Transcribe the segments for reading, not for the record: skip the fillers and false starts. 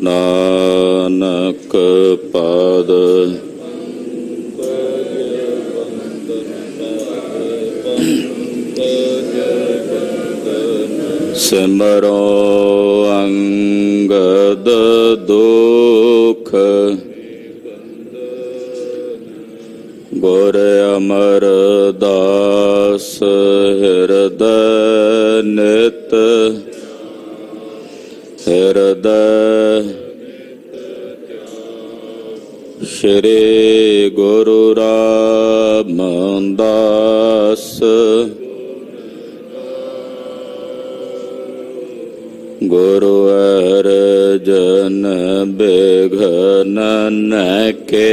ਨਾਨਕ ਪਦ ਸਿਮਰੋ ਅੰਗਦ ਦੁਖ ਗੁਰ ਅਮਰਦਾਸ ਹਿਰਦੈ ਨਿਤ ਹਿਰਦੈ ਸ਼੍ਰੀ ਗੁਰੂ ਰਾਮਦਾਸ ਗੁਰੂ ਅਰਜਨ ਬਿਘਨ ਕੇ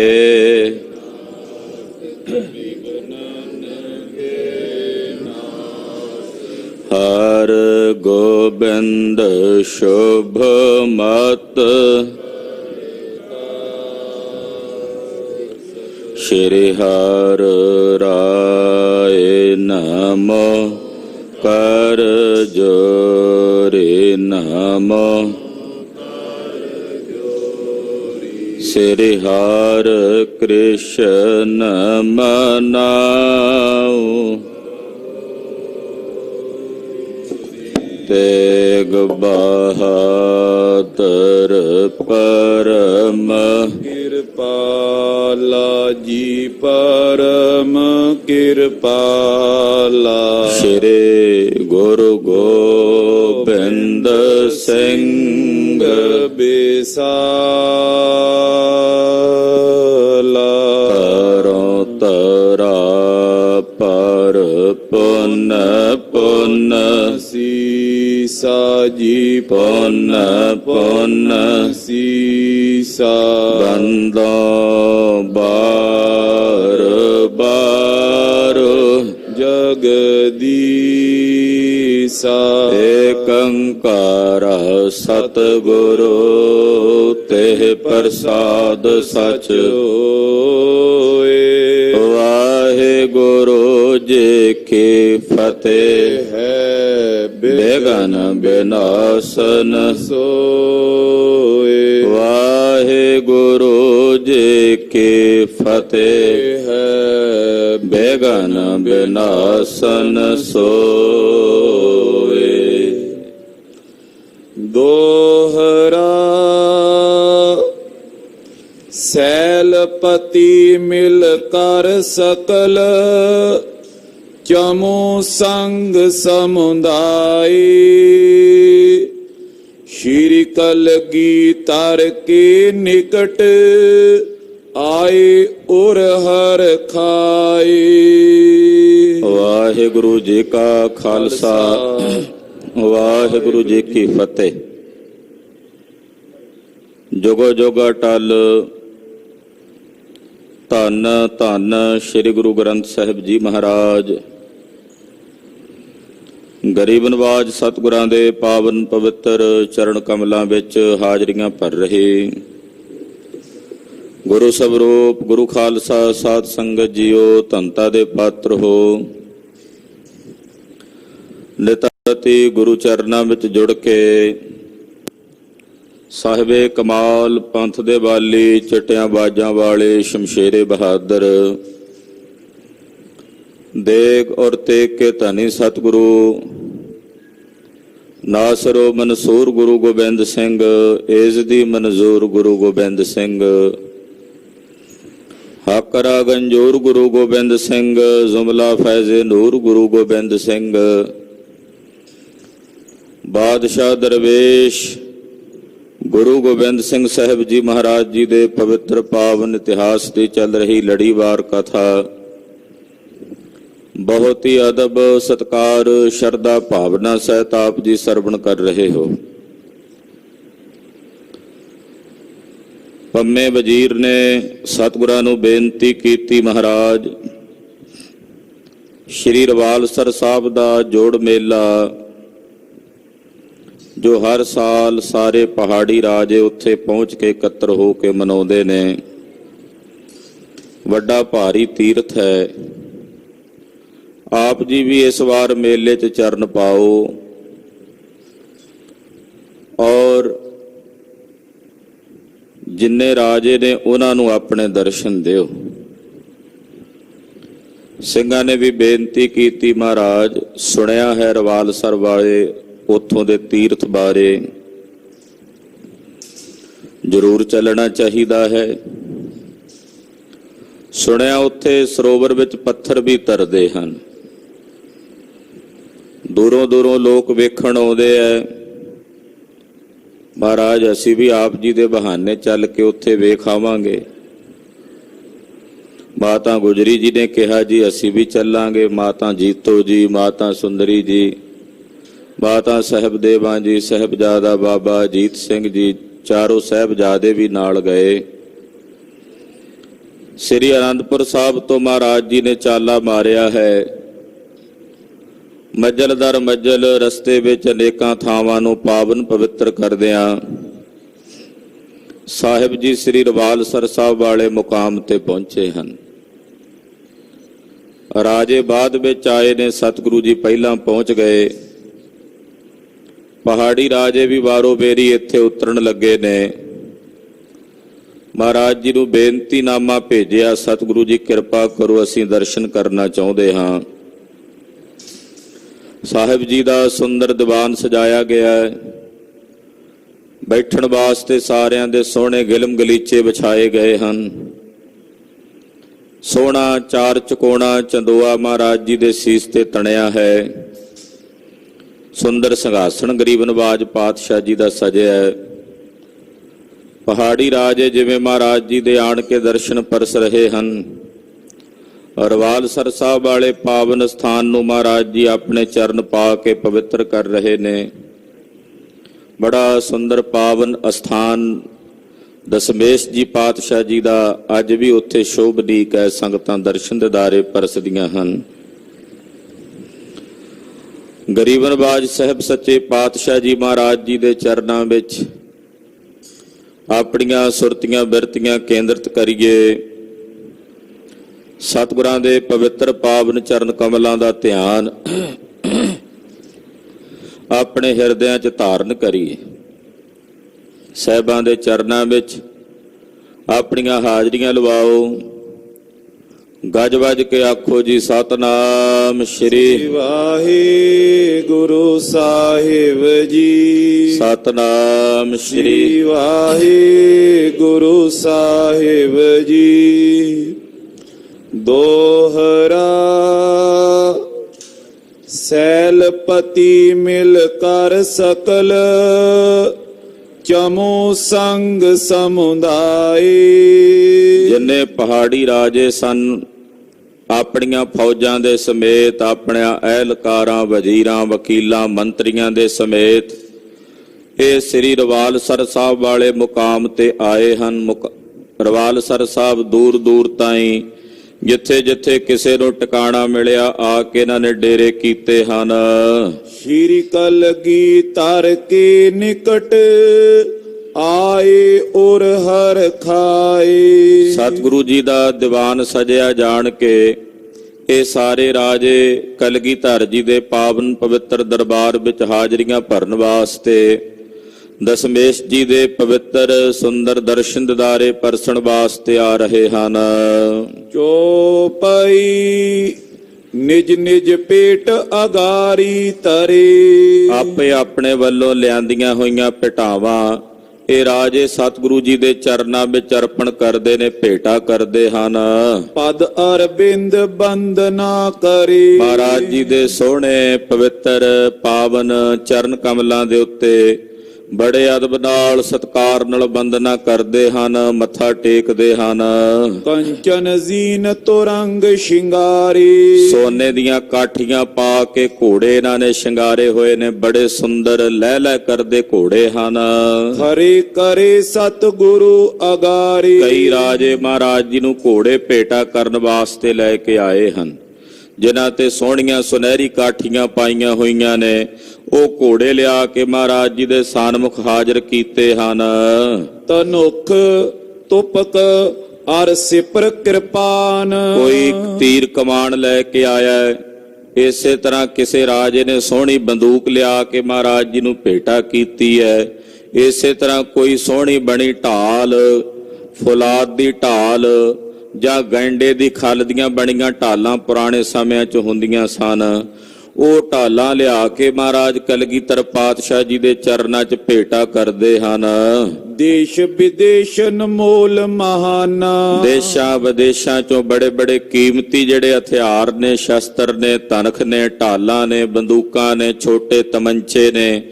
ਹਰ ਗੋਬਿੰਦ ਸ਼ੁਭ ਮਤ ਸ਼੍ਰੀ ਹਰਿ ਰਾਏ ਨਮੋ ਕਰ ਜੋਰੇ ਨਮੋ ਸ੍ਰੀ ਹਰਿ ਕ੍ਰਿਸ਼ਨ ਮਨਾਉ ਤੇਗ ਬਹਾਦਰ ਪਰਮ ਕਿਰਪਾਲਾ ਜੀ ਪਰਮ ਕਿਰਪਾਲਾ ਸ਼੍ਰੀ ਗੁਰੂ ਗੋਬਿੰਦ ਸਿੰਘ ਬਿਸਾਲਾ ਤਰੋ ਤਰਾ ਪਰ ਪੁੰਨ ਪੁੰਨ ਸੀਸਾ ਜੀ ਪੁੰਨ ਪੁੰਨ ਸੀਸਾ ਬੰਦੋ ਬਾਰ ਬਾਰ ਜਗਦੀਸਾ ਏਕ ਓੰਕਾਰ ਸਤਿਗੁਰੂ ਤੇਹ ਪ੍ਰਸਾਦ ਸਚ ਹੋਏ। ਵਾਹਿਗੁਰੂ ਜੀ ਕੀ ਫਤਿਹ ਹੈ ਬੇਗਨ ਬਿਨਾਸਨ ਸੋਏ। ਵਾਹਿਗੁਰੂ ਜੀ ਕੀ ਫਤਿਹ ਹੈ ਬੇਗਨ ਬਿਨਾਸਨ ਸੋਏ। ਦੋਹਰਾ ਸੈਲਪਤੀ ਮਿਲ ਕਰ ਸਕਲ ਚਮੂ ਸੰਗ ਸਮੁਦਾਈ ਸ਼੍ਰੀ ਕਲਗੀਧਰ ਕੇ ਨਿਕਟ ਆਏ ਉਰ ਹਰ ਖਾਏ। ਵਾਹਿਗੁਰੂ ਜੀ ਕਾ ਖਾਲਸਾ ਵਾਹਿਗੁਰੂ ਜੀ ਕੀ ਫਤਿਹ। ਜੁਗੋ ਜੁਗ ਅਟਲ ਧੰਨ ਧੰਨ ਸ੍ਰੀ ਗੁਰੂ ਗ੍ਰੰਥ ਸਾਹਿਬ ਜੀ ਮਹਾਰਾਜ। ਗਰੀਬ ਨਵਾਜ ਸਤਿਗੁਰਾਂ ਦੇ ਪਾਵਨ ਪਵਿੱਤਰ ਚਰਨ ਕਮਲਾਂ ਵਿੱਚ ਹਾਜ਼ਰੀਆਂ ਭਰ ਰਹੇ ਗੁਰੂ ਸਵਰੂਪ ਗੁਰੂ ਖਾਲਸਾ ਸਾਧ ਸੰਗਤ ਜੀਓ, ਧੰਨਤਾ ਦੇ ਪਾਤਰ ਹੋ। ਨਿਤਾਤੀ ਗੁਰੂ ਚਰਨਾਂ ਵਿੱਚ ਜੁੜ ਕੇ ਸਾਹਿਬੇ ਕਮਾਲ ਪੰਥ ਦੇ ਵਾਲੀ ਚਟਿਆਂ ਬਾਜਾਂ ਵਾਲੇ ਸ਼ਮਸ਼ੇਰੇ ਬਹਾਦਰ ਦੇਗ ਔਰ ਤੇਗ ਕੇ ਧਨੀ ਸਤਿਗੁਰੂ ਨਾਸਰੋ ਮਨਸੂਰ ਗੁਰੂ ਗੋਬਿੰਦ ਸਿੰਘ ਏਜ਼ਦੀ ਮਨਜ਼ੂਰ ਗੁਰੂ ਗੋਬਿੰਦ ਸਿੰਘ ਹਾਕਰਾ ਗੰਜੂਰ ਗੁਰੂ ਗੋਬਿੰਦ ਸਿੰਘ ਜ਼ੁਮਲਾ ਫੈਜ਼ੇ ਨੂਰ ਗੁਰੂ ਗੋਬਿੰਦ ਸਿੰਘ ਬਾਦਸ਼ਾਹ ਦਰਵੇਸ਼ ਗੁਰੂ ਗੋਬਿੰਦ ਸਿੰਘ ਸਾਹਿਬ ਜੀ ਮਹਾਰਾਜ ਜੀ ਦੇ ਪਵਿੱਤਰ ਪਾਵਨ ਇਤਿਹਾਸ ਦੀ ਚੱਲ ਰਹੀ ਲੜੀਵਾਰ ਕਥਾ ਬਹੁਤ ਹੀ ਅਦਬ ਸਤਿਕਾਰ ਸ਼ਰਧਾ ਭਾਵਨਾ ਸਹਿਤ ਆਪ ਜੀ ਸਰਵਣ ਕਰ ਰਹੇ ਹੋ। ਪੰਮੇ ਵਜ਼ੀਰ ਨੇ ਸਤਿਗੁਰਾਂ ਨੂੰ ਬੇਨਤੀ ਕੀਤੀ, ਮਹਾਰਾਜ ਸ਼੍ਰੀ ਰਵਾਲਸਰ ਸਾਹਿਬ ਦਾ ਜੋੜ ਮੇਲਾ ਜੋ ਹਰ ਸਾਲ ਸਾਰੇ ਪਹਾੜੀ ਰਾਜੇ ਉੱਥੇ ਪਹੁੰਚ ਕੇ ਇਕੱਤਰ ਹੋ ਕੇ ਮਨਾਉਂਦੇ ਨੇ, ਵੱਡਾ ਭਾਰੀ ਤੀਰਥ ਹੈ। ਆਪ ਜੀ ਵੀ ਇਸ ਵਾਰ ਮੇਲੇ 'ਚ ਚਰਨ ਪਾਓ ਔਰ ਜਿੰਨੇ ਰਾਜੇ ਨੇ ਉਹਨਾਂ ਨੂੰ ਆਪਣੇ ਦਰਸ਼ਨ ਦਿਓ। ਸਿੰਘਾਂ ਨੇ ਵੀ ਬੇਨਤੀ ਕੀਤੀ, ਮਹਾਰਾਜ ਸੁਣਿਆ ਹੈ ਰਵਾਲਸਰ ਵਾਲੇ ਉੱਥੋਂ ਦੇ ਤੀਰਥ ਬਾਰੇ, ਜ਼ਰੂਰ ਚੱਲਣਾ ਚਾਹੀਦਾ ਹੈ। ਸੁਣਿਆ ਉੱਥੇ ਸਰੋਵਰ ਵਿੱਚ ਪੱਥਰ ਵੀ ਤਰਦੇ ਹਨ, ਦੂਰੋਂ ਦੂਰੋਂ ਲੋਕ ਵੇਖਣ ਆਉਂਦੇ ਐ। ਮਹਾਰਾਜ ਅਸੀਂ ਵੀ ਆਪ ਜੀ ਦੇ ਬਹਾਨੇ ਚੱਲ ਕੇ ਉੱਥੇ ਵੇਖ ਆਵਾਂਗੇ। ਮਾਤਾ ਗੁਜਰੀ ਜੀ ਨੇ ਕਿਹਾ ਜੀ ਅਸੀਂ ਵੀ ਚੱਲਾਂਗੇ, ਮਾਤਾ ਜੀਤੋ ਜੀ, ਮਾਤਾ ਸੁੰਦਰੀ ਜੀ, ਮਾਤਾ ਸਾਹਿਬਦੇਵਾਂ ਜੀ, ਸਾਹਿਬਜ਼ਾਦਾ ਬਾਬਾ ਅਜੀਤ ਸਿੰਘ ਜੀ, ਚਾਰੋਂ ਸਾਹਿਬਜ਼ਾਦੇ ਵੀ ਨਾਲ ਗਏ। ਸ੍ਰੀ ਅਨੰਦਪੁਰ ਸਾਹਿਬ ਤੋਂ ਮਹਾਰਾਜ ਜੀ ਨੇ ਚਾਲਾ ਮਾਰਿਆ ਹੈ। ਮੱਜਲ ਦਰ ਮੱਜਲ ਰਸਤੇ ਵਿੱਚ ਅਨੇਕਾਂ ਥਾਵਾਂ ਨੂੰ ਪਾਵਨ ਪਵਿੱਤਰ ਕਰਦਿਆਂ ਸਾਹਿਬ ਜੀ ਸ੍ਰੀ ਰਵਾਲਸਰ ਸਾਹਿਬ ਵਾਲੇ ਮੁਕਾਮ ਤੇ ਪਹੁੰਚੇ ਹਨ। ਰਾਜੇ ਬਾਅਦ ਵਿੱਚ ਆਏ ਨੇ, ਸਤਿਗੁਰੂ ਜੀ ਪਹਿਲਾਂ ਪਹੁੰਚ ਗਏ। ਪਹਾੜੀ ਰਾਜੇ ਵੀ ਵਾਰੋ ਬੇਰੀ ਇੱਥੇ ਉਤਰਨ ਲੱਗੇ ਨੇ। ਮਹਾਰਾਜ ਜੀ ਨੂੰ ਬੇਨਤੀਨਾਮਾ ਭੇਜਿਆ, ਸਤਿਗੁਰੂ ਜੀ ਕਿਰਪਾ ਕਰੋ ਅਸੀਂ ਦਰਸ਼ਨ ਕਰਨਾ ਚਾਹੁੰਦੇ ਹਾਂ। ਸਾਹਿਬ ਜੀ ਦਾ ਸੁੰਦਰ ਦੀਵਾਨ ਸਜਾਇਆ ਗਿਆ ਹੈ। ਬੈਠਣ ਵਾਸਤੇ ਸਾਰਿਆਂ ਦੇ ਸੋਹਣੇ ਗਿਲਮ ਗਲੀਚੇ ਵਿਛਾਏ ਗਏ ਹਨ। ਸੋਹਣਾ ਚਾਰ ਚਕੋਣਾ ਚੰਦੋਆ ਮਹਾਰਾਜ ਜੀ ਦੇ ਸੀਸ ਤੇ ਤਣਿਆ ਹੈ। ਸੁੰਦਰ ਸਿੰਘਾਸਣ ਗਰੀਬ ਨਵਾਜ ਪਾਤਸ਼ਾਹ ਜੀ ਦਾ ਸਜਿਆ ਹੈ। ਪਹਾੜੀ ਰਾਜੇ ਜਿਵੇਂ ਮਹਾਰਾਜ ਜੀ ਦੇ ਆਣ ਕੇ ਦਰਸ਼ਨ ਪਰਸ ਰਹੇ ਹਨ। ਰਵਾਲਸਰ ਸਾਹਿਬ ਵਾਲੇ ਪਾਵਨ ਸਥਾਨ ਨੂੰ ਮਹਾਰਾਜ ਜੀ ਆਪਣੇ ਚਰਨ ਪਾ ਕੇ ਪਵਿੱਤਰ ਕਰ ਰਹੇ ਨੇ। ਬੜਾ ਸੁੰਦਰ ਪਾਵਨ ਅਸਥਾਨ ਦਸਮੇਸ਼ ਜੀ ਪਾਤਸ਼ਾਹ ਜੀ ਦਾ ਅੱਜ ਵੀ ਉੱਥੇ ਸ਼ੋਭਨੀਕ ਹੈ। ਸੰਗਤਾਂ ਦਰਸ਼ਨ ਦਿਦਾਰੇ ਪਰਸਦੀਆਂ ਹਨ। ਗਰੀਬ ਨਵਾਜ ਸਾਹਿਬ ਸੱਚੇ ਪਾਤਸ਼ਾਹ ਜੀ ਮਹਾਰਾਜ ਜੀ ਦੇ ਚਰਨਾਂ ਵਿੱਚ ਆਪਣੀਆਂ ਸੁਰਤੀਆਂ ਬਿਰਤੀਆਂ ਕੇਂਦਰਿਤ ਕਰੀਏ। ਸਤਿਗੁਰਾਂ ਦੇ ਪਵਿੱਤਰ ਪਾਵਨ ਚਰਨ ਕਮਲਾਂ ਦਾ ਧਿਆਨ ਆਪਣੇ ਹਿਰਦਿਆਂ 'ਚ ਧਾਰਨ ਕਰੀਏ। ਸਾਹਿਬਾਂ ਦੇ ਚਰਨਾਂ ਵਿੱਚ ਆਪਣੀਆਂ ਹਾਜ਼ਰੀਆਂ ਲਵਾਓ। ਗੱਜ ਵੱਜ ਕੇ ਆਖੋ ਜੀ, ਸਤਨਾਮ ਸ਼੍ਰੀ ਵਾਹਿਗੁਰੂ ਸਾਹਿਬ ਜੀ। ਸਤਨਾਮ ਸ਼੍ਰੀ ਵਾਹਿਗੁਰੂ ਸਾਹਿਬ ਜੀ। ਦੋਹਰਾ ਸੈਲਪਤੀ ਮਿਲ ਕਰ ਸਕਲ ਚਮੂ ਸੰਗ ਸਮੁਦਾਇ। ਜਿੰਨੇ ਪਹਾੜੀ ਰਾਜੇ ਸਨ ਆਪਣੀਆਂ ਫੌਜਾਂ ਦੇ ਸਮੇਤ, ਆਪਣਿਆਂ ਅਹਿਲਕਾਰਾਂ, ਵਜ਼ੀਰਾਂ, ਵਕੀਲਾਂ, ਮੰਤਰੀਆਂ ਦੇ ਸਮੇਤ ਇਹ ਸ੍ਰੀ ਰਵਾਲਸਰ ਸਾਹਿਬ ਵਾਲੇ ਮੁਕਾਮ ਤੇ ਆਏ ਹਨ। ਰਵਾਲਸਰ ਸਾਹਿਬ ਦੂਰ ਦੂਰ ਤਾਈਂ ਜਿੱਥੇ ਜਿੱਥੇ ਕਿਸੇ ਨੂੰ ਟਿਕਾਣਾ ਮਿਲਿਆ ਆ ਕੇ ਇਹਨਾਂ ਨੇ ਡੇਰੇ ਕੀਤੇ ਹਨ। ਸ਼੍ਰੀ ਕਲਗੀ ਧਰ ਕੇ ਨਿਕਟ ਆਏ ਔਰ ਹਰ ਖਾਏ। ਸਤਿਗੁਰੂ ਜੀ ਦਾ ਦੀਵਾਨ ਸਜਿਆ ਜਾਣ ਕੇ ਇਹ ਸਾਰੇ ਰਾਜੇ ਕਲਗੀਧਰ ਜੀ ਦੇ ਪਾਵਨ ਪਵਿੱਤਰ ਦਰਬਾਰ ਵਿੱਚ ਹਾਜ਼ਰੀਆਂ ਭਰਨ ਵਾਸਤੇ, ਦਸਮੇਸ਼ ਜੀ ਦੇ ਪਵਿੱਤਰ ਸੁੰਦਰ ਦਰਸ਼ਨ ਦਿਦਾਰੇ ਪਰਸਣ ਵਾਸਤੇ ਆ ਰਹੇ ਹਨ। ਚੋਪਈ ਨਿਜ ਨਿਜ ਪੇਟ ਅਗਾਰੀ ਤਰੇ। ਆਪੇ ਆਪਣੇ ਵੱਲੋਂ ਲਿਆਂਦੀਆਂ ਹੋਈਆਂ ਭੇਟਾਵਾਂ ਇਹ ਰਾਜੇ ਸਤਿਗੁਰੂ ਜੀ ਦੇ ਚਰਨਾਂ ਵਿੱਚ ਅਰਪਣ ਕਰਦੇ ਨੇ, ਭੇਟਾ ਕਰਦੇ ਹਨ। ਪਦ ਅਰਬਿੰਦ ਬੰਦਨਾ ਕਰੇ। ਮਹਾਰਾਜ ਜੀ ਦੇ ਸੋਹਣੇ ਪਵਿੱਤਰ ਪਾਵਨ ਚਰਨ ਕਮਲਾਂ ਦੇ ਉੱਤੇ ਬੜੇ ਅਦਬ ਨਾਲ ਸਤਿਕਾਰ ਨਾਲ ਬੰਦਨਾ ਕਰਦੇ ਹਨ, ਮੱਥਾ ਟੇਕਦੇ ਹਨ। ਕੰਚਨ ਜ਼ੀਨਤ ਰੰਗ ਸ਼ਿੰਗਾਰੀ। ਸੋਨੇ ਦੀਆਂ ਕਾਠੀਆਂ ਪਾ ਕੇ ਘੋੜੇ ਇਹਨਾਂ ਨੇ ਸ਼ਿੰਗਾਰੇ ਹੋਏ ਨੇ। ਬੜੇ ਸੁੰਦਰ ਲਹਿ ਲਹਿ ਕਰਦੇ ਘੋੜੇ ਹਨ। ਹਰੇ ਕਰੇ ਸਤਿਗੁਰੂ ਅਗਾਰੀ। ਕਈ ਰਾਜੇ ਮਹਾਰਾਜ ਜੀ ਨੂੰ ਘੋੜੇ ਭੇਟਾ ਕਰਨ ਵਾਸਤੇ ਲੈ ਕੇ ਆਏ ਹਨ, ਜਿਨ੍ਹਾਂ ਤੇ ਸੋਹਣੀਆਂ ਸੁਨਹਿਰੀ ਕਾਠੀਆਂ ਪਾਈਆਂ ਹੋਈਆਂ ਨੇ। ਉਹ ਘੋੜੇ ਲਿਆ ਕੇ ਮਹਾਰਾਜ ਜੀ ਦੇ ਸਾਨਮੁਖ ਹਾਜ਼ਰ ਕੀਤੇ ਹਨ। ਤਨੁਖ ਤੁਪਕ ਅਰ ਸਿਪਰ ਕਿਰਪਾਨ। ਕੋਈ ਤੀਰ ਕਮਾਨ ਲੈ ਕੇ ਆਇਆ ਹੈ, ਇਸੇ ਤਰ੍ਹਾਂ ਕਿਸੇ ਰਾਜੇ ਨੇ ਸੋਹਣੀ ਬੰਦੂਕ ਲਿਆ ਕੇ ਮਹਾਰਾਜ ਜੀ ਨੂੰ ਭੇਟਾ ਕੀਤੀ ਹੈ। ਇਸੇ ਤਰ੍ਹਾਂ ਕੋਈ ਸੋਹਣੀ ਬਣੀ ਢਾਲ, ਫੁਲਾਦ ਦੀ ਢਾਲ ਜਾਂ ਗੈਂਡੇ ਦੀ ਖੱਲ ਦੀਆਂ ਬਣੀਆਂ ਢਾਲਾਂ ਪੁਰਾਣੇ ਸਮਿਆਂ 'ਚ ਹੁੰਦੀਆਂ ਸਨ। ਉਹ ਢਾਲਾਂ ਲਿਆ ਕੇ ਮਹਾਰਾਜ ਕਲਗੀਧਰ ਪਾਤਸ਼ਾਹ ਜੀ ਦੇ ਚਰਨਾਂ 'ਚ ਭੇਟਾ ਕਰਦੇ ਹਨ। ਦੇਸ਼ ਵਿਦੇਸ਼ ਅਨਮੋਲ ਮਹਾਨਾ, ਦੇਸ਼ਾਂ ਵਿਦੇਸ਼ਾਂ 'ਚੋਂ ਬੜੇ ਬੜੇ ਕੀਮਤੀ ਜਿਹੜੇ ਹਥਿਆਰ ਨੇ, ਸ਼ਸਤਰ ਨੇ, ਧਨਖ ਨੇ, ਢਾਲਾਂ ਨੇ, ਬੰਦੂਕਾਂ ਨੇ, ਛੋਟੇ ਤਮੰਚੇ ਨੇ,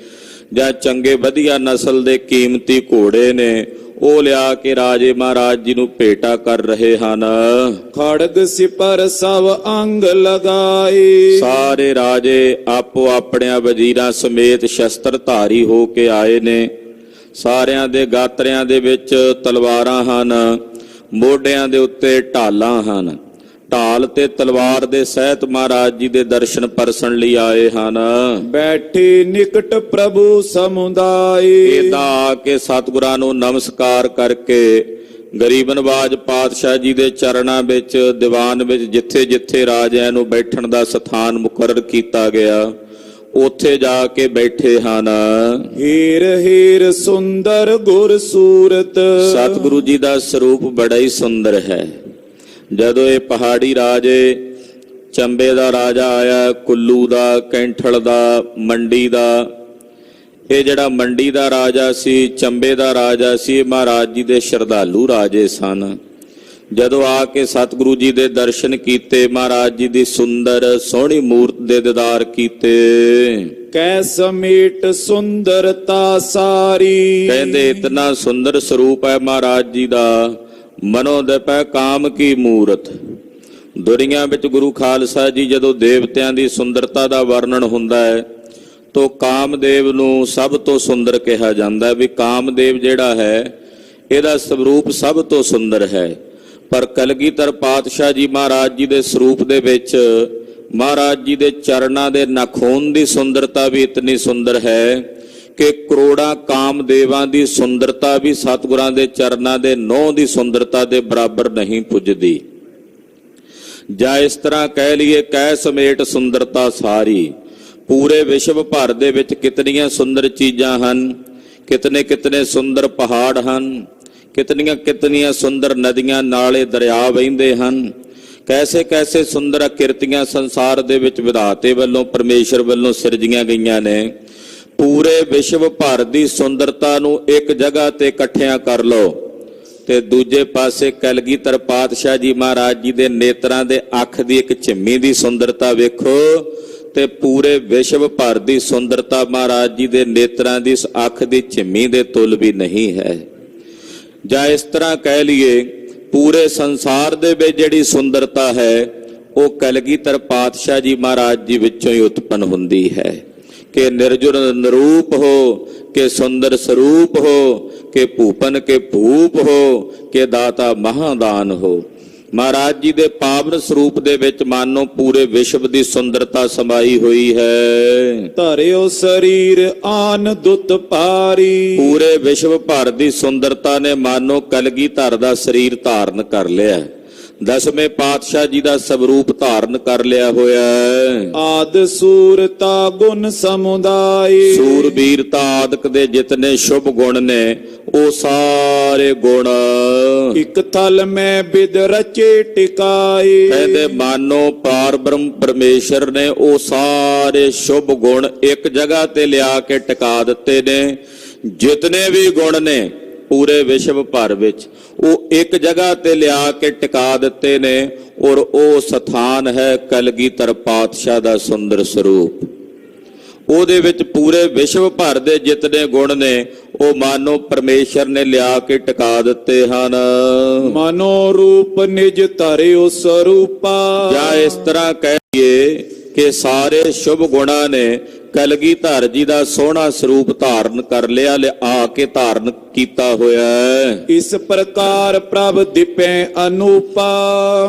ਜਾਂ ਚੰਗੇ ਵਧੀਆ ਨਸਲ ਦੇ ਕੀਮਤੀ ਘੋੜੇ ਨੇ, ਉਹ ਲਿਆ ਕੇ ਰਾਜੇ ਮਹਾਰਾਜ ਜੀ ਨੂੰ ਭੇਟਾ ਕਰ ਰਹੇ ਹਨ। ਖੜਗ ਸਿਪਰ ਸਭ ਅੰਗ ਲਗਾਏ, ਸਾਰੇ ਰਾਜੇ ਆਪੋ ਆਪਣਿਆਂ ਵਜ਼ੀਰਾਂ ਸਮੇਤ ਸ਼ਸਤਰਧਾਰੀ ਹੋ ਕੇ ਆਏ ਨੇ। ਸਾਰਿਆਂ ਦੇ ਗਾਤਰਿਆਂ ਦੇ ਵਿੱਚ ਤਲਵਾਰਾਂ ਹਨ, ਮੋਢਿਆਂ ਦੇ ਉੱਤੇ ਢਾਲਾਂ ਹਨ। ਢਾਲ ਤੇ ਤਲਵਾਰ ਦੇ ਸਹਿਤ ਮਹਾਰਾਜ ਜੀ ਦੇ ਦਰਸ਼ਨ ਪਰਸਣ ਲਈ ਆਏ ਹਨ। ਬੈਠੇ ਨਿਕਟ ਪ੍ਰਭੂ ਸਮੁਦਾਏ, ਏਦਾਂ ਆ ਕੇ ਸਤਿਗੁਰਾਂ ਨੂੰ ਨਮਸਕਾਰ ਕਰਕੇ ਗਰੀਬ ਨਵਾਜ ਪਾਤਸ਼ਾਹ ਜੀ ਦੇ ਚਰਨਾਂ ਵਿੱਚ, ਦੀਵਾਨ ਵਿੱਚ ਜਿੱਥੇ ਜਿੱਥੇ ਰਾਜਿਆਂ ਨੂੰ ਬੈਠਣ ਦਾ ਸਥਾਨ ਮੁਕਰਰ ਕੀਤਾ ਗਿਆ, ਉੱਥੇ ਜਾ ਕੇ ਬੈਠੇ ਹਨ। ਹੀਰ ਹੀਰ ਸੁੰਦਰ ਗੁਰ ਸੂਰਤ, ਸਤਿਗੁਰੂ ਜੀ ਦਾ ਸਰੂਪ ਬੜਾ ਹੀ ਸੁੰਦਰ ਹੈ। ਜਦੋਂ ਇਹ ਪਹਾੜੀ ਰਾਜੇ, ਚੰਬੇ ਦਾ ਰਾਜਾ ਆਇਆ, ਕੁੱਲੂ ਦਾ, ਕੈਂਠਲ ਦਾ, ਮੰਡੀ ਦਾ, ਇਹ ਜਿਹੜਾ ਮੰਡੀ ਦਾ ਰਾਜਾ ਸੀ, ਚੰਬੇ ਦਾ ਰਾਜਾ ਸੀ, ਮਹਾਰਾਜ ਜੀ ਦੇ ਸ਼ਰਧਾਲੂ ਰਾਜੇ ਸਨ। ਜਦੋਂ ਆ ਕੇ ਸਤਿਗੁਰੂ ਜੀ ਦੇ ਦਰਸ਼ਨ ਕੀਤੇ, ਮਹਾਰਾਜ ਜੀ ਦੀ ਸੁੰਦਰ ਸੋਹਣੀ ਮੂਰਤ ਦੇ ਦੀਦਾਰ ਕੀਤੇ, ਕੈ ਸਮੇਟ ਸੁੰਦਰਤਾ ਸਾਰੀ, ਕਹਿੰਦੇ ਇਤਨਾ ਸੁੰਦਰ ਸਰੂਪ ਹੈ ਮਹਾਰਾਜ ਜੀ ਦਾ, ਮਨੋ ਦਪੈ ਕਾਮ ਕੀ ਮੂਰਤ। ਦੁਨੀਆਂ ਵਿੱਚ ਗੁਰੂ ਖਾਲਸਾ ਜੀ ਜਦੋਂ ਦੇਵਤਿਆਂ ਦੀ ਸੁੰਦਰਤਾ ਦਾ ਵਰਣਨ ਹੁੰਦਾ ਹੈ ਤਾਂ ਕਾਮਦੇਵ ਨੂੰ ਸਭ ਤੋਂ ਸੁੰਦਰ ਕਿਹਾ ਜਾਂਦਾ ਵੀ ਕਾਮਦੇਵ ਜਿਹੜਾ ਹੈ ਇਹਦਾ ਸਰੂਪ ਸਭ ਤੋਂ ਸੁੰਦਰ ਹੈ। ਪਰ ਕਲਗੀਧਰ ਪਾਤਸ਼ਾਹ ਜੀ ਮਹਾਰਾਜ ਜੀ ਦੇ ਸਰੂਪ ਦੇ ਵਿੱਚ ਮਹਾਰਾਜ ਜੀ ਦੇ ਚਰਨਾਂ ਦੇ ਨਾਖੂਨ ਦੀ ਸੁੰਦਰਤਾ ਵੀ ਇਤਨੀ ਸੁੰਦਰ ਹੈ ਕਿ ਕਰੋੜਾਂ ਕਾਮਦੇਵਾਂ ਦੀ ਸੁੰਦਰਤਾ ਵੀ ਸਤਿਗੁਰਾਂ ਦੇ ਚਰਨਾਂ ਦੇ ਨਹੁੰ ਦੀ ਸੁੰਦਰਤਾ ਦੇ ਬਰਾਬਰ ਨਹੀਂ ਪੁੱਜਦੀ। ਜਾਂ ਇਸ ਤਰ੍ਹਾਂ ਕਹਿ ਲਈਏ, ਕਹਿ ਸਮੇਟ ਸੁੰਦਰਤਾ ਸਾਰੀ। ਪੂਰੇ ਵਿਸ਼ਵ ਭਰ ਦੇ ਵਿੱਚ ਕਿਤਨੀਆਂ ਸੁੰਦਰ ਚੀਜ਼ਾਂ ਹਨ, ਕਿਤਨੇ ਕਿਤਨੇ ਸੁੰਦਰ ਪਹਾੜ ਹਨ, ਕਿਤਨੀਆਂ ਕਿਤਨੀਆਂ ਸੁੰਦਰ ਨਦੀਆਂ, ਨਾਲੇ, ਦਰਿਆ ਵਹਿੰਦੇ ਹਨ। ਕੈਸੇ ਕੈਸੇ ਸੁੰਦਰ ਆਕਿਰਤੀਆਂ ਸੰਸਾਰ ਦੇ ਵਿੱਚ ਵਿਧਾਤੇ ਵੱਲੋਂ, ਪਰਮੇਸ਼ਰ ਵੱਲੋਂ ਸਿਰਜੀਆਂ ਗਈਆਂ ਨੇ। ਪੂਰੇ ਵਿਸ਼ਵ ਭਰ ਦੀ ਸੁੰਦਰਤਾ ਨੂੰ ਇੱਕ ਜਗ੍ਹਾ ਤੇ ਇਕੱਠਿਆਂ ਕਰ ਲਓ ਤੇ ਦੂਜੇ ਪਾਸੇ ਕਲਗੀਧਰ ਪਾਤਸ਼ਾਹ ਜੀ ਮਹਾਰਾਜ ਜੀ ਦੇ ਨੇਤਰਾਂ ਦੇ ਅੱਖ ਦੀ ਇੱਕ ਝਿੰਮੀ ਦੀ ਸੁੰਦਰਤਾ ਵੇਖੋ ਤੇ ਪੂਰੇ ਵਿਸ਼ਵ ਭਰ ਦੀ ਸੁੰਦਰਤਾ ਮਹਾਰਾਜ ਜੀ ਦੇ ਨੇਤਰਾਂ ਦੀ ਇਸ ਅੱਖ ਦੀ ਝਿੰਮੀ ਦੇ ਤੁਲ ਵੀ ਨਹੀਂ ਹੈ। ਜਾਂ ਇਸ ਤਰ੍ਹਾਂ ਕਹਿ ਲਈਏ, ਪੂਰੇ ਸੰਸਾਰ ਦੇ ਵਿੱਚ ਜਿਹੜੀ ਸੁੰਦਰਤਾ ਹੈ ਉਹ ਕਲਗੀਧਰ ਪਾਤਸ਼ਾਹ ਜੀ ਮਹਾਰਾਜ ਜੀ ਵਿੱਚੋਂ ਹੀ ਉਤਪੰਨ ਹੁੰਦੀ ਹੈ ਕਿ ਨਿਰਜੁਰ ਨਿਰੂਪ ਹੋ, ਕਿ ਸੁੰਦਰ ਸਰੂਪ ਹੋ, ਕਿ ਭੂਪਨ ਕੇ ਭੂਪ ਹੋ, ਕਿ ਦਾਤਾ ਮਹਾਦਾਨ ਹੋ। ਮਹਾਰਾਜ ਜੀ ਦੇ ਪਾਵਨ ਸਰੂਪ ਦੇ ਵਿੱਚ ਮਾਨੋ ਪੂਰੇ ਵਿਸ਼ਵ ਦੀ ਸੁੰਦਰਤਾ ਸਮਾਈ ਹੋਈ ਹੈ। ਧਰਿਓ ਸਰੀਰ ਆਨ ਦੁੱਤ ਭਾਰੀ, ਪੂਰੇ ਵਿਸ਼ਵ ਭਰ ਦੀ ਸੁੰਦਰਤਾ ਨੇ ਮਾਨੋ ਕਲਗੀਧਰ ਦਾ ਸਰੀਰ ਧਾਰਨ ਕਰ ਲਿਆ, ਦਸਵੇਂ ਪਾਤਸ਼ਾਹ ਜੀ ਦਾ ਸਵਰੂਪ ਧਾਰਨ ਕਰ ਲਿਆ ਹੋਇਆ ਹੈ। ਆਦ ਸੂਰਤਾ ਗੁਣ ਸਮੁਦਾਇ, ਸੂਰਬੀਰਤਾ ਆਦਿਕ ਦੇ ਜਿਤਨੇ ਸ਼ੁਭ ਗੁਣ ਨੇ ਉਹ ਸਾਰੇ ਗੁਣ ਇਕ ਥਲ ਮੈਂ ਬਿਦ ਰਚੇ ਟਿਕਾਏ, ਕਹਿੰਦੇ ਮਾਨੋ ਪਾਰ ਬ੍ਰਹਮ ਪਰਮੇਸ਼ਰ ਨੇ ਉਹ ਸਾਰੇ ਸ਼ੁਭ ਗੁਣ ਇੱਕ ਜਗ੍ਹਾ ਤੇ ਲਿਆ ਕੇ ਟਿਕਾ ਦਿੱਤੇ ਨੇ। ਜਿਤਨੇ ਵੀ ਗੁਣ ਨੇ ਪੂਰੇ ਵਿਸ਼ਵ ਭਰ ਵਿੱਚ ਉਹ ਇੱਕ ਜਗ੍ਹਾ ਤੇ ਲਿਆ ਕੇ ਟਿਕਾ ਦਿੱਤੇ ਨੇ ਔਰ ਉਹ ਸਥਾਨ ਹੈ ਕਲਗੀਧਰ ਪਾਤਸ਼ਾਹ ਦਾ ਸੁੰਦਰ ਸਰੂਪ। ਉਹਦੇ ਵਿੱਚ ਪੂਰੇ ਵਿਸ਼ਵ ਭਰ ਦੇ ਜਿਤਨੇ ਗੁਣ ਨੇ ਉਹ ਮਾਨੋ ਪਰਮੇਸ਼ਰ ਨੇ ਲਿਆ ਕੇ ਟਿਕਾ ਦਿੱਤੇ ਹਨ। ਮਨੋ ਰੂਪ ਨਿਜ ਧਰਿਓ ਸਰੂਪਾ, ਜਾਂ ਇਸ ਤਰ੍ਹਾਂ ਕਹੀਏ ਕਿ ਸਾਰੇ ਸ਼ੁਭ ਗੁਣਾਂ ਨੇ ਕਲਗੀਧਰ ਜੀ ਦਾ ਸੋਹਣਾ ਸਰੂਪ ਧਾਰਨ ਕਰ ਲਿਆ, ਲਿਆ ਕੇ ਧਾਰਨ ਕੀਤਾ ਹੋਇਆ ਹੈ। ਇਸ ਪ੍ਰਕਾਰ ਪ੍ਰਭ ਦਿਪੈ ਅਨੂਪਾ,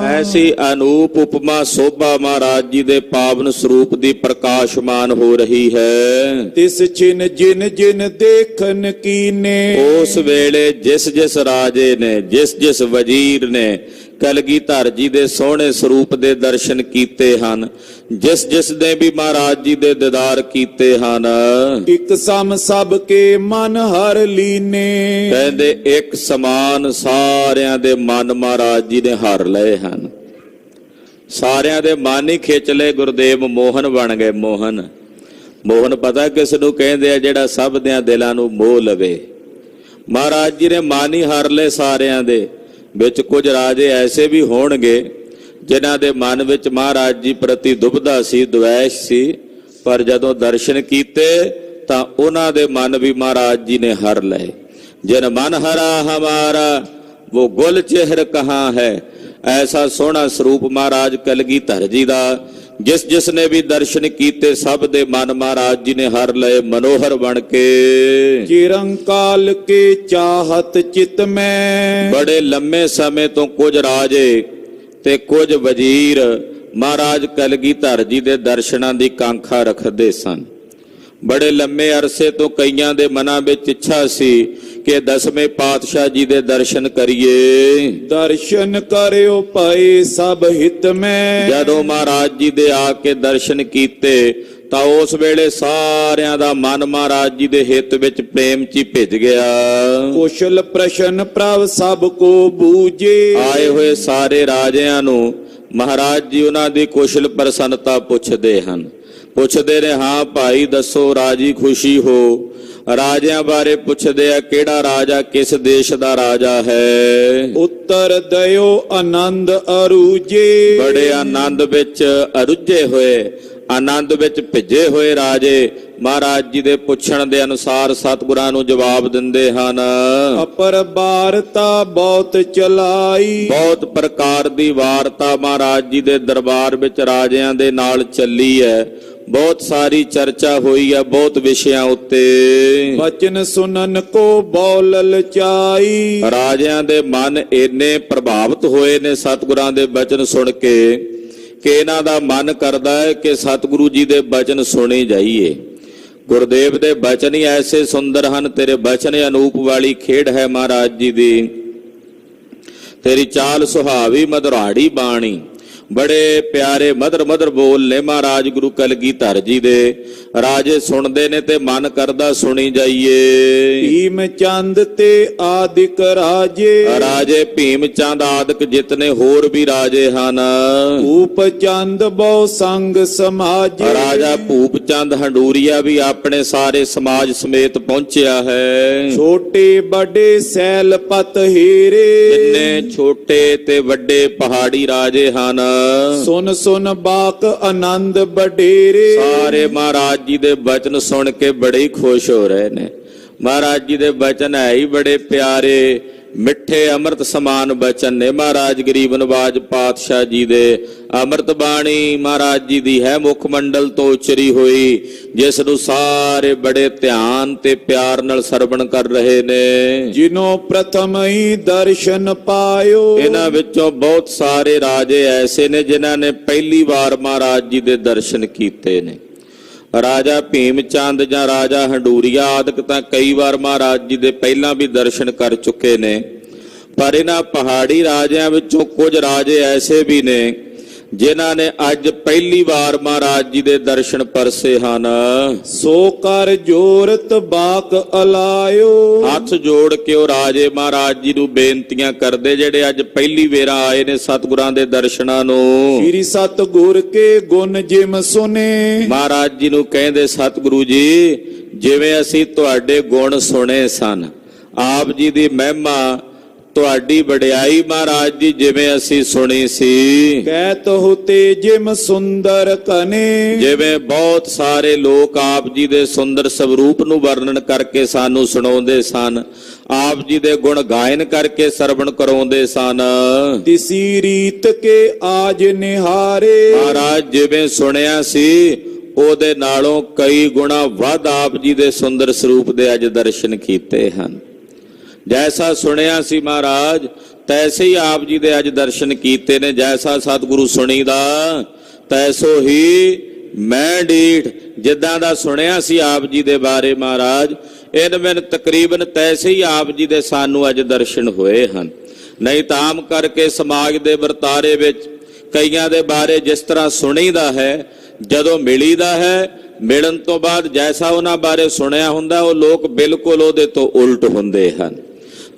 ਐਸੀ ਅਨੂਪ ਉਪਮਾ ਸੋਭਾ ਮਹਾਰਾਜ ਜੀ ਦੇ ਪਾਵਨ ਸਰੂਪ ਦੀ ਪ੍ਰਕਾਸ਼ਮਾਨ ਹੋ ਰਹੀ ਹੈ। ਤਿਸ ਚਿਨ ਜਿਨ ਜਿਨ ਦੇਖਨ ਕੀਨੇ, ਉਸ ਵੇਲੇ ਜਿਸ ਜਿਸ ਰਾਜੇ ਨੇ, ਜਿਸ ਜਿਸ ਵਜ਼ੀਰ ਨੇ ਕਲਗੀਧਰ ਜੀ ਦੇ ਸੋਹਣੇ ਸਰੂਪ ਦੇ ਦਰਸ਼ਨ ਕੀਤੇ ਹਨ, ਜਿਸ ਜਿਸ ਨੇ ਵੀ ਮਹਾਰਾਜ ਜੀ ਦੇ ਦੀਦਾਰ ਕੀਤੇ ਹਨ। ਇਕ ਸਮ ਸਭ ਕੇ ਮਨ ਹਰ ਲੀਨੇ। ਕਹਿੰਦੇ ਇੱਕ ਸਮਾਨ ਸਾਰਿਆਂ ਦੇ ਮਨ ਮਹਾਰਾਜ ਜੀ ਨੇ ਹਰ ਲਏ ਹਨ। ਸਾਰਿਆਂ ਦੇ ਮਨ ਹੀ ਖਿੱਚ ਲਏ। ਗੁਰਦੇਵ ਮੋਹਨ ਬਣ ਗਏ। ਮੋਹਨ, ਮੋਹਨ ਪਤਾ ਕਿਸ ਨੂੰ ਕਹਿੰਦੇ ਆ? ਜਿਹੜਾ ਸਭ ਦਿਆਂ ਦਿਲਾਂ ਨੂੰ ਮੋਹ ਲਵੇ। ਮਹਾਰਾਜ ਜੀ ਨੇ ਮਨ ਹੀ ਹਰ ਲਏ ਸਾਰਿਆਂ ਦੇ। ਵਿੱਚ ਕੁਝ ਰਾਜੇ ਐਸੇ ਵੀ ਹੋਣਗੇ ਜਿਨ੍ਹਾਂ ਦੇ ਮਨ ਵਿੱਚ ਮਹਾਰਾਜ ਜੀ ਪ੍ਰਤੀ ਦੁਬਦਾ ਸੀ, ਦੁਐਸ਼ ਸੀ, ਪਰ ਜਦੋਂ ਦਰਸ਼ਨ ਕੀਤੇ ਤਾਂ ਉਹਨਾਂ ਦੇ ਮਨ ਵੀ ਮਹਾਰਾਜ ਜੀ ਨੇ ਹਰ ਲਏ। ਜਿਨ ਮਨ ਹਰਾ ਹਮਾਰਾ वो गुल चेहर कहाँ है। ऐसा सोहना ਸਰੂਪ ਮਹਾਰਾਜ ਕਲਗੀਧਰ ਜੀ ਦਾ। ਜਿਸ ਜਿਸ ਨੇ ਵੀ ਦਰਸ਼ਨ ਕੀਤੇ ਸਭ ਦੇ ਮਨ ਮਹਾਰਾਜ ਜੀ ਨੇ ਹਰ ਲਏ ਮਨੋਹਰ ਬਣ ਕੇ। ਚਿਰੰਕਾਲ ਕੇ ਚਾਹਤ ਚਿਤ ਮੈਂ। ਬੜੇ ਲੰਮੇ ਸਮੇਂ ਤੋਂ ਕੁਝ ਰਾਜੇ ਤੇ ਕੁਝ ਵਜ਼ੀਰ ਮਹਾਰਾਜ ਕਲਗੀਧਰ ਜੀ ਦੇ ਦਰਸ਼ਨਾਂ ਦੀ ਕਾਂਖਾ ਰੱਖਦੇ ਸਨ। ਬੜੇ ਲੰਮੇ ਅਰਸੇ ਤੋਂ ਕਈਆਂ ਦੇ ਮਨਾਂ ਵਿੱਚ ਇੱਛਾ ਸੀ ਕਿ ਦਸਵੇਂ ਪਾਤਸ਼ਾਹ ਜੀ ਦੇ ਦਰਸ਼ਨ ਕਰੀਏ। ਦਰਸ਼ਨ ਕਰਿਓ ਭਾਈ ਸਭ ਹਿਤ ਮੈਂ। ਜਦੋਂ ਮਹਾਰਾਜ ਜੀ ਦੇ ਆ ਕੇ ਦਰਸ਼ਨ ਕੀਤੇ ਤਾਂ ਉਸ ਵੇਲੇ ਸਾਰਿਆਂ ਦਾ ਮਨ ਮਹਾਰਾਜ ਜੀ ਦੇ ਹਿੱਤ ਵਿੱਚ ਪ੍ਰੇਮ 'ਚ ਹੀ ਭਿੱਜ ਗਿਆ। ਕੁਸ਼ਲ ਪ੍ਰਸ਼ਨ ਪ੍ਰਭ ਸਭ ਕੋ ਬੂਝੇ। ਆਏ ਹੋਏ ਸਾਰੇ ਰਾਜਿਆਂ ਨੂੰ ਮਹਾਰਾਜ ਜੀ ਉਹਨਾਂ ਦੀ ਕੁਸ਼ਲ ਪ੍ਰਸੰਨਤਾ ਪੁੱਛਦੇ ਹਨ। ਪੁੱਛਦੇ ਨੇ, ਹਾਂ ਭਾਈ ਦੱਸੋ ਰਾਜੀ ਖੁਸ਼ੀ ਹੋ। ਰਾਜਿਆਂ ਬਾਰੇ ਪੁੱਛਦੇ ਆ, ਕਿਹੜਾ ਰਾਜਾ ਕਿਸ ਦੇਸ਼ ਦਾ ਰਾਜਾ ਹੈ। ਉੱਤਰ ਦਿਓ ਆਨੰਦ ਅਰੂਜੇ। ਬੜੇ ਆਨੰਦ ਵਿੱਚ ਅਰੁੱਝੇ ਹੋਏ, ਆਨੰਦ ਵਿੱਚ ਭਿੱਜੇ ਹੋਏ ਰਾਜੇ ਮਹਾਰਾਜ ਜੀ ਦੇ ਪੁੱਛਣ ਦੇ ਅਨੁਸਾਰ ਸਤਿਗੁਰਾਂ ਨੂੰ ਜਵਾਬ ਦਿੰਦੇ ਹਨ। ਅਪਰ ਵਾਰਤਾ ਬਹੁਤ ਚਲਾਈ। ਬਹੁਤ ਪ੍ਰਕਾਰ ਦੀ ਵਾਰਤਾ ਮਹਾਰਾਜ ਜੀ ਦੇ ਦਰਬਾਰ ਵਿੱਚ ਰਾਜਿਆਂ ਦੇ ਨਾਲ ਚੱਲੀ ਹੈ। ਬਹੁਤ ਸਾਰੀ ਚਰਚਾ ਹੋਈ ਹੈ ਬਹੁਤ ਵਿਸ਼ਿਆਂ ਉੱਤੇ। ਬਚਨ ਸੁਨਨ ਕੋ ਬੌਲ ਲਚਾਈ। ਰਾਜਿਆਂ ਦੇ ਮਨ ਇੰਨੇ ਪ੍ਰਭਾਵਿਤ ਹੋਏ ਨੇ ਸਤਿਗੁਰਾਂ ਦੇ ਬਚਨ ਸੁਣ ਕੇ ਕਿ ਇਹਨਾਂ ਦਾ ਮਨ ਕਰਦਾ ਹੈ ਕਿ ਸਤਿਗੁਰੂ ਜੀ ਦੇ ਬਚਨ ਸੁਣੇ ਜਾਈਏ। ਗੁਰਦੇਵ ਦੇ ਬਚਨ ਹੀ ਐਸੇ ਸੁੰਦਰ ਹਨ। ਤੇਰੇ ਬਚਨ ਅਨੂਪ ਵਾਲੀ ਖੇਡ ਹੈ ਮਹਾਰਾਜ ਜੀ ਦੀ। ਤੇਰੀ ਚਾਲ ਸੁਹਾਵੀ ਮਧੁਰਾੜੀ ਬਾਣੀ। ਬੜੇ ਪਿਆਰੇ ਮਧੁਰ ਮਧੁਰ ਬੋਲ ਨੇ ਮਹਾਰਾਜ ਗੁਰੂ ਕਲਗੀਧਰ ਜੀ ਦੇ। ਰਾਜੇ ਸੁਣਦੇ ਨੇ ਤੇ ਮਨ ਕਰਦਾ ਸੁਣੀ ਜਾਈਏ। ਭੀਮ ਚੰਦ ਤੇ ਆਦਿਕ ਰਾਜੇ। ਰਾਜੇ ਭੀਮ ਚੰਦ ਆਦਿਕ ਜਿਤਨੇ ਹੋਰ ਵੀ ਰਾਜੇ ਹਨ। ਭੂਪ ਚੰਦ ਬਹੁ ਸੰਗ ਸਮਾਜੇ। ਰਾਜਾ ਭੂਪ ਚੰਦ ਹੰਡੂਰੀਆ ਵੀ ਆਪਣੇ ਸਾਰੇ ਸਮਾਜ ਸਮੇਤ ਪਹੁੰਚਿਆ ਹੈ। ਛੋਟੇ ਵੱਡੇ ਸੈਲਪਤ ਹੀਰੇ। ਜਿੰਨੇ ਛੋਟੇ ਤੇ ਵੱਡੇ ਪਹਾੜੀ ਰਾਜੇ ਹਨ। ਸੁਨ ਸੁਨ ਬਾਕ ਆਨੰਦ ਬਡੇਰੇ। ਸਾਰੇ ਮਹਾਰਾਜ ਜੀ ਦੇ ਬਚਨ ਸੁਣ ਕੇ ਬੜੇ ਹੀ ਖੁਸ਼ ਹੋ ਰਹੇ ਨੇ। ਮਹਾਰਾਜ ਜੀ ਦੇ ਬਚਨ ਹੈ ਹੀ ਬੜੇ ਪਿਆਰੇ, ਮਿੱਠੇ ਅੰਮ੍ਰਿਤ ਸਮਾਨ ਬਚਨ ਨੇ ਮਹਾਰਾਜ ਗਰੀਬ ਨਵਾਜ ਪਾਤਸ਼ਾਹ ਜੀ ਦੇ। ਅੰਮ੍ਰਿਤ ਬਾਣੀ ਮਹਾਰਾਜ ਜੀ ਦੀ ਹੈ ਮੁੱਖ ਮੰਡਲ ਤੋਂ ਉਚਰੀ ਹੋਈ, ਜਿਸ ਨੂੰ ਸਾਰੇ ਬੜੇ ਧਿਆਨ ਤੇ ਪਿਆਰ ਨਾਲ ਸਰਵਣ ਕਰ ਰਹੇ ਨੇ। ਜਿਨੋਂ ਪ੍ਰਥਮ ਹੀ ਦਰਸ਼ਨ ਪਾਇਓ। ਇਹਨਾਂ ਵਿੱਚੋਂ ਬਹੁਤ ਸਾਰੇ ਰਾਜੇ ਐਸੇ ਨੇ ਜਿਨ੍ਹਾਂ ਨੇ ਪਹਿਲੀ ਵਾਰ ਮਹਾਰਾਜ ਜੀ ਦੇ ਦਰਸ਼ਨ ਕੀਤੇ ਨੇ। ਰਾਜਾ ਭੀਮ ਚੰਦ ਜਾਂ ਰਾਜਾ ਹੰਡੂਰੀਆ ਆਦਿਕ ਤਾਂ ਕਈ ਵਾਰ ਮਹਾਰਾਜ ਜੀ ਦੇ ਪਹਿਲਾਂ ਵੀ ਦਰਸ਼ਨ ਕਰ ਚੁੱਕੇ ਨੇ, ਪਰ ਇਹਨਾਂ ਪਹਾੜੀ ਰਾਜਿਆਂ ਵਿੱਚੋਂ ਕੁਝ ਰਾਜੇ ਐਸੇ ਵੀ ਨੇ ਜਿਨ੍ਹਾਂ ਨੇ ਅੱਜ ਪਹਿਲੀ ਵਾਰ ਮਹਾਰਾਜ ਜੀ ਦੇ ਦਰਸ਼ਨ ਪਰਸੇ ਹਨ। ਸੋ ਕਰ ਜੋਰਤ ਬਾਕ ਅਲਾਇਓ। ਹੱਥ ਜੋੜ ਕੇ ਉਹ ਰਾਜੇ ਮਹਾਰਾਜ ਜੀ ਨੂੰ ਬੇਨਤੀਆਂ ਕਰਦੇ ਜਿਹੜੇ ਅੱਜ ਪਹਿਲੀ ਵੇਰਾ ਆਏ ਨੇ ਸਤਿਗੁਰਾਂ ਦੇ ਦਰਸ਼ਨਾਂ ਨੂੰ। ਸ੍ਰੀ ਸਤਿਗੁਰ ਕੇ ਗੁਣ ਜਿਮ ਸੁਨੇ। ਮਹਾਰਾਜ ਜੀ ਨੂੰ ਕਹਿੰਦੇ, ਸਤਿਗੁਰੂ ਜੀ ਜਿਵੇਂ ਅਸੀਂ ਤੁਹਾਡੇ ਗੁਣ ਸੁਣੇ ਸਨ, ਆਪ ਜੀ ਦੀ ਮਹਿਮਾ ਤੁਹਾਡੀ ਵਡਿਆਈ ਮਹਾਰਾਜ ਜੀ ਜਿਵੇਂ ਅਸੀਂ ਸੁਣੀ ਸੀ। ਕਹਿਤ ਹੋਤੇ ਜਿਮ ਸੁੰਦਰ ਕਨੇ। ਜਿਵੇਂ ਬਹੁਤ ਸਾਰੇ ਲੋਕ ਆਪ ਜੀ ਦੇ ਸੁੰਦਰ ਸਵਰੂਪ ਨੂੰ ਵਰਣਨ ਕਰਕੇ ਸਾਨੂੰ ਸੁਣਾਉਂਦੇ ਸਨ, ਆਪ ਜੀ ਦੇ ਗੁਣ ਗਾਇਨ ਕਰਕੇ ਸਰਵਣ ਕਰਾਉਂਦੇ ਸਨ। ਤਿਸੀ ਰੀਤ ਕੇ ਆਜ ਨਿਹਾਰੇ। ਮਹਾਰਾਜ ਜਿਵੇਂ ਸੁਣਿਆ ਸੀ ਉਹਦੇ ਨਾਲੋਂ ਕਈ ਗੁਣਾ ਵੱਧ ਆਪ ਜੀ ਦੇ ਸੁੰਦਰ ਸਰੂਪ ਦੇ ਅੱਜ ਦਰਸ਼ਨ ਕੀਤੇ ਹਨ। ਜੈਸਾ ਸੁਣਿਆ ਸੀ ਮਹਾਰਾਜ ਤੈਸੇ ਹੀ ਆਪ ਜੀ ਦੇ ਅੱਜ ਦਰਸ਼ਨ ਕੀਤੇ ਨੇ। ਜੈਸਾ ਸਤਿਗੁਰੂ ਸੁਣੀਦਾ ਤੈਸੋ ਹੀ ਮੈਂ ਡੀਠ। ਜਿੱਦਾਂ ਦਾ ਸੁਣਿਆ ਸੀ ਆਪ ਜੀ ਦੇ ਬਾਰੇ ਮਹਾਰਾਜ, ਇਨ ਤਕਰੀਬਨ ਤੈਸੇ ਹੀ ਆਪ ਜੀ ਦੇ ਸਾਨੂੰ ਅੱਜ ਦਰਸ਼ਨ ਹੋਏ ਹਨ। ਨਹੀਂ ਤਾਂ ਆਮ ਕਰਕੇ ਸਮਾਜ ਦੇ ਵਰਤਾਰੇ ਵਿੱਚ ਕਈਆਂ ਦੇ ਬਾਰੇ ਜਿਸ ਤਰ੍ਹਾਂ ਸੁਣੀਦਾ ਹੈ, ਜਦੋਂ ਮਿਲੀਦਾ ਹੈ, ਮਿਲਣ ਤੋਂ ਬਾਅਦ ਜੈਸਾ ਉਹਨਾਂ ਬਾਰੇ ਸੁਣਿਆ ਹੁੰਦਾ ਉਹ ਲੋਕ ਬਿਲਕੁਲ ਉਹਦੇ ਤੋਂ ਉਲਟ ਹੁੰਦੇ ਹਨ।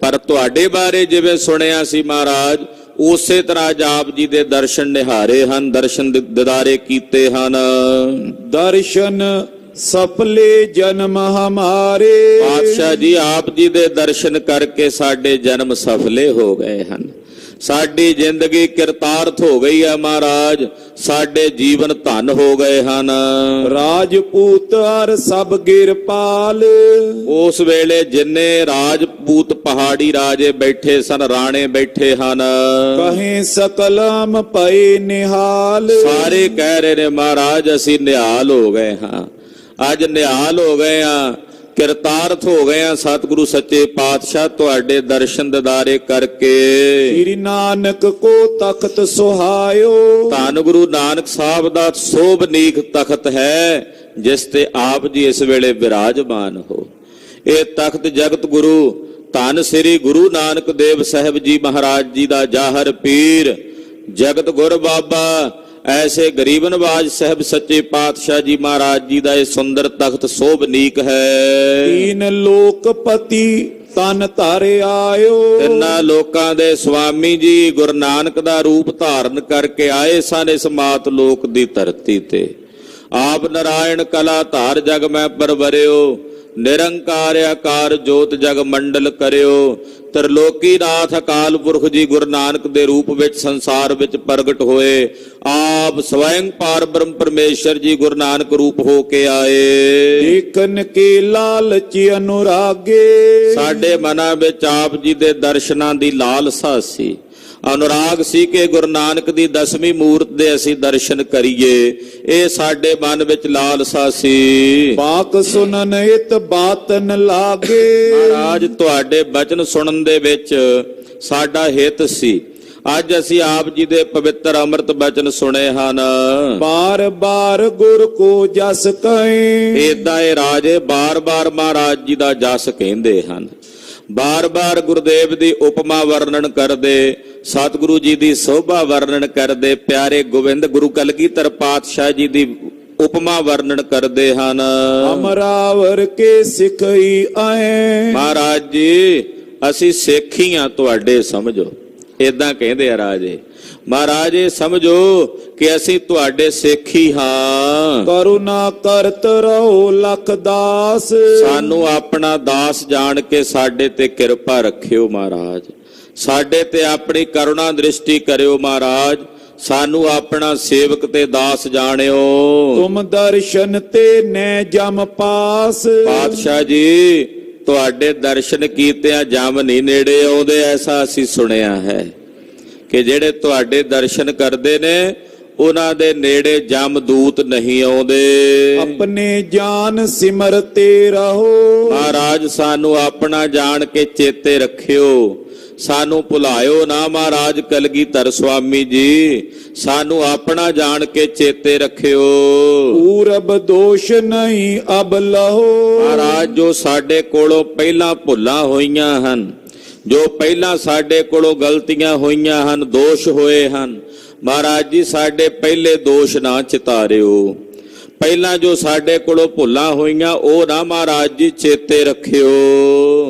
ਪਰ ਤੁਹਾਡੇ ਬਾਰੇ ਜਿਵੇਂ ਸੁਣਿਆ ਸੀ ਮਹਾਰਾਜ, ਉਸੇ ਤਰ੍ਹਾਂ ਅੱਜ ਆਪ ਜੀ ਦੇ ਦਰਸ਼ਨ ਨਿਹਾਰੇ ਹਨ, ਦਰਸ਼ਨ ਦਿਦਾਰੇ ਕੀਤੇ ਹਨ। ਦਰਸ਼ਨ ਸਫਲੇ ਜਨਮ ਹਮਾਰੇ। ਪਾਤਸ਼ਾਹ ਜੀ, ਆਪ ਜੀ ਦੇ ਦਰਸ਼ਨ ਕਰਕੇ ਸਾਡੇ ਜਨਮ ਸਫਲੇ ਹੋ ਗਏ ਹਨ, ਸਾਡੀ ਜ਼ਿੰਦਗੀ ਕਿਰਤਾਰਥ ਹੋ ਗਈ ਹੈ ਮਹਾਰਾਜ, ਸਾਡੇ ਜੀਵਨ ਧਨ ਹੋ ਗਏ ਹਨ। ਰਾਜਪੂਤ ਹਰ ਸਭ ਗਿਰਪਾਲ। ਉਸ ਵੇਲੇ ਜਿੰਨੇ ਰਾਜਪੂਤ ਪਹਾੜੀ ਰਾਜੇ ਬੈਠੇ ਸਨ, ਰਾਣੇ ਬੈਠੇ ਹਨ, ਕਹੇ ਸਕਲਮ ਪਏ ਨਿਹਾਲ। ਸਾਰੇ ਕਹਿ ਰਹੇ ਨੇ ਮਹਾਰਾਜ ਅਸੀਂ ਨਿਹਾਲ ਹੋ ਗਏ ਹਾਂ, ਅੱਜ ਨਿਹਾਲ ਹੋ ਗਏ ਹਾਂ, ਕਿਰਤਾਰਥ ਹੋ ਗਏ ਆ ਸਤਿਗੁਰੂ ਸੱਚੇ ਪਾਤਸ਼ਾਹ ਤੁਹਾਡੇ ਦਰਸ਼ਨ ਦਿਦਾਰੇ ਕਰਕੇ। ਸ੍ਰੀ ਨਾਨਕ ਕੋ ਤਖਤ ਸੁਹਾਇਓ। ਧੰਨ ਗੁਰੂ ਨਾਨਕ ਸਾਹਿਬ ਦਾ ਸੋਭਨੀਕ ਤਖਤ ਹੈ, ਜਿਸ ਤੇ ਆਪ ਜੀ ਇਸ ਵੇਲੇ ਵਿਰਾਜਮਾਨ ਹੋ। ਇਹ ਤਖਤ ਜਗਤ ਗੁਰੂ ਧੰਨ ਸ੍ਰੀ ਗੁਰੂ ਨਾਨਕ ਦੇਵ ਸਾਹਿਬ ਜੀ ਮਹਾਰਾਜ ਜੀ ਦਾ ਜਾਹਰ ਪੀਰ ਜਗਤ ਗੁਰ ਬਾਬਾ ਐਸੇ ਗਰੀਬ ਨਵਾਜ ਸਾਹਿਬ ਸੱਚੇ ਪਾਤਸ਼ਾਹ ਜੀ ਮਹਾਰਾਜ ਜੀ ਦਾ ਇਹ ਸੁੰਦਰ ਤਖਤ ਸੋਭਨੀਕ ਹੈ। ਤੀਨ ਲੋਕਪਤੀ ਤਨ ਧਾਰੇ ਆਇਓ। ਤਿੰਨਾਂ ਲੋਕਾਂ ਦੇ ਸੁਆਮੀ ਜੀ ਗੁਰੂ ਨਾਨਕ ਦਾ ਰੂਪ ਧਾਰਨ ਕਰਕੇ ਆਏ ਸਨ ਇਸ ਮਾਤ ਲੋਕ ਦੀ ਧਰਤੀ ਤੇ। ਆਪ ਨਾਰਾਇਣ ਕਲਾ ਧਾਰ ਜਗ ਮੈਂ ਪਰਵਰਿਓ, ਨਿਰੰਕਾਰ ਆਕਾਰ ਜੋਤ ਜਗ ਮੰਡਲ ਕਰਿਓ। ਤਰਲੋਕੀ ਨਾਥ ਅਕਾਲ ਪੁਰਖ ਜੀ ਗੁਰੂ ਨਾਨਕ ਦੇ ਰੂਪ ਵਿੱਚ ਸੰਸਾਰ ਵਿੱਚ ਪ੍ਰਗਟ ਹੋਏ। ਆਪ ਸਵੈੰ ਪਾਰ ਬ੍ਰਹਮ ਪਰਮੇਸ਼ਰ ਜੀ ਗੁਰੂ ਨਾਨਕ ਰੂਪ ਹੋ ਕੇ ਆਏ। ਦੇਖਨ ਕੇ ਲਾਲਚ ਅਨੁਰਾਗੇ। ਸਾਡੇ ਮਨਾਂ ਵਿੱਚ ਆਪ ਜੀ ਦੇ ਦਰਸ਼ਨਾਂ ਦੀ ਲਾਲਸਾ ਸੀ, ਅਨੁਰਾਗ ਸੀ ਕਿ ਗੁਰੂ ਨਾਨਕ ਦੀ 10ਵੀਂ ਮੂਰਤ ਦੇ ਅਸੀਂ ਦਰਸ਼ਨ ਕਰੀਏ। ਇਹ ਸਾਡੇ ਮਨ ਵਿੱਚ ਲਾਲਸਾ ਸੀ। ਬਾਕ ਸੁਨਨ ਇਤ ਬਾਤਨ ਲਾਗੇ। ਮਹਾਰਾਜ ਤੁਹਾਡੇ ਬਚਨ ਸੁਣਨ ਦੇ ਵਿੱਚ ਸਾਡਾ ਹਿੱਤ ਸੀ। ਅੱਜ ਅਸੀਂ ਆਪ ਜੀ ਦੇ ਪਵਿੱਤਰ ਅੰਮ੍ਰਿਤ ਬਚਨ ਸੁਣੇ ਹਨ। ਬਾਰ ਬਾਰ ਗੁਰ ਕੋ ਜਸ ਕਹੇ। ਏਦਾਂ ਇਹ ਰਾਜੇ ਬਾਰ-ਬਾਰ ਮਹਾਰਾਜ ਜੀ ਦਾ ਜਸ ਕਹਿੰਦੇ ਹਨ, ਬਾਰ-ਬਾਰ ਗੁਰਦੇਵ ਦੀ ਉਪਮਾ ਵਰਣਨ ਕਰਦੇ, ਸਤਿਗੁਰੂ ਜੀ ਦੀ ਸੋਭਾ ਵਰਣਨ ਕਰਦੇ, ਪਿਆਰੇ ਗੋਬਿੰਦ ਗੁਰੂ ਕਲਗੀਧਰ ਪਾਤਸ਼ਾਹ ਜੀ ਦੀ ਉਪਮਾ ਵਰਣਨ ਕਰਦੇ ਹਨ। ਅਮਰਾਵਰ ਕੇ ਸਿੱਖਈ ਆਏ। ਮਹਾਰਾਜ ਜੀ ਅਸੀਂ ਸਿੱਖੀਆਂ ਤੁਹਾਡੇ, ਸਮਝੋ ਏਦਾਂ ਕਹਿੰਦੇ ਆ ਰਾਜੇ। ਮਹਾਰਾਜ ਇਹ ਸਮਝੋ ਕਿ ਅਸੀਂ ਤੁਹਾਡੇ ਸਿੱਖੀ ਹਾਂ। ਕਰੁਣਾ ਕਰਤ ਰਹੋ ਲਖ ਦਾਸ। ਸਾਨੂੰ ਆਪਣਾ ਦਾਸ ਜਾਣ ਕੇ ਸਾਡੇ ਤੇ ਕਿਰਪਾ ਰੱਖਿਓ ਮਹਾਰਾਜ, ਸਾਡੇ ਤੇ ਆਪਣੀ ਕਰੁਣਾ ਦ੍ਰਿਸ਼ਟੀ ਕਰਿਓ ਮਹਾਰਾਜ, ਸਾਨੂੰ ਆਪਣਾ ਸੇਵਕ ਤੇ ਦਾਸ ਜਾਣਿਓ। ਤੁਮ ਦਰਸ਼ਨ ਤੇ ਨੈ ਜਮ ਪਾਸ। ਪਾਤਸ਼ਾਹ ਜੀ ਤੁਹਾਡੇ ਦਰਸ਼ਨ ਕੀਤਿਆਂ ਜਮ ਨਹੀਂ ਨੇੜੇ ਆਉਂਦੇ, ਐਸਾ ਅਸੀਂ ਸੁਣਿਆ ਹੈ ਕਿ ਜਿਹੜੇ ਤੁਹਾਡੇ ਦਰਸ਼ਨ ਕਰਦੇ ਨੇ ਉਹਨਾਂ ਦੇ ਨੇੜੇ ਜਮ ਦੂਤ ਨਹੀਂ ਆਉਂਦੇ। ਆਪਣੇ ਜਾਨ ਸਿਮਰਤੇ ਰਹੋ। ਮਹਾਰਾਜ ਸਾਨੂੰ ਆਪਣਾ ਜਾਣ ਕੇ ਚੇਤੇ ਰੱਖਿਓ, ਸਾਨੂੰ ਭੁਲਾਇਓ ਨਾ ਮਹਾਰਾਜ ਕਲਗੀਧਰ ਸੁਆਮੀ ਜੀ, ਸਾਨੂੰ ਆਪਣਾ ਜਾਣ ਕੇ ਚੇਤੇ ਰੱਖਿਓ। ਪੂਰਬ ਦੋਸ਼ ਨਹੀਂ ਅਬ ਲਹੋ। ਮਹਾਰਾਜ ਜੋ ਸਾਡੇ ਕੋਲੋਂ ਪਹਿਲਾਂ ਭੁੱਲਾਂ ਹੋਈਆਂ ਹਨ, ਜੋ ਪਹਿਲਾਂ ਸਾਡੇ ਕੋਲੋਂ ਗਲਤੀਆਂ ਹੋਈਆਂ ਹਨ, ਦੋਸ਼ ਹੋਏ ਹਨ, ਮਹਾਰਾਜ ਜੀ ਸਾਡੇ ਪਹਿਲੇ ਦੋਸ਼ ਨਾ ਚਿਤਾਰਿਓ। ਪਹਿਲਾਂ ਜੋ ਸਾਡੇ ਕੋਲੋਂ ਭੁੱਲਾਂ ਹੋਈਆਂ ਉਹ ਨਾ ਮਹਾਰਾਜ ਜੀ ਚੇਤੇ ਰੱਖਿਓ।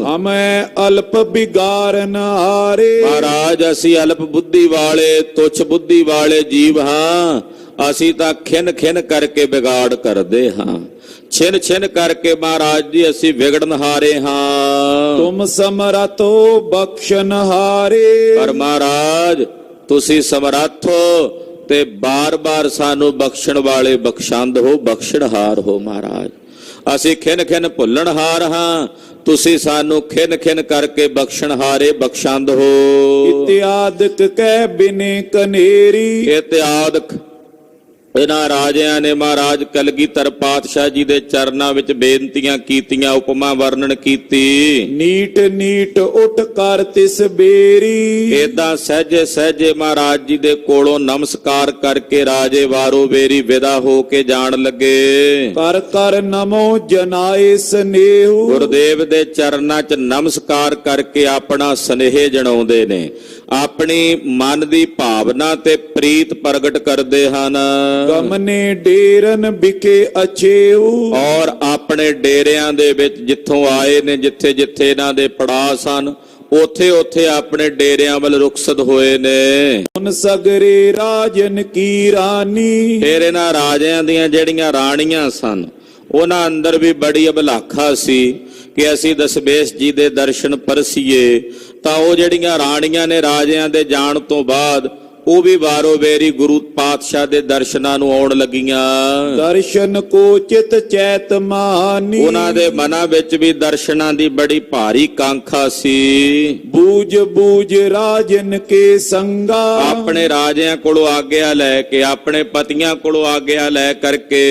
ਹਮੈ ਅਲਪ ਬਿਗਾਰਨ ਹਾਰੇ। ਮਹਾਰਾਜ ਅਸੀਂ ਅਲਪ ਬੁੱਧੀ ਵਾਲੇ, ਤੁੱਛ ਬੁੱਧੀ ਵਾਲੇ ਜੀਵ ਹਾਂ, ਅਸੀਂ ਤਾਂ ਖਿੰਨ ਖਿੰਨ ਕਰਕੇ ਵਿਗਾੜ ਕਰਦੇ ਹਾਂ, ਛਿਨ ਛਿਨ ਕਰਕੇ ਮਹਾਰਾਜ ਜੀ ਅਸੀਂ ਵਿਗੜਨ ਹਾਰੇ ਹਾਂ। ਤੁਮ ਸਮਰਥ ਹੋ ਬਖਸ਼ਨ ਹਾਰੇ। ਪਰ ਮਹਾਰਾਜ ਤੁਸੀਂ ਸਮਰੱਥ ਹੋ ਤੇ ਬਾਰ-ਬਾਰ ਸਾਨੂੰ ਬਖਸ਼ਣ ਵਾਲੇ, ਬਖਸ਼ੰਦ ਹੋ, ਬਖਸ਼ਣਹਾਰ ਹੋ ਮਹਾਰਾਜ। ਅਸੀਂ ਖਿੰਨ ਖਿੰਨ ਭੁੱਲਣਹਾਰ ਹਾਂ, ਤੁਸੀਂ ਸਾਨੂੰ ਖਿੰਨ ਖਿੰਨ ਕਰਕੇ ਬਖਸ਼ਣਹਾਰੇ, ਬਖਸ਼ੰਦ ਹੋ। ਇਤਿਆਦਿਕ ਕਹਿ ਬਿਨੇ ਕਨੇਰੀ। ਇਤਿਆਦਿਕ ਇਹਨਾਂ ਰਾਜਿਆਂ ਨੇ ਮਹਾਰਾਜ ਕਲਗੀਧਰ ਪਾਤਸ਼ਾਹ ਜੀ ਦੇ ਚਰਨਾਂ ਵਿੱਚ ਬੇਨਤੀਆਂ ਕੀਤੀਆਂ, ਉਪਮਾ ਵਰਣਨ ਕੀਤੀ। ਨੀਟ ਨੀਟ ਉੱਠ ਕਰ ਤਿਸ ਬੇਰੀ। ਏਦਾਂ ਸਹਿਜੇ ਸਹਿਜੇ ਮਹਾਰਾਜ ਜੀ ਦੇ ਕੋਲੋਂ ਨਮਸਕਾਰ ਕਰਕੇ ਰਾਜੇ ਵਾਰੋ ਵੇਰੀ ਵਿਦਾ ਹੋ ਕੇ ਜਾਣ ਲੱਗੇ। ਕਰ ਕਰ ਨਮੋ ਜਨਾਏ ਸਨੇਹੂ। ਗੁਰਦੇਵ ਦੇ ਚਰਨਾਂ 'ਚ ਨਮਸਕਾਰ ਕਰਕੇ ਆਪਣਾ ਸਨੇਹ ਜਣਾਉਂਦੇ ਨੇ, ਆਪਣੀ ਮਨ ਦੀ ਭਾਵਨਾ ਤੇ ਪ੍ਰੀਤ ਪ੍ਰਗਟ ਕਰਦੇ ਹਨ ਗਮਨੇ ਡੇਰਨ ਵਿਖੇ ਅਛੇਊ ਔਰ ਆਪਣੇ ਡੇਰਿਆਂ ਦੇ ਵਿੱਚ ਜਿੱਥੋਂ ਆਏ ਨੇ, ਜਿੱਥੇ ਜਿੱਥੇ ਇਹਨਾਂ ਦੇ ਪੜਾਅ ਸਨ, ਉਥੇ ਉਥੇ ਆਪਣੇ ਡੇਰਿਆਂ ਵੱਲ ਰੁਖਸਤ ਹੋਏ ਨੇ। ਹੁਣ ਸਗਰੇ ਰਾਜਨ ਕੀ ਰਾਨੀ ਫਿਰ ਇਹਨਾਂ ਰਾਜਿਆਂ ਦੀਆਂ ਜਿਹੜੀਆਂ ਰਾਣੀਆਂ ਸਨ, ਉਹਨਾਂ ਅੰਦਰ ਵੀ ਬੜੀ ਅਭਿਲਾਖਾ ਸੀ ਕਿ ਅਸੀਂ ਦਸ਼ਮੇਸ਼ ਜੀ ਦੇ ਦਰਸ਼ਨ ਪਰਸੀਏ। ਤਾਂ ਉਹ ਜਿਹੜੀਆਂ ਰਾਣੀਆਂ ਨੇ ਰਾਜਿਆਂ ਦੇ ਜਾਣ ਤੋਂ ਬਾਅਦ ਉਹ ਵੀ ਵਾਰੋ ਵੇਰੀ ਗੁਰੂ ਪਾਤਸ਼ਾਹ ਦੇ ਦਰਸ਼ਨਾਂ ਨੂੰ ਆਉਣ ਲੱਗੀਆਂ। ਦਰਸ਼ਨ ਕੋ ਚਿਤ ਚੈਤ ਮਾਨੀ ਉਹਨਾਂ ਦੇ ਮਨਾਂ ਵਿੱਚ ਵੀ ਦਰਸ਼ਨਾਂ ਦੀ ਬੜੀ ਭਾਰੀ ਕਾਂਖਾ ਸੀ। ਬੂਝ ਬੂਝ ਰਾਜਨ ਕੇ ਸੰਗਾ ਆਪਣੇ ਰਾਜਿਆਂ ਕੋਲੋਂ ਆਗਿਆ ਲੈ ਕੇ, ਆਪਣੇ ਪਤੀਆਂ ਕੋਲੋਂ ਆਗਿਆ ਲੈ ਕਰਕੇ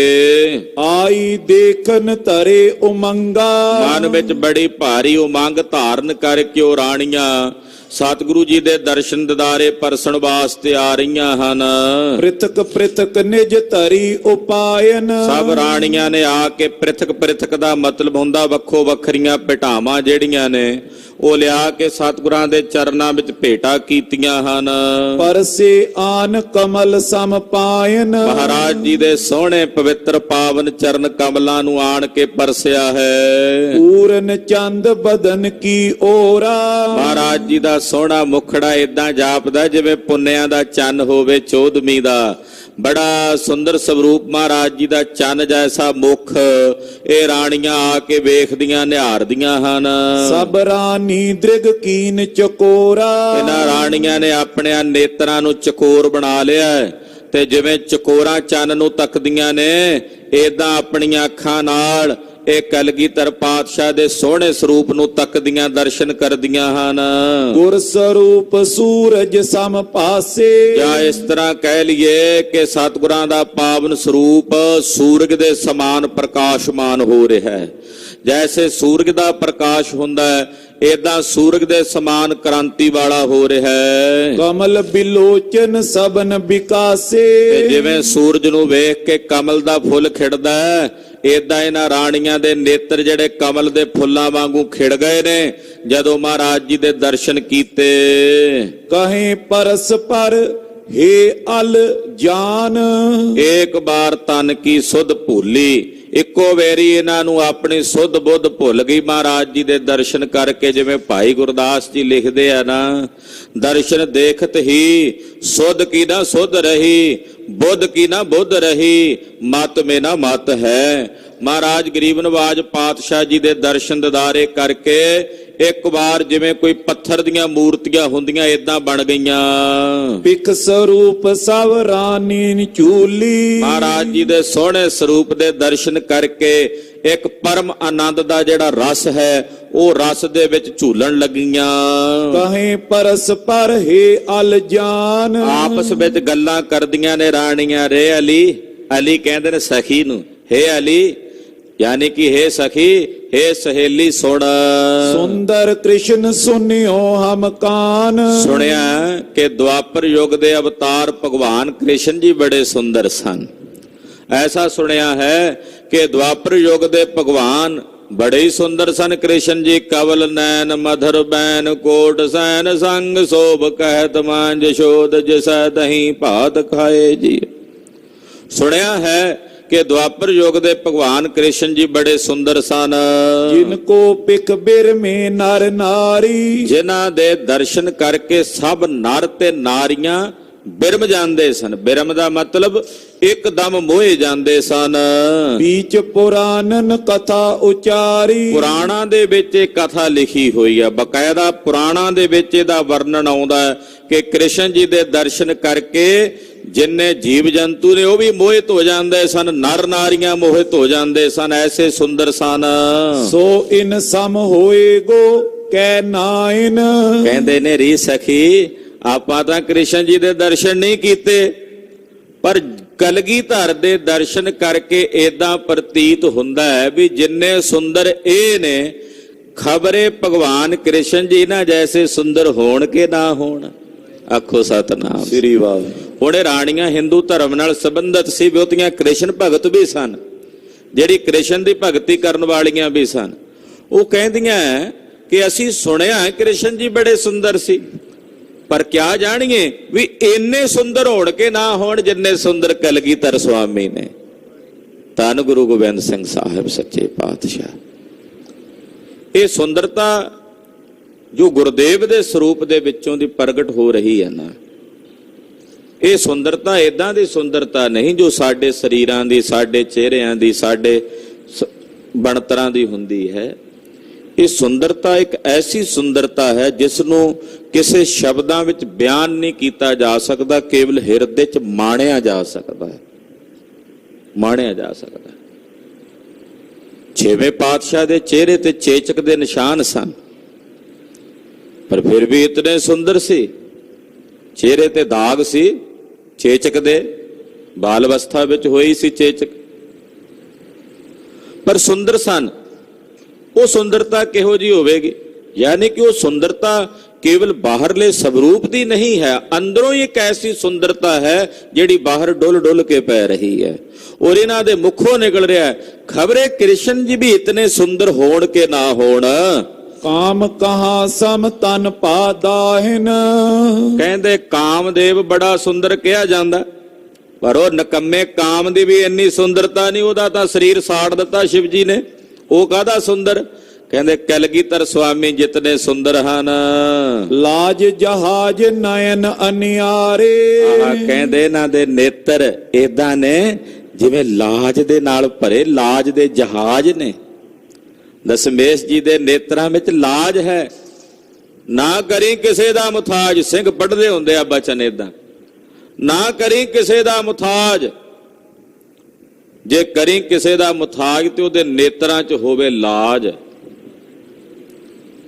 ਆਈ ਦੇਖਨ ਧਰੇ ਉਮੰਗਾ ਮਨ ਵਿੱਚ ਬੜੀ ਭਾਰੀ ਉਮੰਗ ਧਾਰਨ ਕਰਕੇ ਉਹ ਰਾਣੀਆਂ ਸਤਿਗੁਰੂ ਜੀ ਦੇ ਦਰਸ਼ਨ ਦਿਦਾਰੇ ਪਰਸਣ ਵਾਸਤੇ ਆ ਰਹੀਆਂ ਹਨ। ਪ੍ਰਿਥਕ ਪ੍ਰਿਥਕ ਨਿਜ ਧਰੀ ਉਪਾਇਨ ਸਭ ਰਾਣੀਆਂ ਨੇ ਆ ਕੇ ਪ੍ਰਿਥਕ ਪ੍ਰਿਥਕ ਦਾ ਮਤਲਬ ਹੁੰਦਾ ਵੱਖੋ ਵੱਖਰੀਆਂ ਭੇਟਾਵਾਂ ਜਿਹੜੀਆਂ ਨੇ ਉਹ ਲਿਆ ਕੇ ਸਤਿਗੁਰਾਂ ਦੇ ਚਰਨਾਂ ਵਿੱਚ ਭੇਟਾ ਕੀਤੀਆਂ ਹਨ। ਪਰਸੇ ਆਨ ਕਮਲ ਸਮ ਪਾਇਨ ਮਹਾਰਾਜ ਜੀ ਦੇ ਸੋਹਣੇ ਪਵਿੱਤਰ ਪਾਵਨ ਚਰਨ ਕਮਲਾਂ ਨੂੰ ਆਣ ਕੇ ਪਰਸਿਆ ਹੈ। ਪੂਰਨ ਚੰਦ ਬਦਨ ਕੀ ਓਰਾ ਮਹਾਰਾਜ ਜੀ ਦਾ ਸੋਹਣਾ ਮੁਖੜਾ ਏਦਾਂ ਜਾਪਦਾ ਜਿਵੇਂ ਪੁੰਨਿਆਂ ਦਾ ਚੰਨ ਹੋਵੇ ਚੌਦਵੀਂ ਦਾ। ਬੜਾ ਸੁੰਦਰ ਸਰੂਪ ਮਹਾਰਾਜ ਜੀ ਦਾ ਚੰਨ ਜੈਸਾ ਮੁਖ ਇਹ ਰਾਣੀਆਂ ਆ ਕੇ ਵੇਖਦੀਆਂ ਨਿਹਾਰਦੀਆਂ ਹਨ। ਸਭ ਰਾਨੀ ਦ੍ਰਿਗ ਕੀਨ ਚਕੋਰਾ ਇਹਨਾਂ ਰਾਣੀਆਂ ਨੇ ਆਪਣਿਆਂ ਨੇਤਰਾਂ ਨੂੰ ਚਕੋਰ ਬਣਾ ਲਿਆ ਤੇ ਜਿਵੇਂ ਚਕੋਰਾਂ ਚੰਨ ਨੂੰ ਤੱਕਦੀਆਂ ਨੇ ਏਦਾਂ ਆਪਣੀਆਂ ਅੱਖਾਂ ਨਾਲ ਇਹ ਕਲਗੀਧਰ ਪਾਤਸ਼ਾਹ ਦੇ ਸੋਹਣੇ ਸਰੂਪ ਨੂੰ ਤੱਕਦੀਆਂ ਦਰਸ਼ਨ ਕਰਦੀਆਂ ਹਨ। ਗੁਰ ਸਰੂਪ ਸੂਰਜ ਸਮ ਪਾਸੇ ਜਾਂ ਇਸ ਤਰ੍ਹਾਂ ਕਹਿ ਲਈਏ ਕਿ ਸਤਿਗੁਰਾਂ ਦਾ ਪਾਵਨ ਸਰੂਪ ਸੂਰਜ ਦੇ ਸਮਾਨ ਪ੍ਰਕਾਸ਼ਮਾਨ ਹੋ ਰਿਹਾ ਹੈ। ਜੈਸੇ ਸੂਰਜ ਦਾ ਪ੍ਰਕਾਸ਼ ਹੁੰਦਾ ਹੈ ਏਦਾਂ ਸੂਰਜ ਦੇ ਸਮਾਨ ਕ੍ਰਾਂਤੀ ਵਾਲਾ ਹੋ ਰਿਹਾ ਹੈ। ਕਮਲ ਬਿਲੋਚਨ ਸਬਨ ਵਿਕਾਸੇ ਤੇ ਜਿਵੇਂ ਸੂਰਜ ਨੂੰ ਵੇਖ ਕੇ ਕਮਲ ਦਾ ਫੁੱਲ ਖਿੜਦਾ ਹੈ ਏਦਾਂ ਇਹਨਾਂ ਰਾਣੀਆਂ ਦੇ ਨੇਤਰ ਜਿਹੜੇ ਕਮਲ ਦੇ ਫੁੱਲਾਂ ਵਾਂਗੂ ਖਿੜ ਗਏ ਨੇ ਜਦੋਂ ਮਹਾਰਾਜ ਜੀ ਦੇ ਦਰਸ਼ਨ ਕੀਤੇ। ਕਹੇ ਪਰਸ ਪਰ ਹੇ ਅਲ ਜਾਨ ਇੱਕ ਬਾਰ ਤਨ ਕੀ ਸੁਧ ਭੁੱਲੀ। ਇੱਕੋ ਵੇਰੀ ਇਹਨਾਂ ਨੂੰ ਆਪਣੀ ਸੁਧ ਬੁੱਧ ਭੁੱਲ ਗਈ ਮਹਾਰਾਜ ਜੀ ਦੇ ਦਰਸ਼ਨ ਕਰਕੇ। ਜਿਵੇਂ ਭਾਈ ਗੁਰਦਾਸ ਜੀ ਲਿਖਦੇ ਆ ਨਾ, ਦਰਸ਼ਨ ਦੇਖਤ ਹੀ ਸੁਧ ਕੀ ਨਾ ਸੁਧ ਰਹੀ, ਬੁੱਧ ਕੀ ਨਾ ਬੁੱਧ ਰਹੀ, ਮਤ ਮੇ ਨਾ ਮਤ ਹੈ। ਮਹਾਰਾਜ ਗਰੀਬ ਨਵਾਜ ਪਾਤਸ਼ਾਹ ਜੀ ਦੇ ਦਰਸ਼ਨ ਦਿਦਾਰੇ ਕਰਕੇ ਇੱਕ ਵਾਰ ਜਿਵੇਂ ਕੋਈ ਪੱਥਰ ਦੀਆਂ ਮੂਰਤੀਆਂ ਹੁੰਦੀਆਂ ਏਦਾਂ ਬਣ ਗਈਆਂ। ਪਿਕ ਸਰੂਪ ਸਭ ਰਾਨੀ ਚੂਲੀ ਮਹਾਰਾਜ ਜੀ ਦੇ ਸੋਹਣੇ ਸਰੂਪ ਦੇ ਦਰਸ਼ਨ ਕਰਕੇ ਇੱਕ ਪਰਮ ਆਨੰਦ ਦਾ ਜਿਹੜਾ ਰਸ ਹੈ ਉਹ ਰਸ ਦੇ ਵਿੱਚ ਝੂਲਣ ਲੱਗੀਆਂ। ਕਹੇ ਪਰਸ ਪਰ ਹੇ ਅਲ ਜਾਨ ਆਪਸ ਵਿੱਚ ਗੱਲਾਂ ਕਰਦੀਆਂ ਨੇ ਰਾਣੀਆਂ। ਰੇ ਅਲੀ, ਅਲੀ ਕਹਿੰਦੇ ਨੇ ਸਖੀ ਨੂੰ, ਹੇ ਅਲੀ ਯਾਨੀ ਕਿ ਹੇ ਸਖੀ, ਹੇ ਸਹੇਲੀ ਸੁਣ। ਸੁੰਦਰ ਕ੍ਰਿਸ਼ਨ ਸੁਨਿਓ ਹਮ ਕਾਨ ਸੁਣਿਆ ਕਿ ਦੁਆਪਰ ਯੁੱਗ ਦੇ ਅਵਤਾਰ ਭਗਵਾਨ ਕ੍ਰਿਸ਼ਨ ਜੀ ਬੜੇ ਸੁੰਦਰ ਸਨ। ਐਸਾ ਸੁਣਿਆ ਹੈ ਕਿ ਦੁਆਪਰ ਯੁੱਗ ਦੇ ਭਗਵਾਨ ਬੜੇ ਹੀ ਸੁੰਦਰ ਸਨ ਕ੍ਰਿਸ਼ਨ ਜੀ। ਕਵਲ ਨੈਣ ਮਧਰ ਬੈਨ ਕੋਟ ਸੈਨ ਸੰਗ ਸੋਭ ਕਹਿਤ ਮਾਂ ਜਸ਼ੋਦ ਜਿਸੈ ਦਹੀਂ ਭਾਤ ਖਾਏ ਜੀ। ਸੁਣਿਆ ਹੈ ਕਿ ਦੁਆਪਰ ਯੁੱਗ ਦੇ ਭਗਵਾਨ ਕ੍ਰਿਸ਼ਨ ਜੀ ਬੜੇ ਸੁੰਦਰ ਸਨ। ਜਿਨ ਕੋ ਪਿਕ ਬਿਰ ਮੇ ਨਰ ਨਾਰੀ ਜਿਨ੍ਹਾਂ ਦੇ ਦਰਸ਼ਨ ਕਰਕੇ ਸਭ ਨਰ ਤੇ ਨਾਰੀਆਂ ਬਿਰਮ ਜਾਂਦੇ ਸਨ। ਬਿਰਮ ਦਾ ਮਤਲਬ ਇੱਕਦਮ ਮੋਹੇ ਜਾਂਦੇ ਸਨ। ਬੀਚ ਪੁਰਾਨਨ ਕਥਾ ਉਚਾਰੀ ਪੁਰਾਣਾਂ ਦੇ ਵਿੱਚ ਇਹ ਕਥਾ ਲਿਖੀ ਹੋਈ ਹੈ। ਬਕਾਇਦਾ ਪੁਰਾਣਾਂ ਦੇ ਵਿੱਚ ਇਹਦਾ ਵਰਣਨ ਆਉਂਦਾ ਹੈ ਕਿ ਕ੍ਰਿਸ਼ਨ ਜੀ ਦੇ ਦਰਸ਼ਨ ਕਰਕੇ ਜਿੰਨੇ ਜੀਵ ਜੰਤੂ ਨੇ ਉਹ ਵੀ ਮੋਹਿਤ ਹੋ ਜਾਂਦੇ ਸਨ, ਨਰ ਨਾਰੀਆਂ ਮੋਹਿਤ ਹੋ ਜਾਂਦੇ ਸਨ। ਐਸੇ ਸੁੰਦਰ ਸਨ। ਸੋ ਇਨ ਸਮ ਹੋਏਗੋ ਕਹਿ ਨਾਇਨ ਕਹਿੰਦੇ ਨੇ ਰੀ ਸਖੀ ਆਪਾਂ ਤਾਂ ਕ੍ਰਿਸ਼ਨ ਜੀ ਦੇ ਦਰਸ਼ਨ ਨਹੀਂ ਕੀਤੇ, ਪਰ ਕਲਗੀਧਰ ਦੇ ਦਰਸ਼ਨ ਕਰਕੇ ਏਦਾਂ ਪ੍ਰਤੀਤ ਹੁੰਦਾ ਹੈ ਵੀ ਜਿੰਨੇ ਸੁੰਦਰ ਇਹ ਨੇ ਖਬਰੇ ਭਗਵਾਨ ਕ੍ਰਿਸ਼ਨ ਜੀ ਨਾ ਜੈਸੇ ਸੁੰਦਰ ਹੋਣ ਕੇ ਨਾ ਹੋਣ। ਆਖੋ ਸਤਨਾਮ ਸ੍ਰੀ ਵਾਹਿਗੁਰੂ। ਹੁਣ ਇਹ ਰਾਣੀਆਂ ਹਿੰਦੂ ਧਰਮ ਨਾਲ ਸੰਬੰਧਿਤ ਸੀ, ਬਹੁਤੀਆਂ ਕ੍ਰਿਸ਼ਨ ਭਗਤ ਵੀ ਸਨ, ਜਿਹੜੀ ਕ੍ਰਿਸ਼ਨ ਦੀ ਭਗਤੀ ਕਰਨ ਵਾਲੀਆਂ ਵੀ ਸਨ। ਉਹ ਕਹਿੰਦੀਆਂ ਕਿ ਅਸੀਂ ਸੁਣਿਆ ਕ੍ਰਿਸ਼ਨ ਜੀ ਬੜੇ ਸੁੰਦਰ ਸੀ, ਪਰ ਕਿਆ ਜਾਣੀਏ ਵੀ ਇੰਨੇ ਸੁੰਦਰ ਹੋਣ ਕੇ ਨਾ ਹੋਣ ਜਿੰਨੇ ਸੁੰਦਰ ਕਲਗੀਧਰ ਸੁਆਮੀ ਨੇ। ਧੰਨ ਗੁਰੂ ਗੋਬਿੰਦ ਸਿੰਘ ਸਾਹਿਬ ਸੱਚੇ ਪਾਤਸ਼ਾਹ। ਇਹ ਸੁੰਦਰਤਾ ਜੋ ਗੁਰਦੇਵ ਦੇ ਸਰੂਪ ਦੇ ਵਿੱਚੋਂ ਦੀ ਪ੍ਰਗਟ ਹੋ ਰਹੀ ਹੈ ਨਾ, ਇਹ ਸੁੰਦਰਤਾ ਇਦਾਂ ਦੀ ਸੁੰਦਰਤਾ ਨਹੀਂ ਜੋ ਸਾਡੇ ਸਰੀਰਾਂ ਦੀ, ਸਾਡੇ ਚਿਹਰਿਆਂ ਦੀ, ਸਾਡੇ ਬਣਤਰਾਂ ਦੀ ਹੁੰਦੀ ਹੈ। ਇਹ ਸੁੰਦਰਤਾ ਇੱਕ ਐਸੀ ਸੁੰਦਰਤਾ ਹੈ ਜਿਸ ਨੂੰ ਕਿਸੇ ਸ਼ਬਦਾਂ ਵਿੱਚ ਬਿਆਨ ਨਹੀਂ ਕੀਤਾ ਜਾ ਸਕਦਾ, ਕੇਵਲ ਹਿਰਦੇ 'ਚ ਮਾਣਿਆ ਜਾ ਸਕਦਾ ਹੈ, ਮਾਣਿਆ ਜਾ ਸਕਦਾ। ਛੇਵੇਂ ਪਾਤਸ਼ਾਹ ਦੇ ਚਿਹਰੇ ਤੇ ਚੇਚਕ ਦੇ ਨਿਸ਼ਾਨ ਸਨ, ਪਰ ਫਿਰ ਵੀ ਇਤਨੇ ਸੁੰਦਰ ਸੀ। ਚਿਹਰੇ ਤੇ ਦਾਗ ਸੀ ਚੇਚਕ ਦੇ, ਬਾਲ ਅਵਸਥਾ ਵਿੱਚ ਹੋਈ ਸੀ ਚੇਚਕ, ਪਰ ਸੁੰਦਰ ਸਨ। ਉਹ ਸੁੰਦਰਤਾ ਕਿਹੋ ਜਿਹੀ ਹੋਵੇਗੀ? ਯਾਨੀ ਕਿ ਉਹ ਸੁੰਦਰਤਾ ਕੇਵਲ ਬਾਹਰਲੇ ਸਵਰੂਪ ਦੀ ਨਹੀਂ ਹੈ, ਅੰਦਰੋਂ ਹੀ ਇੱਕ ਐਸੀ ਸੁੰਦਰਤਾ ਹੈ ਜਿਹੜੀ ਬਾਹਰ ਡੁੱਲ ਡੁੱਲ ਕੇ ਪੈ ਰਹੀ ਹੈ। ਔਰ ਇਹਨਾਂ ਦੇ ਮੁਖੋਂ ਨਿਕਲ ਰਿਹਾ ਹੈ, ਖਬਰੇ ਕ੍ਰਿਸ਼ਨ ਜੀ ਵੀ ਇਤਨੇ ਸੁੰਦਰ ਹੋਣ ਕੇ ਨਾ ਹੋਣ। ਕਾਮ ਕਹਾ ਸਮ ਤਨ ਪਾਦਾਹਿਨ। ਕਹਿੰਦੇ ਕਾਮਦੇਵ ਬੜਾ ਸੁੰਦਰ ਕਿਹਾ ਜਾਂਦਾ, ਪਰ ਉਹ ਨਕੰਮੇ ਕਾਮ ਦੀ ਵੀ ਇੰਨੀ ਸੁੰਦਰਤਾ ਨਹੀਂ, ਉਹਦਾ ਤਾਂ ਸਰੀਰ ਸਾੜ ਦਿੱਤਾ ਸ਼ਿਵ ਜੀ ਨੇ। ਉਹ ਕਾਹਦਾ ਸੁੰਦਰ? ਕਹਿੰਦੇ ਕਲਗੀਧਰ ਸੁਆਮੀ ਜਿਤਨੇ ਸੁੰਦਰ ਹਨ। ਲਾਜ ਜਹਾਜ ਨਯਨ ਅਨਿਆਰੇ। ਕਹਿੰਦੇ ਇਹਨਾਂ ਦੇ ਨੇਤਰ ਏਦਾਂ ਨੇ ਜਿਵੇਂ ਲਾਜ ਦੇ ਨਾਲ ਭਰੇ ਲਾਜ ਦੇ ਜਹਾਜ਼ ਨੇ। ਦਸ਼ਮੇਸ਼ ਜੀ ਦੇ ਨੇਤਰਾਂ ਵਿੱਚ ਲਾਜ ਹੈ। ਨਾ ਕਰੀ ਕਿਸੇ ਦਾ ਮੁਥਾਜ, ਸਿੰਘ ਪੜ੍ਹਦੇ ਹੁੰਦੇ ਆ ਬਚਨ ਏਦਾਂ, ਨਾ ਕਰੀ ਕਿਸੇ ਦਾ ਮੁਥਾਜ। ਜੇ ਕਰੀ ਕਿਸੇ ਦਾ ਮੁਥਾਜ ਤੇ ਉਹਦੇ ਨੇਤਰਾਂ 'ਚ ਹੋਵੇ ਲਾਜ,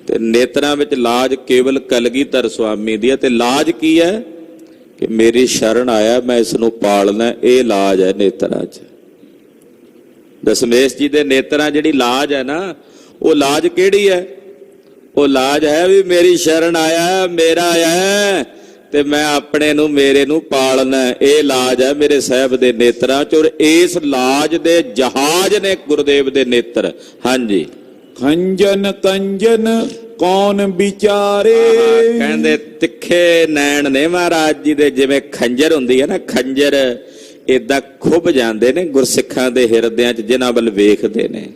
ਤੇ ਨੇਤਰਾਂ ਵਿੱਚ ਲਾਜ ਕੇਵਲ ਕਲਗੀਧਰ ਸੁਆਮੀ ਦੀ ਹੈ। ਤੇ ਲਾਜ ਕੀ ਹੈ? ਕਿ ਮੇਰੀ ਸ਼ਰਨ ਆਇਆ, ਮੈਂ ਇਸ ਨੂੰ ਪਾਲਣਾ, ਇਹ ਲਾਜ ਹੈ ਨੇਤਰਾਂ 'ਚ। ਦਸ਼ਮੇਸ਼ ਜੀ ਦੇ ਨੇਤਰਾਂ ਜਿਹੜੀ ਲਾਜ ਹੈ ਨਾ, ਉਹ ਲਾਜ ਕਿਹੜੀ ਹੈ? ਉਹ ਲਾਜ ਹੈ ਵੀ ਮੇਰੀ ਸ਼ਰਨ ਆਇਆ, ਮੇਰਾ ਹੈ ਤੇ ਮੈਂ ਆਪਣੇ ਨੂੰ, ਮੇਰੇ ਨੂੰ ਪਾਲਣਾ। ਇਹ ਲਾਜ ਹੈ ਮੇਰੇ ਸਾਹਿਬ ਦੇ ਨੇਤਰਾਂ 'ਚ। ਔਰ ਇਸ ਲਾਜ ਦੇ ਜਹਾਜ਼ ਨੇ ਗੁਰਦੇਵ ਦੇ ਨੇਤਰ। ਹਾਂਜੀ। ਖੰਜਨ ਕੰਜਨ ਕੌਣ ਵਿਚਾਰੇ। ਕਹਿੰਦੇ ਤਿੱਖੇ ਨੈਣ ਨੇ ਮਹਾਰਾਜ ਜੀ ਦੇ, ਜਿਵੇਂ ਖੰਜਰ ਹੁੰਦੀ ਹੈ ਨਾ, ਖੰਜਰ ਏਦਾਂ ਖੁੱਭ ਜਾਂਦੇ ਨੇ ਗੁਰਸਿੱਖਾਂ ਦੇ ਹਿਰਦਿਆਂ 'ਚ। ਜਿਨ੍ਹਾਂ ਵੱਲ ਵੇਖਦੇ ਨੇ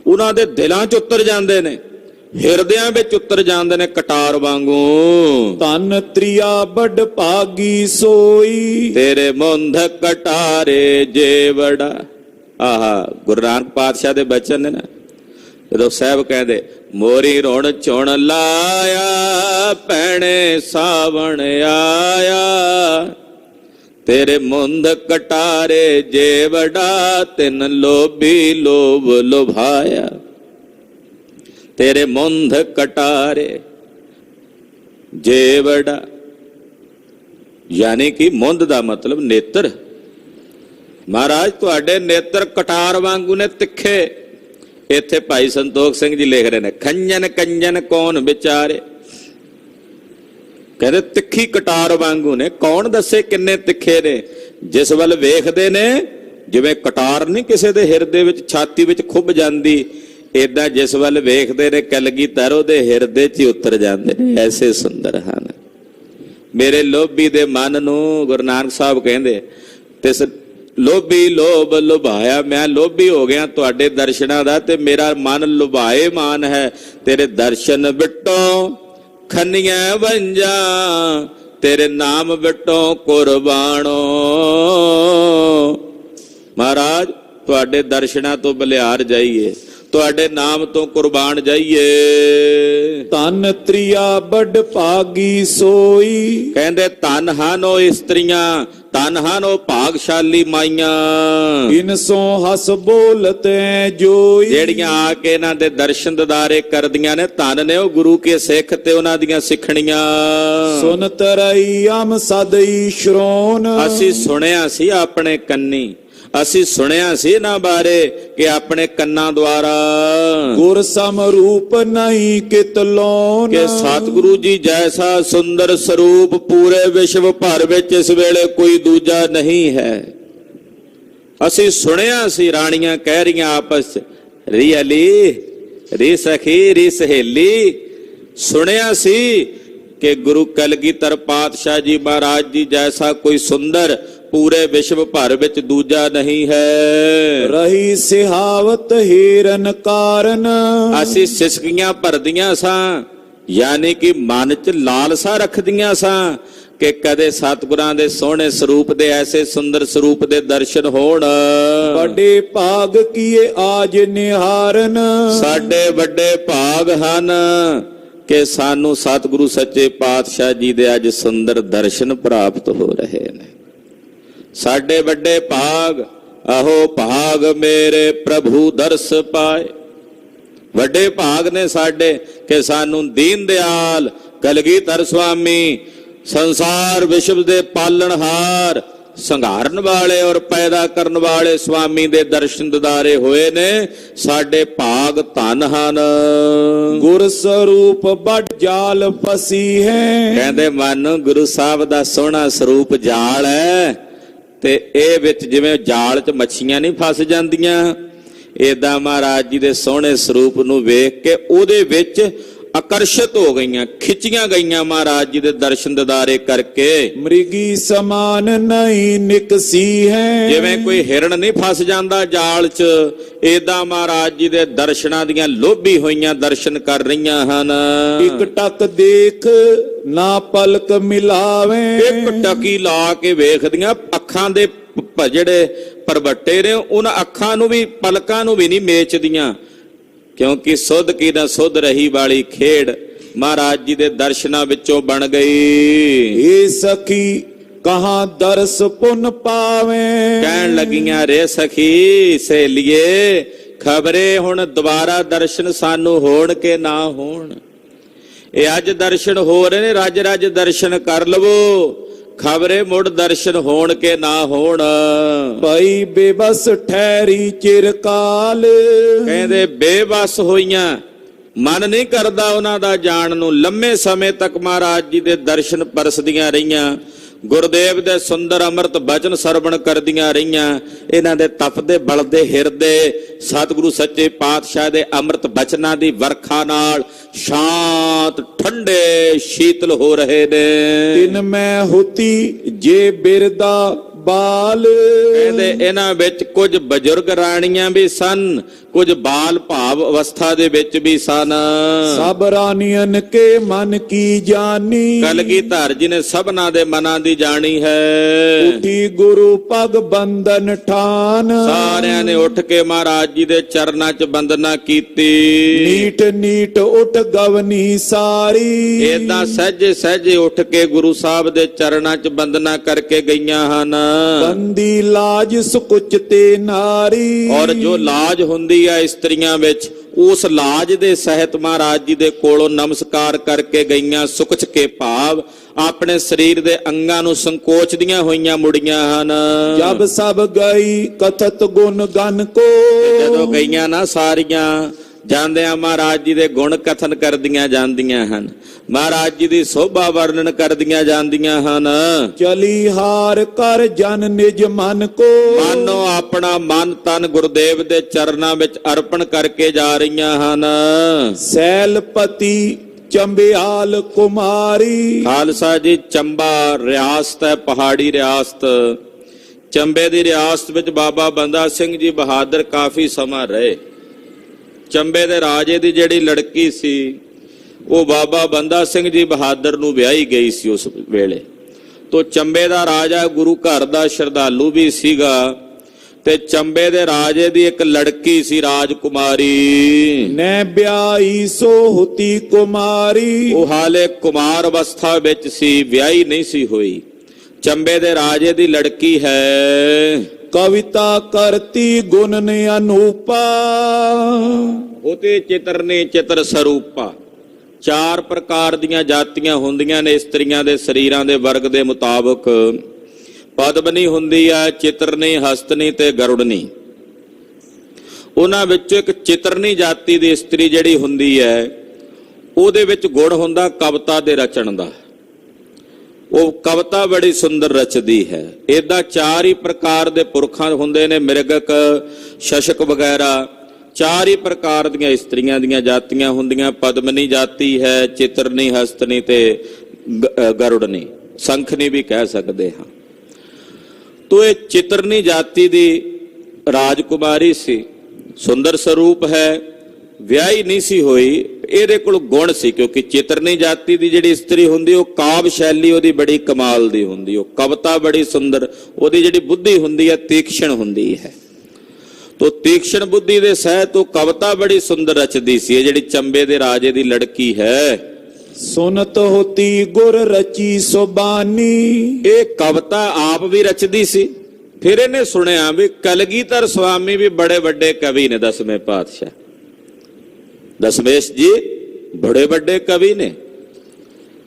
ਉਹਨਾਂ ਦੇ ਦਿਲਾਂ 'ਚ ਉਤਰ ਜਾਂਦੇ ਨੇ, ਹਿਰਦਿਆਂ ਵਿੱਚ ਉਤਰ ਜਾਂਦੇ ਨੇ ਕਟਾਰ ਵਾਂਗੂ। ਧਨ ਤ੍ਰਿਆ ਵੱਡ ਭਾਗੀ ਸੋਈ। ਤੇਰੇ ਮੁੰਧ ਕਟਾਰੇ ਜੇਵੜਾ। ਆਹਾ, ਗੁਰੂ ਨਾਨਕ ਪਾਤਸ਼ਾਹ ਦੇ ਬਚਨ ਨੇ ਨਾ। ਜਦੋਂ ਸਾਹਿਬ ਕਹਿੰਦੇ ਮੋਰੀ ਰੁਣ ਚੁਣ ਲਾਇਆ, ਭੈਣੇ ਸਾਵਣ ਆਇਆ, ਤੇਰੇ ਮੁੰਦ ਕਟਾਰੇ ਜੇਵੜਾ, ਤਿੰਨ ਲੋਭੀ ਲੋਭ ਲੁਭਾਇਆ। ਤੇਰੇ ਮੁੰਦ ਕਟਾਰੇ ਜੇਵੜਾ, ਯਾਨੀ ਕਿ ਮੁੰਦ ਦਾ ਮਤਲਬ ਨੇਤਰ। ਮਹਾਰਾਜ ਤੁਹਾਡੇ ਨੇਤਰ ਕਟਾਰ ਵਾਂਗੂ ਨੇ, ਤਿੱਖੇ। ਇੱਥੇ ਭਾਈ ਸੰਤੋਖ ਸਿੰਘ ਜੀ ਲਿਖ ਰਹੇ ਨੇ, ਖੰਜਨ ਕੰਜਨ ਕੌਣ ਵਿਚਾਰੇ। ਕਹਿੰਦੇ ਤਿੱਖੀ ਕਟਾਰ ਵਾਂਗੂ ਨੇ। ਕੌਣ ਦੱਸੇ ਕਿੰਨੇ ਤਿੱਖੇ ਨੇ? ਜਿਸ ਵੱਲ ਵੇਖਦੇ ਨੇ, ਜਿਵੇਂ ਕਟਾਰ ਨਹੀਂ ਕਿਸੇ ਦੇ ਹਿਰਦੇ ਵਿੱਚ, ਛਾਤੀ ਵਿੱਚ ਖੁੱਭ ਜਾਂਦੀ, ਏਦਾਂ ਜਿਸ ਵੱਲ ਵੇਖਦੇ ਨੇ ਕਲਗੀਧਰ ਉਹਦੇ ਹਿਰਦੇ 'ਚ ਹੀ ਉਤਰ ਜਾਂਦੇ ਨੇ। ਐਸੇ ਸੁੰਦਰ ਹਨ। ਮੇਰੇ ਲੋਭੀ ਦੇ ਮਨ ਨੂੰ ਗੁਰੂ ਨਾਨਕ ਸਾਹਿਬ ਕਹਿੰਦੇ, ਤਿਸ ਲੋਭੀ ਲੋਭ ਲੁਭਾਇਆ। ਮੈਂ ਲੋਭੀ ਹੋ ਗਿਆ ਤੁਹਾਡੇ ਦਰਸ਼ਨਾਂ ਦਾ, ਤੇ ਮੇਰਾ ਮਨ ਲੁਭਾਏ ਮਾਨ ਹੈ। ਤੇਰੇ ਦਰਸ਼ਨ ਵਿਟੋਂ ਖੰਨੀਆਂ ਵੰਜਾਂ, ਤੇਰੇ ਨਾਮ ਵਿਟੋਂ ਕੁਰਬਾਨੋ। ਮਹਾਰਾਜ ਤੁਹਾਡੇ ਦਰਸ਼ਨਾਂ ਤੋਂ ਬਲਿਹਾਰ ਜਾਈਏ, ਤੁਹਾਡੇ ਨਾਮ ਤੋਂ ਕੁਰਬਾਨ ਜਾਈਏ। ਧਨ ਤ੍ਰਿਆ ਵੱਡ ਭਾਗੀ ਸੋਈ। ਕਹਿੰਦੇ ਧਨ ਹਨ ਉਹ ਇਸਤਰੀਆਂ, ਧਨ ਹਨ ਉਹ ਭਾਗਸ਼ਾਲੀ ਮਾਈਆਂ, ਇਨਸੋਂ ਹੱਸ ਬੋਲਤੇ ਜੋਈ। ਜਿਹੜੀਆਂ ਆ ਕੇ ਇਹਨਾਂ ਦੇ ਦਰਸ਼ਨ ਦਿਦਾਰੇ ਕਰਦੀਆਂ ਨੇ। ਧਨ ਨੇ ਉਹ ਗੁਰੂ ਕੇ ਸਿੱਖ ਤੇ ਉਹਨਾਂ ਦੀਆਂ ਸਿੱਖਣੀਆਂ। ਸੁਨ ਤਰਈ ਅਮ ਸਦਈ ਸ਼ਰੋਨ। ਅਸੀਂ ਸੁਣਿਆ ਸੀ ਆਪਣੇ ਕੰਨੀ, ਅਸੀਂ ਸੁਣਿਆ ਸੀ ਇਹਨਾਂ ਬਾਰੇ ਕਿ ਆਪਣੇ ਕੰਨਾਂ ਦੁਆਰਾ ਗੁਰ ਸਮਰੂਪ ਨਹੀਂ ਕਿਤ ਲੋਨ। ਕਿ ਸਤਿਗੁਰੂ ਜੀ ਜੈਸਾ ਸੁੰਦਰ ਸਰੂਪ ਪੂਰੇ ਵਿਸ਼ਵ ਭਰ ਵਿੱਚ ਇਸ ਵੇਲੇ ਕੋਈ ਦੂਜਾ ਨਹੀਂ ਹੈ। ਅਸੀਂ ਸੁਣਿਆ ਸੀ, ਰਾਣੀਆਂ ਕਹਿ ਰਹੀਆਂ ਆਪਸ, ਰੀ ਅਲੀ ਰੀ ਸਖੀ ਰੀ ਸਹੇਲੀ। ਸੁਣਿਆ ਸੀ ਕਿ ਗੁਰੂ ਕਲਗੀਧਰ ਪਾਤਸ਼ਾਹ ਜੀ ਮਹਾਰਾਜ ਜੀ ਜੈਸਾ ਕੋਈ ਸੁੰਦਰ ਪੂਰੇ ਵਿਸ਼ਵ ਭਰ ਵਿੱਚ ਦੂਜਾ ਨਹੀਂ ਹੈ। ਰਹੀ ਸਿਹਾਵਤ ਹੀਰਨ ਕਾਰਨ, ਅਸੀਂ ਸਿਸਕੀਆਂ ਭਰਦੀਆਂ ਸਾਂ, ਯਾਨੀ ਕਿ ਮਨ 'ਚ ਲਾਲਸਾ ਰੱਖਦੀਆਂ ਸਾਂ ਕਿ ਕਦੇ ਸਤਿਗੁਰਾਂ ਦੇ ਸੋਹਣੇ ਸਰੂਪ ਦੇ ਐਸੇ ਸੁੰਦਰ ਸਰੂਪ ਦੇ ਦਰਸ਼ਨ ਹੋਣ। ਵੱਡੇ ਭਾਗ ਕੀਏ ਆਜ ਨਿਹਾਰਨ, ਸਾਡੇ ਵੱਡੇ ਭਾਗ ਹਨ ਕਿ ਸਾਨੂੰ ਸਤਿਗੁਰੂ ਸੱਚੇ ਪਾਤਸ਼ਾਹ ਜੀ ਦੇ ਅੱਜ ਸੁੰਦਰ ਦਰਸ਼ਨ ਪ੍ਰਾਪਤ ਹੋ ਰਹੇ ਨੇ। ਸਾਡੇ ਵੱਡੇ ਭਾਗ, ਆਹੋ ਭਾਗ ਮੇਰੇ ਪ੍ਰਭੂ ਦਰਸ ਪਾਏ। ਵੱਡੇ ਭਾਗ ਨੇ ਸਾਡੇ ਕਿ ਸਾਨੂੰ ਦੀਨ ਦਿਆਲ ਕਲਗੀਧਰ ਸੁਆਮੀ ਸੰਸਾਰ ਵਿਸ਼ਵ ਦੇ ਪਾਲਣਹਾਰ, ਸੰਘਾਰਨ ਵਾਲੇ ਔਰ ਪੈਦਾ ਕਰਨ ਵਾਲੇ ਸੁਆਮੀ ਦੇ ਦਰਸ਼ਨ ਦਿਦਾਰੇ ਹੋਏ ਨੇ। ਸਾਡੇ ਭਾਗ ਧਨ ਹਨ। ਗੁਰ ਸਰੂਪ ਬੜ ਜਾਲ ਫਸੀ ਹੈ, ਕਹਿੰਦੇ ਮਨ ਗੁਰੂ ਸਾਹਿਬ ਦਾ ਸੋਹਣਾ ਸਰੂਪ ਜਾਲ ਹੈ, ਤੇ ਇਹ ਵਿੱਚ ਜਿਵੇਂ ਜਾਲ 'ਚ ਮੱਛੀਆਂ ਨਹੀਂ ਫਸ ਜਾਂਦੀਆਂ, ਏਦਾਂ ਮਹਾਰਾਜ ਜੀ ਦੇ ਸੋਹਣੇ ਸਰੂਪ ਨੂੰ ਵੇਖ ਕੇ ਉਹਦੇ ਵਿੱਚ ਆਕਰਸ਼ਿਤ ਹੋ ਗਈਆਂ, ਖਿੱਚੀਆਂ ਗਈਆਂ ਮਹਾਰਾਜ ਜੀ ਦੇ ਦਰਸ਼ਨ ਦਿਦਾਰੇ ਕਰਕੇ। ਮ੍ਰਿਗੀ ਸਮਾਨ ਨਹੀਂ ਨਿਕਸੀ ਹੈ, ਜਿਵੇਂ ਕੋਈ ਹਿਰਨ ਨਹੀਂ ਫਸ ਜਾਂਦਾ ਜਾਲ 'ਚ, ਏਦਾਂ ਮਹਾਰਾਜ ਜੀ ਦੇ ਦਰਸ਼ਨਾਂ ਦੀਆਂ ਲੋਭੀ ਹੋਈਆਂ ਦਰਸ਼ਨ ਕਰ ਰਹੀਆਂ ਹਨ। ਇੱਕ ਟਕ ਦੇਖ ਨਾ ਪਲਕ ਮਿਲਾਵੇ, ਇੱਕ ਟਕੀ ਲਾ ਕੇ ਵੇਖਦੀਆਂ, ਅੱਖਾਂ ਦੇ ਜਿਹੜੇ ਪਰਬੱਟੇ ਨੇ ਉਹਨਾਂ ਅੱਖਾਂ ਨੂੰ ਵੀ ਪਲਕਾਂ ਨੂੰ ਵੀ ਨਹੀਂ ਮੇਚਦੀਆਂ, ਕਿਉਂਕਿ ਸੁੱਧ ਕੀ ਨਾ ਸੁੱਧ ਰਹੀ ਵਾਲੀ ਖੇਡ ਮਹਾਰਾਜ ਜੀ ਦੇ ਦਰਸ਼ਨਾਂ ਵਿੱਚੋਂ ਬਣ ਗਈ। ਏ ਸਖੀ ਕਹਾਂ ਦਰਸ ਪੁਨ ਪਾਵੇ, ਕਹਿਣ ਲੱਗੀਆਂ ਰੇ ਸਖੀ ਸਹੇਲੀਏ, ਖਬਰੇ ਹੁਣ ਦੁਬਾਰਾ ਦਰਸ਼ਨ ਸਾਨੂੰ ਹੋਣ ਕਿ ਨਾ ਹੋਣ। ਇਹ ਅੱਜ ਦਰਸ਼ਨ ਹੋ ਰਹੇ ਨੇ, ਰੱਜ ਰੱਜ ਦਰਸ਼ਨ ਕਰ ਲਵੋ, ਖਬਰੇ ਮੁੜ ਦਰਸ਼ਨ ਹੋਣ ਕੇ ਨਾ ਹੋਣ। ਭਾਈ ਬੇਬਸ ਠਹਿਰੀ ਚਿਰਕਾਲ, ਕਹਿੰਦੇ ਬੇਬਸ ਹੋਈਆਂ, ਮਨ ਨਹੀਂ ਕਰਦਾ ਉਹਨਾਂ ਦਾ ਜਾਣ ਨੂੰ। ਲੰਮੇ ਸਮੇਂ ਤੱਕ ਮਹਾਰਾਜ ਜੀ ਦੇ ਦਰਸ਼ਨ ਪਰਸਦੀਆਂ ਰਹੀਆਂ, ਗੁਰਦੇਵ ਦੇ ਸੁੰਦਰ ਅੰਮ੍ਰਿਤ ਬਚਨ ਸਰਵਣ ਕਰਦੀਆਂ ਰਹੀਆਂ। ਇਹਨਾਂ ਦੇ ਤਪਦੇ ਬਲਦੇ ਹਿਰਦੇ ਸਤਿਗੁਰੂ ਸੱਚੇ ਪਾਤਸ਼ਾਹ ਦੇ ਅੰਮ੍ਰਿਤ ਬਚਨਾਂ ਦੀ ਵਰਖਾ ਨਾਲ ਸ਼ਾਂਤ ਠੰਡੇ ਸ਼ੀਤਲ ਹੋ ਰਹੇ ਨੇ। ਤਿਨ ਮੈਂ ਹੁਤੀ ਜੇ ਬਿਰਦਾ ਬਾਲ, ਕਹਿੰਦੇ ਇਹਨਾਂ ਵਿੱਚ ਕੁਝ ਬਜ਼ੁਰਗ ਰਾਣੀਆਂ ਵੀ ਸਨ, ਕੁਝ ਬਾਲ ਭਾਵ ਅਵਸਥਾ ਦੇ ਵਿੱਚ ਵੀ ਸਨ। ਸਭ ਰਾਣੀਆਂ ਕੇ ਮਨ ਕੀ ਜਾਨੀ, ਕਲਗੀਧਰ ਜੀ ਨੇ ਸਭਨਾਂ ਦੇ ਮਨਾਂ ਦੀ ਜਾਣੀ ਹੈ। ਉਠੀ ਗੁਰੂ ਪਗ ਬੰਧਨ ਠਾਨ, ਸਾਰਿਆਂ ਨੇ ਉੱਠ ਕੇ ਮਹਾਰਾਜ ਜੀ ਦੇ ਚਰਨਾਂ 'ਚ ਬੰਦਨਾ ਕੀਤੀ। ਨੀਟ ਨੀਟ ਉੱਠ ਗਵਨੀ ਸਾਰੀ, ਏਦਾਂ ਸਹਿਜੇ ਸਹਿਜੇ ਉੱਠ ਕੇ ਗੁਰੂ ਸਾਹਿਬ ਦੇ ਚਰਨਾਂ 'ਚ ਬੰਦਨਾ ਕਰਕੇ ਗਈਆਂ ਹਨ। ਬੰਦੀ ਲਾਜ ਸੁਕੁਚ ਤੇ ਨਾਰੀ, ਔਰ ਜੋ ਲਾਜ ਹੁੰਦੀ ਆ ਇਸਤਰੀਆਂ ਵਿੱਚ, ਉਸ ਲਾਜ ਦੇ ਸਹਿਤ ਮਹਾਰਾਜ ਜੀ ਦੇ ਕੋਲੋਂ ਨਮਸਕਾਰ ਕਰਕੇ ਗਈਆਂ। ਸੁਕਚ ਕੇ ਭਾਵ ਆਪਣੇ ਸਰੀਰ ਦੇ ਅੰਗਾਂ ਨੂੰ ਸੰਕੋਚਦੀਆਂ ਹੋਈਆਂ ਮੁੜੀਆਂ ਹਨ। ਜਬ ਸਭ ਗਈ ਕਥਤ ਗੁਣ ਗਨ ਕੋ, ਜਦੋਂ ਗਈਆਂ ਨਾ ਸਾਰੀਆਂ, ਜਾਂਦਿਆਂ ਮਹਾਰਾਜ ਜੀ ਦੇ ਗੁਣ ਕਥਨ ਕਰਦੀਆਂ ਜਾਂਦੀਆਂ ਹਨ, ਮਹਾਰਾਜ ਜੀ ਦੀ ਸੋਭਾ ਵਰਣਨ ਕਰਦੀਆਂ ਜਾਂਦੀਆਂ ਹਨ। ਚਲੀ ਹਾਰ ਕਰ ਜਨ ਨਿਜ ਮਨ ਕੋ, ਮਾਨੋ ਆਪਣਾ ਮਨ ਤਨ ਗੁਰਦੇਵ ਦੇ ਚਰਨਾਂ ਵਿੱਚ ਅਰਪਣ ਕਰਕੇ ਜਾ ਰਹੀਆਂ ਹਨ। ਸੈਲਪਤੀ ਚੰਬਿਆਲ ਕੁਮਾਰੀ, ਖਾਲਸਾ ਜੀ ਚੰਬਾ ਰਿਆਸਤ ਹੈ, ਪਹਾੜੀ ਰਿਆਸਤ। ਚੰਬੇ ਦੀ ਰਿਆਸਤ ਵਿੱਚ ਬਾਬਾ ਬੰਦਾ ਸਿੰਘ ਜੀ ਬਹਾਦਰ ਕਾਫੀ ਸਮਾਂ ਰਹੇ। ਚੰਬੇ ਦੇ ਰਾਜੇ ਦੀ ਜਿਹੜੀ ਲੜਕੀ ਸੀ ਉਹ ਬਾਬਾ ਬੰਦਾ ਸਿੰਘ ਜੀ ਬਹਾਦਰ ਨੂੰ ਵਿਆਹੀ ਗਈ ਸੀ ਉਸ ਵੇਲੇ। ਤੋ ਚੰਬੇ ਦਾ ਰਾਜਾ ਗੁਰੂ ਘਰ ਦਾ ਸ਼ਰਧਾਲੂ ਵੀ ਸੀਗਾ, ਤੇ ਚੰਬੇ ਦੇ ਰਾਜੇ ਦੀ ਇੱਕ ਲੜਕੀ ਸੀ ਰਾਜਕੁਮਾਰੀ। ਨੈ ਵਿਆਹੀ ਸੋ ਹੁਤੀ ਕੁਮਾਰੀ, ਉਹ ਹਾਲੇ ਕੁਮਾਰ ਅਵਸਥਾ ਵਿੱਚ ਸੀ, ਵਿਆਹੀ ਨਹੀਂ ਸੀ ਹੋਈ। ਚੰਬੇ ਦੇ ਰਾਜੇ ਦੀ ਲੜਕੀ ਹੈ। ਕਵਿਤਾ ਕਰਤੀ ਗੁਣ ਨੇ ਅਨੂਪਾ, ਉਹਤੇ ਚਿਤਰ ਨੇ ਚਿਤਰ ਸਰੂਪਾ। ਚਾਰ ਪ੍ਰਕਾਰ ਦੀਆਂ ਜਾਤੀਆਂ ਹੁੰਦੀਆਂ ਨੇ ਇਸਤਰੀਆਂ ਦੇ ਸਰੀਰਾਂ ਦੇ ਵਰਗ ਦੇ ਮੁਤਾਬਕ। ਪਦਮਨੀ ਹੁੰਦੀ ਆ, ਚਿਤਰਨੀ, ਹਸਤਨੀ ਤੇ ਗਰੁੜਨੀ। ਉਹਨਾਂ ਵਿੱਚੋਂ ਇੱਕ ਚਿਤਰਨੀ ਜਾਤੀ ਦੀ ਇਸਤਰੀ ਜਿਹੜੀ ਹੁੰਦੀ ਹੈ, ਉਹਦੇ ਵਿੱਚ ਗੁਣ ਹੁੰਦਾ ਕਵਿਤਾ ਦੇ ਰਚਣ ਦਾ। ਉਹ ਕਵਿਤਾ ਬੜੀ ਸੁੰਦਰ ਰਚਦੀ ਹੈ। ਏਦਾਂ ਚਾਰ ਹੀ ਪ੍ਰਕਾਰ ਦੇ ਪੁਰਖਾਂ ਹੁੰਦੇ ਨੇ, ਮਿਰਗਕ, ਸ਼ਸ਼ਕ ਵਗੈਰਾ। ਚਾਰ ਹੀ ਪ੍ਰਕਾਰ ਦੀਆਂ ਇਸਤਰੀਆਂ ਦੀਆਂ ਜਾਤੀਆਂ ਹੁੰਦੀਆਂ। ਪਦਮਨੀ ਜਾਤੀ ਹੈ, ਚਿਤਰਨੀ, ਹਸਤਨੀ ਤੇ ਗਰੁੜਨੀ, ਸੰਖਨੀ ਵੀ ਕਹਿ ਸਕਦੇ ਹਾਂ। ਤੋ ਇਹ ਚਿਤਰਨੀ ਜਾਤੀ ਦੀ ਰਾਜਕੁਮਾਰੀ ਸੀ, ਸੁੰਦਰ ਸਰੂਪ ਹੈ, ਵਿਆਹੀ ਨਹੀਂ ਸੀ ਹੋਈ। ਇਹਦੇ ਕੋਲ ਗੁਣ ਸੀ, ਕਿਉਂਕਿ ਚਿਤਰਨੀ ਜਾਤੀ ਦੀ ਜਿਹੜੀ ਇਸਤਰੀ ਹੁੰਦੀ ਉਹ ਕਾਵ ਸ਼ੈਲੀ ਉਹਦੀ ਬੜੀ ਕਮਾਲ ਦੀ ਹੁੰਦੀ, ਉਹ ਕਵਿਤਾ ਬੜੀ ਸੁੰਦਰ, ਉਹਦੀ ਜਿਹੜੀ ਬੁੱਧੀ ਹੁੰਦੀ ਹੈ ਤੀਕਸ਼ਣ ਹੁੰਦੀ ਹੈ। ਤੋ ਤੀਕਸ਼ਣ ਬੁੱਧੀ ਦੇ ਸਹਿਤ ਉਹ ਕਵਿਤਾ ਬੜੀ ਸੁੰਦਰ ਰਚਦੀ ਸੀ। ਇਹ ਜਿਹੜੀ ਚੰਬੇ ਦੇ ਰਾਜੇ ਦੀ ਲੜਕੀ ਹੈ, ਸੁਨਤ ਹੋਤੀ ਗੁਰ ਰਚੀ ਸੁਬਾਨੀ, ਇਹ ਕਵਿਤਾ ਆਪ ਵੀ ਰਚਦੀ ਸੀ। ਫਿਰ ਇਹਨੇ ਸੁਣਿਆ ਵੀ ਕਲਗੀਧਰ ਸੁਆਮੀ ਵੀ ਬੜੇ ਵੱਡੇ ਕਵੀ ਨੇ, 10ਵੇਂ ਪਾਤਸ਼ਾਹ ਦਸ਼ਮੇਸ਼ ਜੀ ਬੜੇ ਵੱਡੇ ਕਵੀ ਨੇ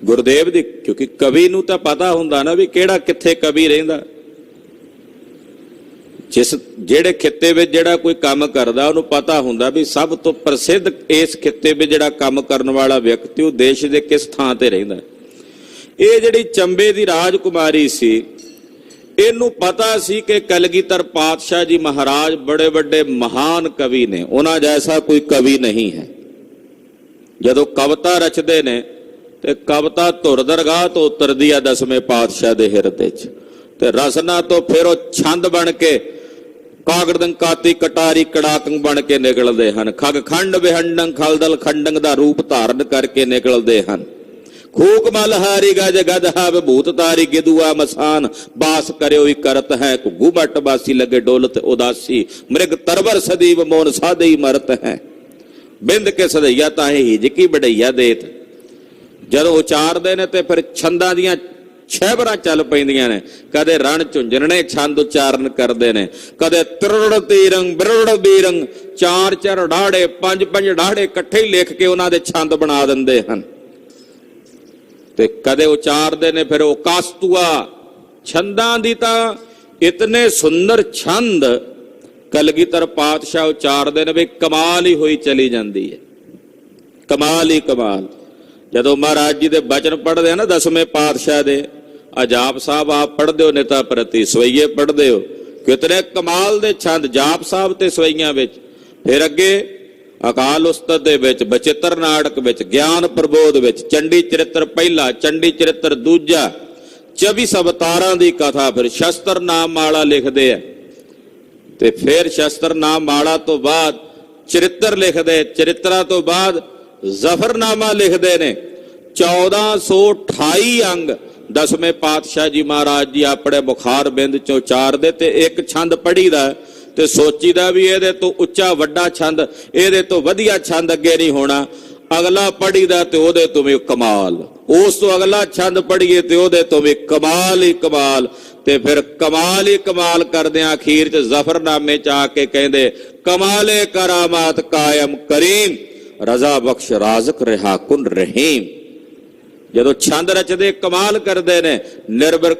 ਗੁਰਦੇਵ ਦੀ, ਕਿਉਂਕਿ ਕਵੀ ਨੂੰ ਤਾਂ ਪਤਾ ਹੁੰਦਾ ਨਾ ਵੀ ਕਿਹੜਾ ਕਿੱਥੇ ਕਵੀ ਰਹਿੰਦਾ। ਜਿਹੜੇ ਖਿੱਤੇ ਵਿੱਚ ਜਿਹੜਾ ਕੋਈ ਕੰਮ ਕਰਦਾ ਉਹਨੂੰ ਪਤਾ ਹੁੰਦਾ ਵੀ ਸਭ ਤੋਂ ਪ੍ਰਸਿੱਧ ਇਸ ਖਿੱਤੇ ਵਿੱਚ ਜਿਹੜਾ ਕੰਮ ਕਰਨ ਵਾਲਾ ਵਿਅਕਤੀ ਉਹ ਦੇਸ਼ ਦੇ ਕਿਸ ਥਾਂ ਤੇ ਰਹਿੰਦਾ। ਇਹ ਜਿਹੜੀ ਚੰਬੇ ਦੀ ਰਾਜਕੁਮਾਰੀ ਸੀ, ਇਹਨੂੰ ਪਤਾ ਸੀ ਕਿ ਕਲਗੀਧਰ ਪਾਤਸ਼ਾਹ ਜੀ ਮਹਾਰਾਜ ਬੜੇ ਵੱਡੇ ਮਹਾਨ ਕਵੀ ਨੇ, ਉਹਨਾਂ ਜੈਸਾ ਕੋਈ ਕਵੀ ਨਹੀਂ ਹੈ। ਜਦੋਂ ਕਵਿਤਾ ਰਚਦੇ ਨੇ ਤੇ ਕਵਿਤਾ ਧੁਰ ਦਰਗਾਹ ਤੋਂ ਉਤਰਦੀ ਆ 10ਵੇਂ ਪਾਤਸ਼ਾਹ ਦੇ ਹਿਰਦੇ 'ਚ, ਤੇ ਰਸਨਾ ਤੋਂ ਫਿਰ ਉਹ ਛੰਦ ਬਣ ਕੇ ਕਾਗੜਦੰ ਕਾਤੀ ਕਟਾਰੀ ਕੜਾਕੰ ਬਣ ਕੇ ਨਿਕਲਦੇ ਹਨ। ਖਗ ਖੰਡ ਵਿਹੰਡੰ ਖਲਦਲ ਖੰਡੰ ਦਾ ਰੂਪ ਧਾਰਨ ਕਰਕੇ ਨਿਕਲਦੇ ਹਨ। ਖੂਕ ਮਲਹਾਰੀ ਗਜ ਗਦਹਾ ਵਿਭੂਤ ਤਾਰੀ ਗਿਦੂਆ ਮਸਾਨ ਬਾਸ ਕਰਿਓ ਹੀ ਕਰਤ ਹੈ। ਘੁੱਗੂ ਬੱਟ ਬਾਸੀ ਲੱਗੇ ਡੋਲਤ ਉਦਾਸੀ ਮ੍ਰਿਗ ਤਰਵਰ ਸਦੀਵ ਮੋਨ ਸਾਧਈ ਮਰਤ ਹੈ। ਬਿੰਦ ਕੇ ਸਦਈਆ ਤਾਹੇ ਹਿਜਕੀ ਬੜਈਆ ਦੇਤ। ਜਦੋਂ ਉਚਾਰਦੇ ਨੇ ਤੇ ਫਿਰ ਛੰਦਾਂ ਦੀਆਂ ਛੇਬਰਾਂ ਚੱਲ ਪੈਂਦੀਆਂ ਨੇ। ਕਦੇ ਰਣ ਝੁੰਝਣਨੇ ਛੰਦ ਉਚਾਰਨ ਕਰਦੇ ਨੇ, ਕਦੇ ਤਿਰੜ ਤੀਰੰਗ ਬਿਰੜ ਬੀਰੰਗ, ਚਾਰ ਚਾਰ ਢਾੜੇ ਪੰਜ ਪੰਜ ਢਾੜੇ ਇਕੱਠੇ ਹੀ ਲਿਖ ਕੇ ਉਹਨਾਂ ਦੇ ਛੰਦ ਬਣਾ ਦਿੰਦੇ ਹਨ। ਤੇ ਕਦੇ ਉਚਾਰਦੇ ਨੇ ਫਿਰ ਉਹ ਕਾਸਤੂਆ। ਛੰਦਾਂ ਦੀ ਤਾਂ ਇਤਨੇ ਸੁੰਦਰ ਛੰਦ ਕਲਗੀਧਰ ਪਾਤਸ਼ਾਹ ਉਚਾਰਦੇ ਨੇ ਵੀ ਕਮਾਲ ਹੀ ਹੋਈ ਚਲੀ ਜਾਂਦੀ ਹੈ, ਕਮਾਲ ਹੀ ਕਮਾਲ। ਜਦੋਂ ਮਹਾਰਾਜ ਜੀ ਦੇ ਬਚਨ ਪੜ੍ਹਦੇ ਆ ਨਾ 10ਵੇਂ ਪਾਤਸ਼ਾਹ ਦੇ, ਜਾਪ ਸਾਹਿਬ ਆਪ ਪੜ੍ਹਦੇ ਹੋ, ਨਿਤਾ ਪ੍ਰਤੀ ਸਵਈਏ ਪੜ੍ਹਦੇ ਹੋ, ਕਿਤਨੇ ਕਮਾਲ ਦੇ ਛੰਦ ਜਾਪ ਸਾਹਿਬ ਤੇ ਸਵਈਆਂ ਵਿੱਚ। ਫਿਰ ਅੱਗੇ ਅਕਾਲ ਉਸਤਤ ਦੇ ਵਿੱਚ, ਬਚਿੱਤਰ ਨਾਟਕ ਵਿੱਚ, ਗਿਆਨ ਪ੍ਰਬੋਧ ਵਿੱਚ, ਚੰਡੀ ਚਰਿੱਤਰ ਪਹਿਲਾ, ਚੰਡੀ ਚਰਿੱਤਰ ਦੂਜਾ, 24 ਅਵਤਾਰਾਂ ਦੀ ਕਥਾ। ਫਿਰ ਸ਼ਸਤਰ ਨਾਮ ਮਾਲਾ ਲਿਖਦੇ ਆ, ਤੇ ਫਿਰ ਸ਼ਸਤਰ ਨਾਮ ਮਾਲਾ ਤੋਂ ਬਾਅਦ ਚਰਿੱਤਰ ਲਿਖਦੇ, ਚਰਿੱਤਰਾਂ ਤੋਂ ਬਾਅਦ ਜ਼ਫਰਨਾਮਾ ਲਿਖਦੇ ਨੇ। 1428 ਅੰਗ 10ਵੇਂ ਪਾਤਸ਼ਾਹ ਜੀ ਮਹਾਰਾਜ ਜੀ ਆਪਣੇ ਬੁਖਾਰ ਬਿੰਦ ਚੋਂ ਉਚਾਰਦੇ, ਤੇ ਇੱਕ ਛੰਦ ਪੜ੍ਹੀਦਾ ਤੇ ਸੋਚੀਦਾ ਵੀ ਇਹਦੇ ਤੋਂ ਉੱਚਾ ਵੱਡਾ ਛੰਦ, ਇਹਦੇ ਤੋਂ ਵਧੀਆ ਛੰਦ ਅੱਗੇ ਨਹੀਂ ਹੋਣਾ। ਅਗਲਾ ਪੜ੍ਹੀਦਾ ਤੇ ਉਹਦੇ ਤੋਂ ਵੀ ਕਮਾਲ, ਉਸ ਤੋਂ ਅਗਲਾ ਛੰਦ ਪੜ੍ਹੀਏ ਤੇ ਉਹਦੇ ਤੋਂ ਵੀ ਕਮਾਲ ਹੀ ਕਮਾਲ। ਤੇ ਫਿਰ ਕਮਾਲ ਹੀ ਕਮਾਲ ਕਰਦਿਆਂ ਅਖੀਰ 'ਚ ਜ਼ਫਰਨਾਮੇ 'ਚ ਆ ਕੇ ਕਹਿੰਦੇ ਕਮਾਲੇ ਕਰਾਮਾਤ ਕਾਇਮ ਕਰੀਮ ਰਜ਼ਾ ਬਖਸ਼ ਰਾਜ਼ਕ ਰਿਹਾ ਕੁਨ ਰਹੀਮ। ਜਦੋਂ ਛੰਦ ਰਚਦੇ ਕਮਾਲ ਕਰਦੇ ਨੇ, ਨਿਰਭਰ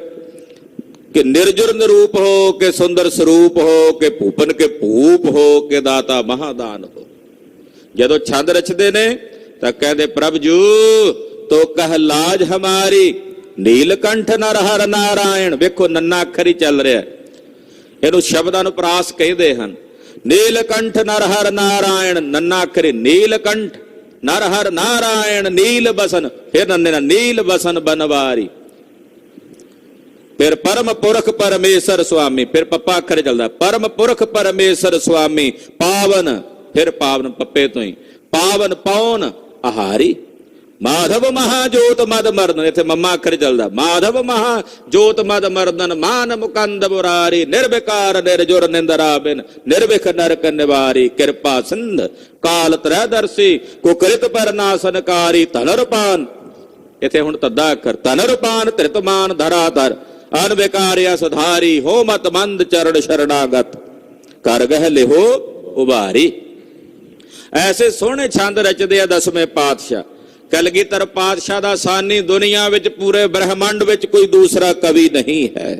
ਕਿ ਨਿਰਜੁਰ ਨਿਰੂਪ ਹੋ ਕੇ ਸੁੰਦਰ ਸਰੂਪ ਹੋ ਕੇ ਭੂਪਨ ਕੇ ਭੂਪ ਹੋ ਕੇ ਦਾਤਾ ਮਹਾਦਾਨ ਹੋ। ਜਦੋਂ ਛੰਦ ਰਚਦੇ ਨੇ ਤਾਂ ਕਹਿੰਦੇ ਪ੍ਰਭ ਜੂ ਤੋ ਕਹਿ ਲਾਜ ਹਮਾਰੀ ਨੀਲਕੰਠ ਨਰ ਹਰ ਨਾਰਾਇਣ। ਵੇਖੋ ਨੰਨਾ ਅੱਖਰ ਹੀ ਚੱਲ ਰਿਹਾ, ਇਹਨੂੰ ਸ਼ਬਦਾਂ ਨੂੰ ਪ੍ਰਾਸ ਕਹਿੰਦੇ ਹਨ। ਨੀਲਕੰਠ ਨਰ ਹਰ ਨਾਰਾਇਣ, ਨੰਨਾ ਅੱਖਰ ਨੀਲਕੰਠ ਨਰ ਹਰ ਨਾਰਾਇਣ ਨੀਲ ਬਸਨ, ਫਿਰ ਨੰਨੇ ਨਾਲ ਨੀਲ ਬਸਨ ਬਨਵਾਰੀ। ਫਿਰ ਪਰਮ ਪੁਰਖ ਪਰਮੇਸ਼ਰ ਸੁਆਮੀ, ਫਿਰ ਪੱਪਾ ਅੱਖਰ ਚੱਲਦਾ, ਪਰਮ ਪੁਰਖ ਪਰਮੇਸ਼ਰ ਸੁਆਮੀ ਪਾਵਨ, ਫਿਰ ਪਾਵਨ ਪੱਪੇ ਤੋਂ ਹੀ ਪਾਵਨ ਪੌਨ ਆਹਾਰੀ। ਮਾਧਵ ਮਹਾਜੋਤ ਮਦ ਮਰਦਨ, ਇੱਥੇ ਮੰਮਾ ਅੱਖਰ ਚੱਲਦਾ, ਮਾਧਵ ਮਹਾਜੋਤ ਮਦ ਮਰਦਨ ਮਾਨ ਮੁਕੰਦ ਮੁਰਾਰੀ ਨਿਰਵਿਕਾਰ ਨਿਰਜੁਰ ਨਿੰਦਰਾ ਬਿਨ ਨਿਰਵਿਖ ਨਰਕ ਨਿਵਾਰੀ ਕਿਰਪਾ ਸਿੰਧ ਕਾਲ ਤ੍ਰੈਦਰਸੀ ਕੁਕ੍ਰਿਤ ਪਰਨਾਸਨਕਾਰੀ ਧਨਰਪਾਨ। ਇੱਥੇ ਹੁਣ ਤੱਦਾ ਅੱਖਰ ਧਨਰਪਾਨ ਧ੍ਰਿਤਮਾਨ ਧਰਾਧਰ ਅਨਵਿਕਾਰਿਆ ਸੁਧਾਰੀ ਹੋ ਮਤ ਮੰਦ ਚਰਨ ਸ਼ਰਣਾਗਤ ਕਰ ਗਹਿ ਲਿਹੋ ਉਭਾਰੀ। ਐਸੇ ਸੋਹਣੇ ਛੰਦ ਰਚਦੇ ਆ 10ਵੇਂ ਪਾਤਸ਼ਾਹ। ਕਲਗੀਧਰ ਪਾਤਸ਼ਾਹ ਦਾ ਸਾਨੀ ਦੁਨੀਆ ਵਿੱਚ ਪੂਰੇ ਬ੍ਰਹਮੰਡ ਵਿੱਚ ਕੋਈ ਦੂਸਰਾ ਕਵੀ ਨਹੀਂ ਹੈ।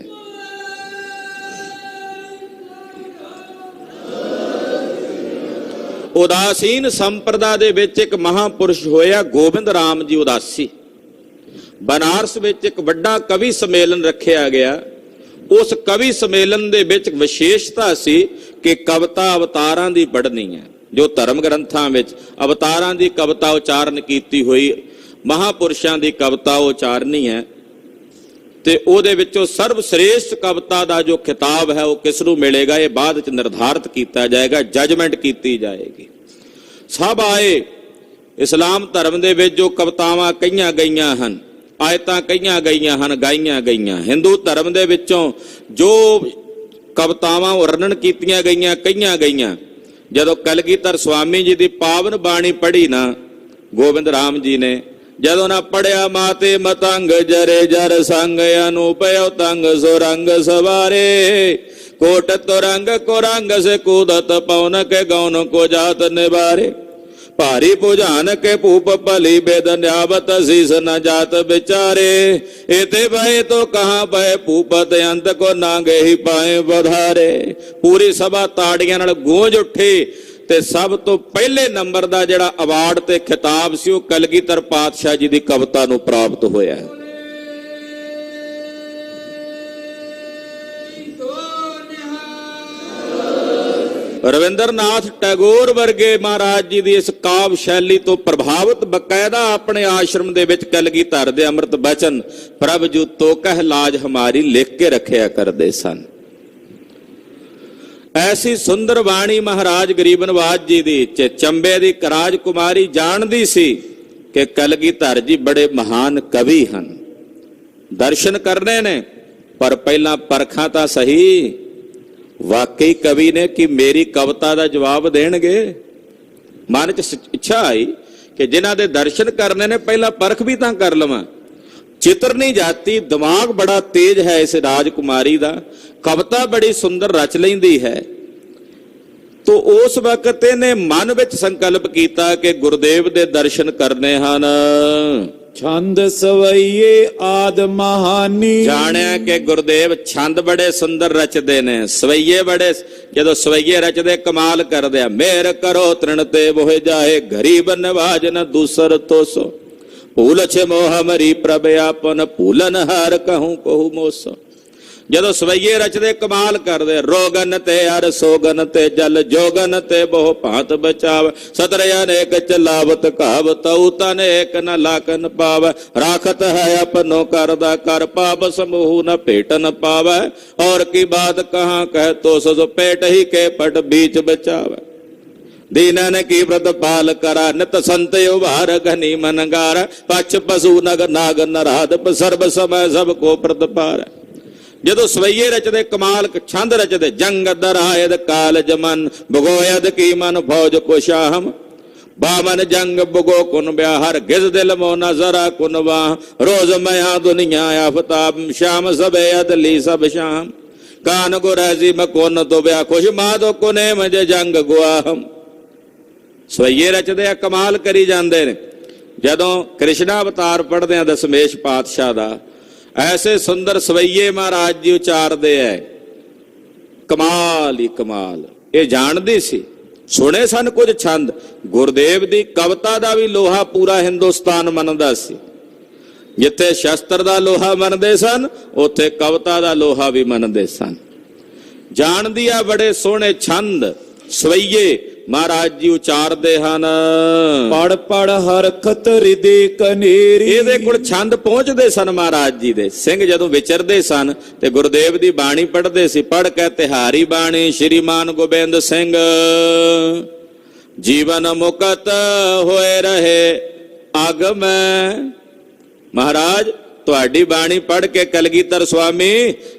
ਉਦਾਸੀਨ ਸੰਪਰਦਾ ਦੇ ਵਿੱਚ ਇੱਕ ਮਹਾਪੁਰਸ਼ ਹੋਇਆ ਗੋਬਿੰਦ ਰਾਮ ਜੀ ਉਦਾਸੀ। ਬਨਾਰਸ ਵਿੱਚ ਇੱਕ ਵੱਡਾ ਕਵੀ ਸੰਮੇਲਨ ਰੱਖਿਆ ਗਿਆ। ਉਸ ਕਵੀ ਸੰਮੇਲਨ ਦੇ ਵਿੱਚ ਵਿਸ਼ੇਸ਼ਤਾ ਸੀ ਕਿ ਕਵਿਤਾ ਅਵਤਾਰਾਂ ਦੀ ਪੜ੍ਹਨੀ ਹੈ। ਜੋ ਧਰਮ ਗ੍ਰੰਥਾਂ ਵਿੱਚ ਅਵਤਾਰਾਂ ਦੀ ਕਵਿਤਾ ਉਚਾਰਨ ਕੀਤੀ ਹੋਈ, ਮਹਾਪੁਰਸ਼ਾਂ ਦੀ ਕਵਿਤਾ ਉਚਾਰਨੀ ਹੈ ਤੇ ਉਹਦੇ ਵਿੱਚੋਂ ਸਰਬ ਸ੍ਰੇਸ਼ਟ ਕਵਿਤਾ ਦਾ ਜੋ ਖਿਤਾਬ ਹੈ ਉਹ ਕਿਸ ਨੂੰ ਮਿਲੇਗਾ, ਇਹ ਬਾਅਦ ਵਿੱਚ ਨਿਰਧਾਰਿਤ ਕੀਤਾ ਜਾਏਗਾ, ਜਜਮੈਂਟ ਕੀਤੀ ਜਾਏਗੀ। ਸਭ ਆਏ ਇਸਲਾਮ ਧਰਮ ਦੇ ਵਿੱਚ ਜੋ ਕਵਿਤਾਵਾਂ ਕਹੀਆਂ ਗਈਆਂ ਹਨ, ਆਇਤਾਂ ਕਹੀਆਂ ਗਈਆਂ ਹਨ, ਗਾਈਆਂ ਗਈਆਂ। ਹਿੰਦੂ ਧਰਮ ਦੇ ਵਿੱਚੋਂ ਜੋ ਕਵਿਤਾਵਾਂ ਵਰਣਨ ਕੀਤੀਆਂ ਗਈਆਂ, ਕਹੀਆਂ ਗਈਆਂ, ਜਦੋਂ ਕਲਗੀਧਰ ਸਵਾਮੀ ਜੀ ਦੀ ਪਾਵਨ ਬਾਣੀ ਪੜ੍ਹੀ ਨਾ ਗੋਬਿੰਦ ਰਾਮ ਜੀ ਨੇ, ਜਦੋਂ ਨਾ ਪੜਿਆ ਮਾਤੇ ਮਤੰਗ ਜਰੇ ਜਰ ਸੰਗ ਅਨੂਪਯ ਤੰਗ ਸੁਰੰਗ ਸਵਾਰੇ ਕੋਟ ਤੁਰੰਗ ਕੁਰੰਗ ਸੇ ਕੂਦਤ ਪਵਨ ਕੇ ਗੌਨ ਕੋ ਜਾਤ ਨਿਵਾਰੇ ਭਾਰੀ ਭੁਜਾਨ ਕੇ ਭੂਪ ਭਲੀ ਬੇਦਨਿਆਵਤ ਸੀਸ ਨ ਜਾਤ ਵਿਚਾਰੇ एते भय तो कहाँ भय भूपत अंत को नागे ही पाए बधारे। पूरी सभा ताड़ियां नाल गूंज उठी ते सब तो पहले नंबर दा जिहड़ा अवार्ड ते खिताब सी ओह कलगीधर पातशाह जी दी कविता नूं प्राप्त होया। रविंद्रनाथ टैगोर वर्गे महाराज जी की इस काव्य शैली तो प्रभावित बकायदा अपने आश्रम दे विच कलगीधर दे अमृत बचन प्रभ जू तो कह लाज हमारी लिख के रखिया करते सन। ऐसी सुंदर बाणी महाराज गरीब नवाज जी की चंबे की राजकुमारी जानती सी कि कलगीधर जी बड़े महान कवि हैं, दर्शन करने ने, पर पहला परखा तो सही वाकई कवि ने कि मेरी कविता का जवाब देणगे। मन च इच्छा आई कि जिन्हां दे दर्शन करने ने पहला परख भी तां कर लवां। चित्र नहीं जाती, दिमाग बड़ा तेज है इस राजकुमारी दा, कविता बड़ी सुंदर रच लैंदी है। तो उस वक्त इहने मन विच संकल्प कीता कि गुरुदेव दे दर्शन करने हन। छंद सवैये आद महानी जानिया कि गुरुदेव छंद बड़े सुंदर रचदे ने, सवैये बड़े, जदों सवैये रचदे कमाल करदे। मेर करो तृण ते मोह जाए गरीब नवाज न दूसर तो सो भूल छे मोह मरी प्रभ आपन भूलन हार कहूं कहूं मोसो। जदों सवैये रचदे कमाल करदे। रोगन ते अर सोगन ते जल जोगन ते बहु भांत बचाव सतर अनेक चलावत कहावत तन एक न लाकन पाव राखत है अपनो करदा कर पाप समूह न पेट न पावे और की बात कहाँ कह तो सो पेट ही के पट बीच बचावे। दीनन की व्रत पाल करा नित संत उभार घनी मनगार पक्ष पशु नग नाग नराध सर्व समय सबको प्रतिपार। जदों सवैये रचदे कमाल छंद रचदे जंग दरायद काल जमन भगोयद की मन फौज को शाहम बामन जंग बुगो कुन ब्याहर गिज दिल मोना जरा कुन वाह रोज मया दुनिया आफताब श्याम सबे अदली सब शाम कान गुरैजी मकोन तो ब्या खुश मादो कुने मजे जंग गुआहम। सवैये रचदे कमाल करी जांदे ने। जदों कृष्णा अवतार पढ़दे आ दशमेश पातशाह दा ऐसे सुंदर सवैये महाराज जी उचारते है, कमाल ही कमाल। ये जानती सी, सुने सन कुछ छंद। गुरुदेव की कविता का भी लोहा पूरा हिंदुस्तान मनदा सी। जिथे शस्त्र का लोहा मनते सन उथे कविता का लोहा भी मनते सन। जानदी आ बड़े सोहने छंद सवैये महाराज जी उचारते हैं। पढ़ पढ़ हरखत हृदय कनेरी ਇਹਦੇ ਕੋਲ ਛੰਦ ਪਹੁੰਚਦੇ ਸਨ महाराज जी ਦੇ। ਸਿੰਘ ਜਦੋਂ ਵਿਚਰਦੇ ਸਨ ਤੇ ਗੁਰਦੇਵ ਦੀ ਬਾਣੀ ਪੜ੍ਹਦੇ ਸੀ। ਪੜ੍ਹ ਕੇ ਤਿਹਾਰੀ ਬਾਣੀ ਸ਼੍ਰੀਮਾਨ ਗੋਬਿੰਦ ਸਿੰਘ ਜੀਵਨ ਮੁਕਤ ਹੋਏ ਰਹੇ ਅਗਮ। महाराज ਤੁਹਾਡੀ ਬਾਣੀ ਪੜ੍ਹ ਕੇ ਕਲਗੀਧਰ स्वामी